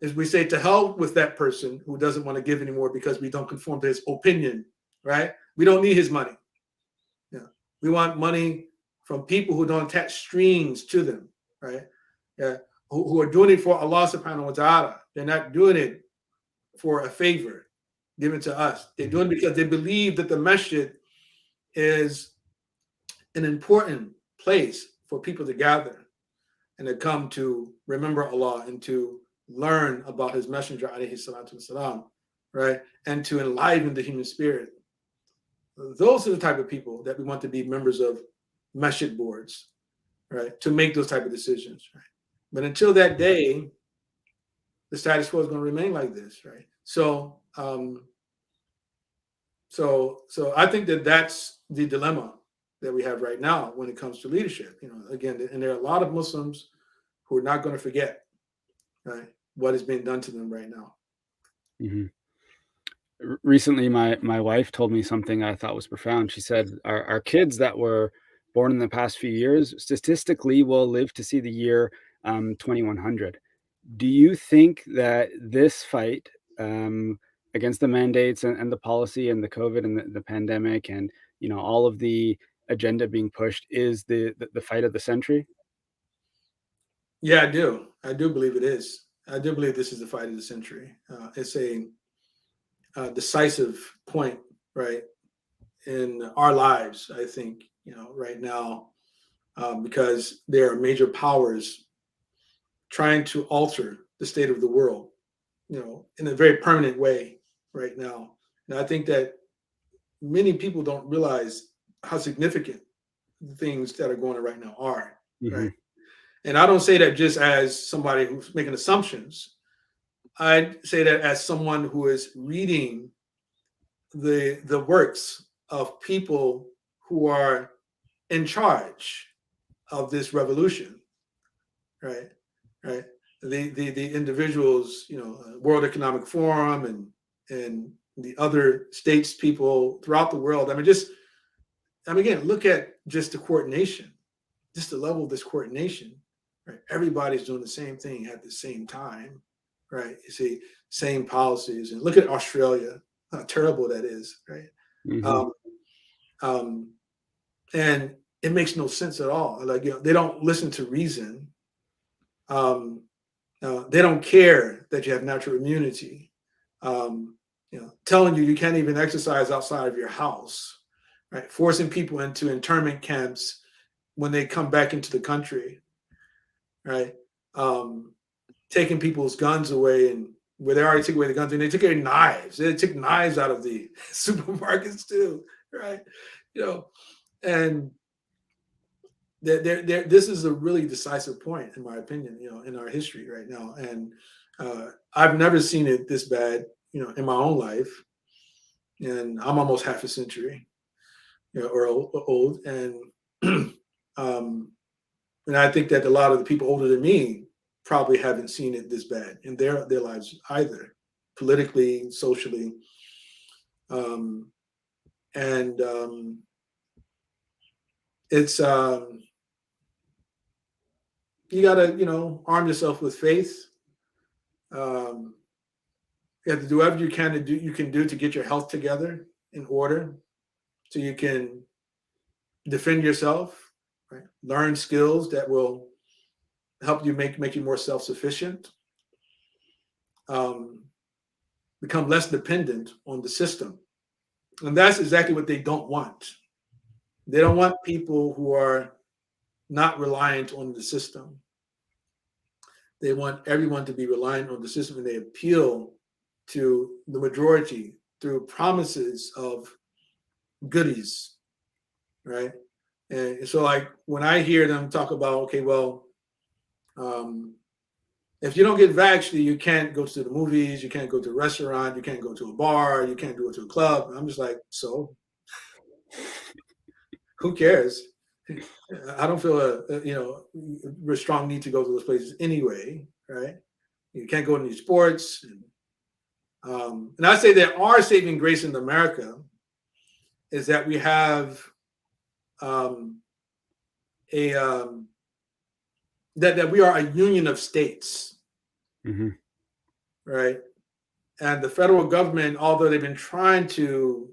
As we say, to hell with that person who doesn't want to give anymore because we don't conform to his opinion, right? We don't need his money. We want money from people who don't attach strings to them, right? Who are doing it for Allah subhanahu wa ta'ala. They're not doing it for a favor given to us. They're doing it because they believe that the masjid is an important place for people to gather and to come to remember Allah and to learn about his messenger, alayhi salatu wasalam, right? And to enliven the human spirit. Those are the type of people that we want to be members of masjid boards, right? To make those type of decisions, right? But until that day, the status quo is going to remain like this, right? So I think that that's the dilemma that we have right now when it comes to leadership. Again, and there are a lot of Muslims who are not going to forget, right, what is being done to them right now. Mhm. Recently, my wife told me something I thought was profound. She said, our kids that were born in the past few years statistically will live to see the year 2100. Do you think that this fight against the mandates and the policy and the COVID and the pandemic and all of the agenda being pushed is the fight of the century? Yeah, I do. I do believe it is. I do believe this is the fight of the century. It's a decisive point, right, in our lives. I think right now, because there are major powers trying to alter the state of the world, in a very permanent way right now. And I think that many people don't realize how significant the things that are going on right now are, Hmm. right? And I don't say that just as somebody who's making assumptions. I say that as someone who is reading the works of people who are in charge of this revolution, right? Right. The individuals, World Economic Forum and the other states people throughout the world. Again, look at just the coordination, just the level of this coordination, right? Everybody's doing the same thing at the same time, right? You see, same policies, and look at Australia, how terrible that is, right? Hmm. Um, um, and it makes no sense at all. Like, they don't listen to reason. Um, they don't care that you have natural immunity. Telling you can't even exercise outside of your house, right? Forcing people into internment camps when they come back into the country, right? Um, Taking people's guns away, and where they already took away the guns, and they took away knives. They took knives out of the supermarkets too, right? You know, and this is a really decisive point, in my opinion, in our history right now. And I've never seen it this bad, in my own life. And I'm almost half a century, or old. And um, and I think that a lot of the people older than me probably haven't seen it this bad in their lives either, politically, socially, um, and it's you got to arm yourself with faith. Um, you have to do whatever you can do to get your health together in order, so you can defend yourself, right? Learn skills that will help you make you more self-sufficient. Um, Become less dependent on the system, and that's exactly what they don't want. They don't want people who are not reliant on the system. They want everyone to be reliant on the system, and they appeal to the majority through promises of goodies, right? And so, like, when I hear them talk about, okay, well, um, if you don't get vaccinated, you can't go to the movies, you can't go to a restaurant, you can't go to a bar, you can't go to a club. I'm just like, so who cares? I don't feel a strong need to go to those places anyway, right? You can't go to any sports. And I say that our saving grace in America is that we have um, a that we are a union of states, Hmm. right? And the federal government, although they've been trying to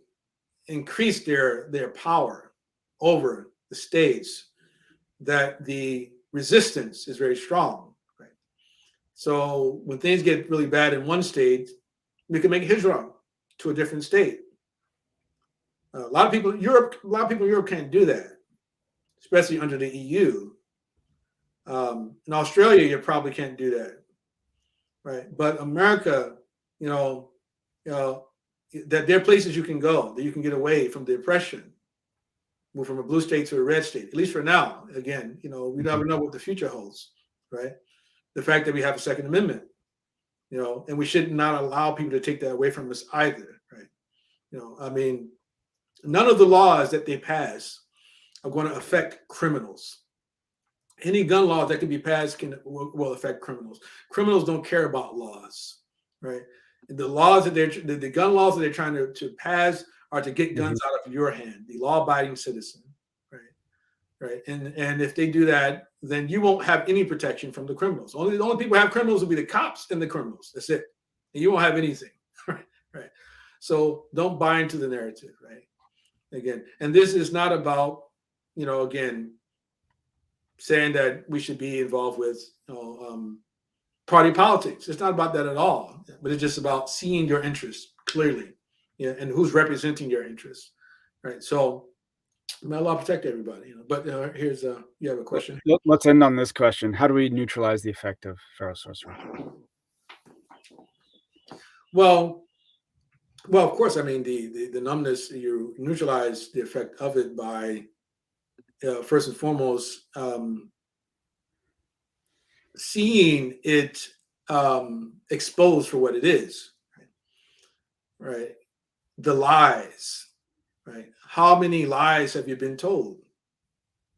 increase their power over the states, that the resistance is very strong. Right? So when things get really bad in one state, we can make hijrah to a different state. A lot of people in Europe can't do that, especially under the EU. In Australia, you probably can't do that, right? But America, you know, you know, that there are places you can go that you can get away from the oppression, move from a blue state to a red state, at least for now. Again, we never know what the future holds, right? The fact that we have a Second Amendment, and we should not allow people to take that away from us either, right? I mean, none of the laws that they pass are going to affect criminals. any gun laws that can be passed will affect criminals. Criminals don't care about laws, right? The laws that the gun laws that they're trying to pass are to get guns Mhm. out of your hand, the law-abiding citizen, right? Right. And if they do that, then you won't have any protection from the criminals. The only people who have criminals will be the cops and the criminals. That's it. And you won't have anything. Right. Right. So don't buy into the narrative, right? Again, and this is not about, again, saying that we should be involved with party politics. It's not about that at all, but it's just about seeing your interests clearly, and who's representing your interests, right? So may Allah protect everybody, But here's you have a question. Let's end on this question. How do we neutralize the effect of feral sorcery? Well, of course. I mean, the numbness, you neutralize the effect of it by first and foremost seeing it exposed for what it is, right? The lies, right? How many lies have you been told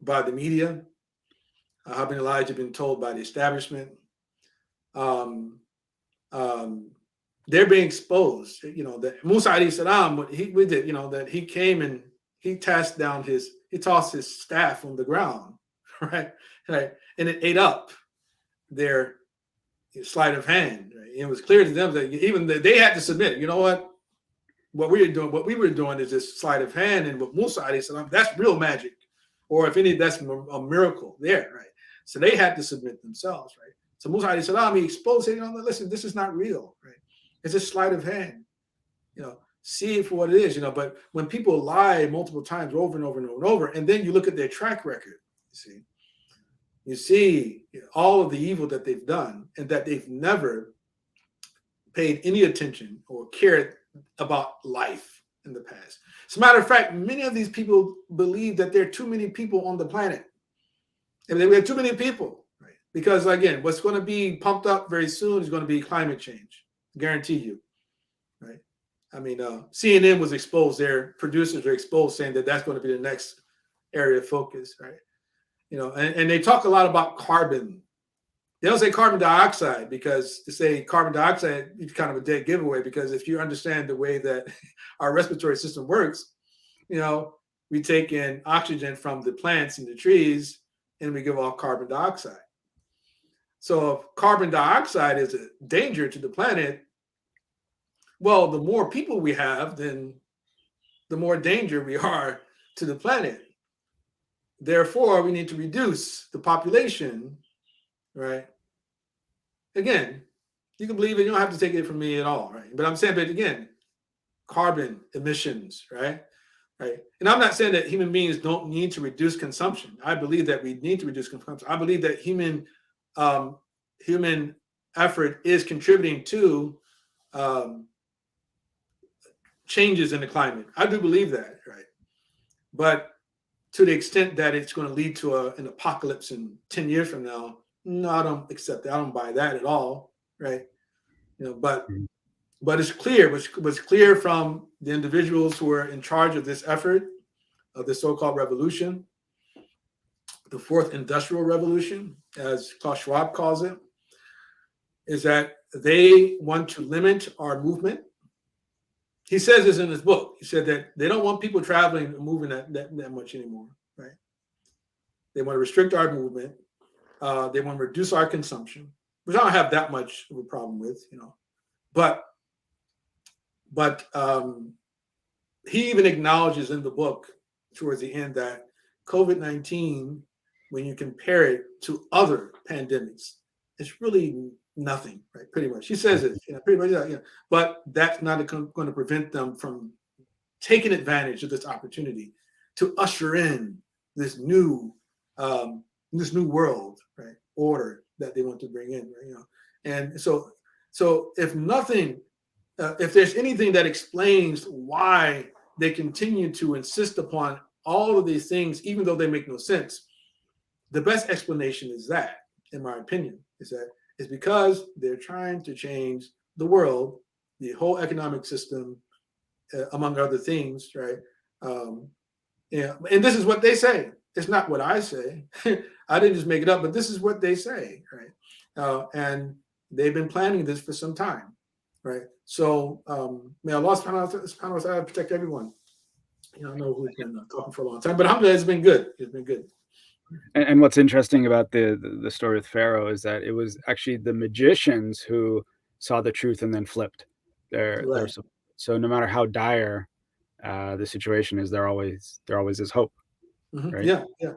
by the media? How many lies have been told by the establishment? Um, they're being exposed. That Musa alayhi salam, we did, that he came and he tossed his staff on the ground, right? Right. And it ate up their sleight of hand. Right? It was clear to them that even they had to submit. You know what? What we were doing is this sleight of hand, and with Musa alayhi salam, that's real magic, or if any, that's a miracle there, right? So they had to submit themselves, right? So Musa alayhi salam, he exposed it. Listen, this is not real, right? It's a sleight of hand. See it for what it is. But when people lie multiple times over and over and over and over, and then you look at their track record, you see all of the evil that they've done, and that they've never paid any attention or cared about life in the past. As a matter of fact, many of these people believe that there are too many people on the planet. And we have too many people, right? Because again, what's going to be pumped up very soon is going to be climate change. Guarantee you, right? I mean, CNN was exposed. Their producers were exposed, saying that that's going to be the next area of focus, right? And they talk a lot about carbon. They don't say carbon dioxide, because to say carbon dioxide is kind of a dead giveaway, because if you understand the way that our respiratory system works, we take in oxygen from the plants and the trees, and we give off carbon dioxide. So if carbon dioxide is a danger to the planet, well, the more people we have, then the more danger we are to the planet. Therefore, we need to reduce the population, right? Again, you can believe it. You don't have to take it from me at all, right? But I'm saying, but again, carbon emissions, right? Right. And I'm not saying that human beings don't need to reduce consumption. I believe that we need to reduce consumption. I believe that human effort is contributing to changes in the climate. I do believe that, right? But to the extent that it's going to lead to an apocalypse in 10 years from now, no, I don't accept that. I don't buy that at all, right? But it's clear, was clear from the individuals who are in charge of this effort, of this so-called revolution, the fourth industrial revolution, as Klaus Schwab calls it, is that they want to limit our movement. He says this in his book. He said that they don't want people traveling and moving that much anymore, right? They want to restrict our movement. They want to reduce our consumption, which I don't have that much of a problem with, But he even acknowledges in the book towards the end that COVID-19, when you compare it to other pandemics, it's really nothing, right? Pretty much. He says it, pretty much, but that's not going to prevent them from taking advantage of this opportunity to usher in this new world, right? Order that they want to bring in, right? And so if nothing, if there's anything that explains why they continue to insist upon all of these things, even though they make no sense, the best explanation is that, in my opinion, is because they're trying to change the world, the whole economic system, among other things, right? And this is what they say. it's not what I say. I didn't just make it up, but this is what they say, right? And they've been planning this for some time, right? So may Allah subhanahu wa ta'ala protect everyone. I know who's been talking for a long time, but alhamdulillah, it's been good. It's been good. And what's interesting about the story with Pharaoh is that it was actually the magicians who saw the truth and then flipped their Right. support. So no matter how dire the situation is, there always is hope, right? Yeah, yeah.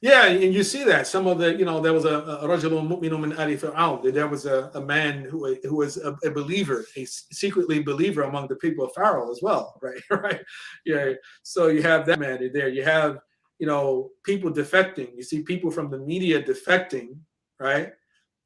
Yeah, and you see that some of the, there was a rajulun mu'minun min ali fir'aun. There was a man who was a believer, a secretly believer among the people of Pharaoh as well, right? Right. Yeah. So you have that man there. You have, people defecting. You see people from the media defecting, right?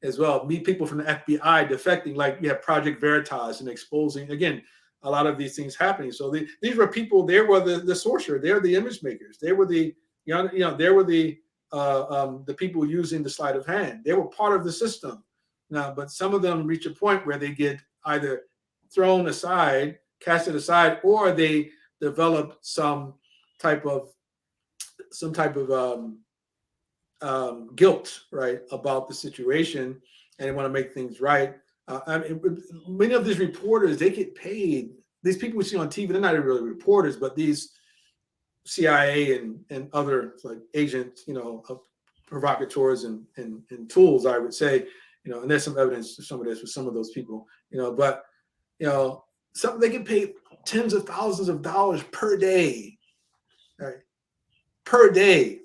As well. Meet people from the FBI defecting, like you have Project Veritas and exposing again a lot of these things happening. So these were people. They were the sorcerer. They were the image makers. They were the they were the people using the sleight of hand. They were part of the system now, but some of them reach a point where they get either thrown aside, casted aside, or they develop some type of guilt, right, about the situation, and they want to make things right. Many of these reporters, they get paid. These people we see on TV, they're not really reporters, but these CIA and other like agents, provocateurs and tools, I would say, and there's some evidence of some of this with some of those people, but some they get paid tens of thousands of dollars per day, right? Per day,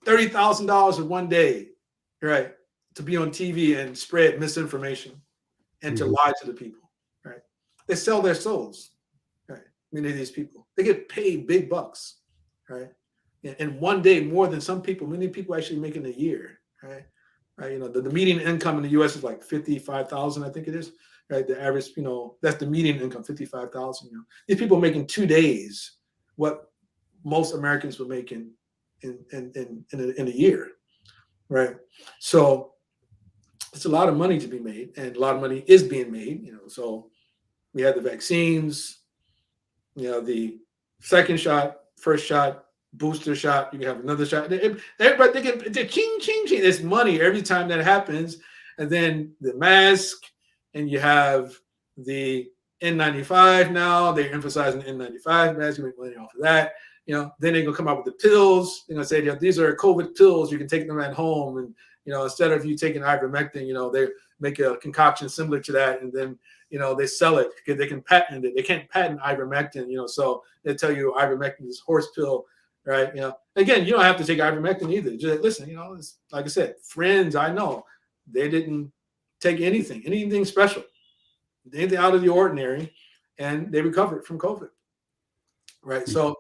$30,000 in one day, right? To be on TV and spread misinformation and to lie to the people, right? They sell their souls, right? Many of these people, they get paid big bucks, right? And one day more than some people, many people actually make in a year, right? Right. The median income in the U.S. is like 55,000, I think it is, right? The average, that's the median income, 55,000. These people are making 2 days what most Americans would make in a year, right? So it's a lot of money to be made, and a lot of money is being made. So we had the vaccines, the second shot, first shot, booster shot. You can have another shot. Everybody, they get the ching, ching, ching. There's money every time that happens. And then the mask, and you have the N95 now. They're emphasizing the N95 mask. You make money off of that. Then they're gonna come out with the pills. They're gonna say, these are COVID pills. You can take them at home, and instead of you taking ivermectin, they make a concoction similar to that, and then they sell it because they can patent it. They can't patent ivermectin, so they tell you ivermectin is horse pill, right? Again, you don't have to take ivermectin either. Just listen, it's, like I said, friends I know, they didn't take anything special, anything out of the ordinary, and they recovered from COVID, right? So,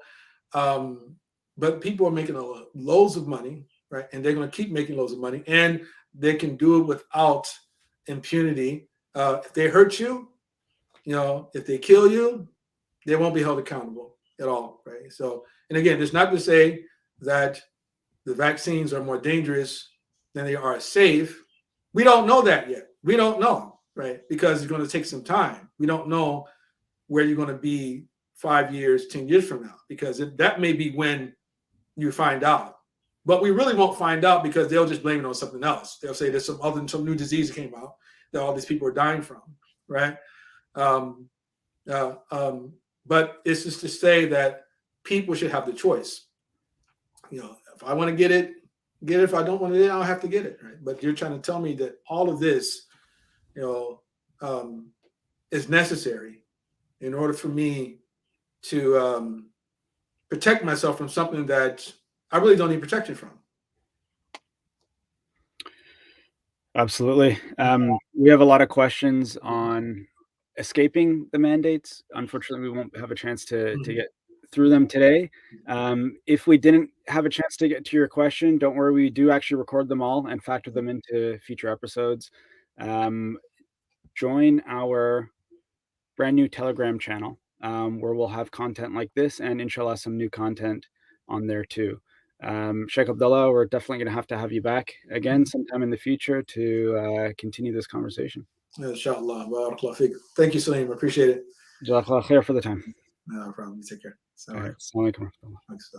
but people are making loads of money, right? And they're going to keep making loads of money, and they can do it without impunity. If they hurt you, if they kill you, they won't be held accountable at all, right? So, and again, it's not to say that the vaccines are more dangerous than they are safe. We don't know that yet. We don't know, right? Because it's going to take some time. We don't know where you're going to be 5 years, 10 years from now, because that may be when you find out. But we really won't find out because they'll just blame it on something else. They'll say there's some new disease came out that all these people are dying from, right? But it's just to say that people should have the choice. If I want to get it, get it. If I don't want to get it, I don't have to get it, right? But you're trying to tell me that all of this, is necessary in order for me to protect myself from something that I really don't need protection from. Absolutely. We have a lot of questions on escaping the mandates. Unfortunately, we won't have a chance to get through them today. If we didn't have a chance to get to your question, don't worry. We do actually record them all and factor them into future episodes. Join our brand new Telegram channel, where we'll have content like this and inshallah some new content on there too. Shaykh Abdullah, we're definitely going to have you back again sometime in the future to continue this conversation. Inshallah. Thank you, Salim. I appreciate it. Jazakallah khair for the time. No problem. You take care. All right. Assalamu alaikum. Thanks.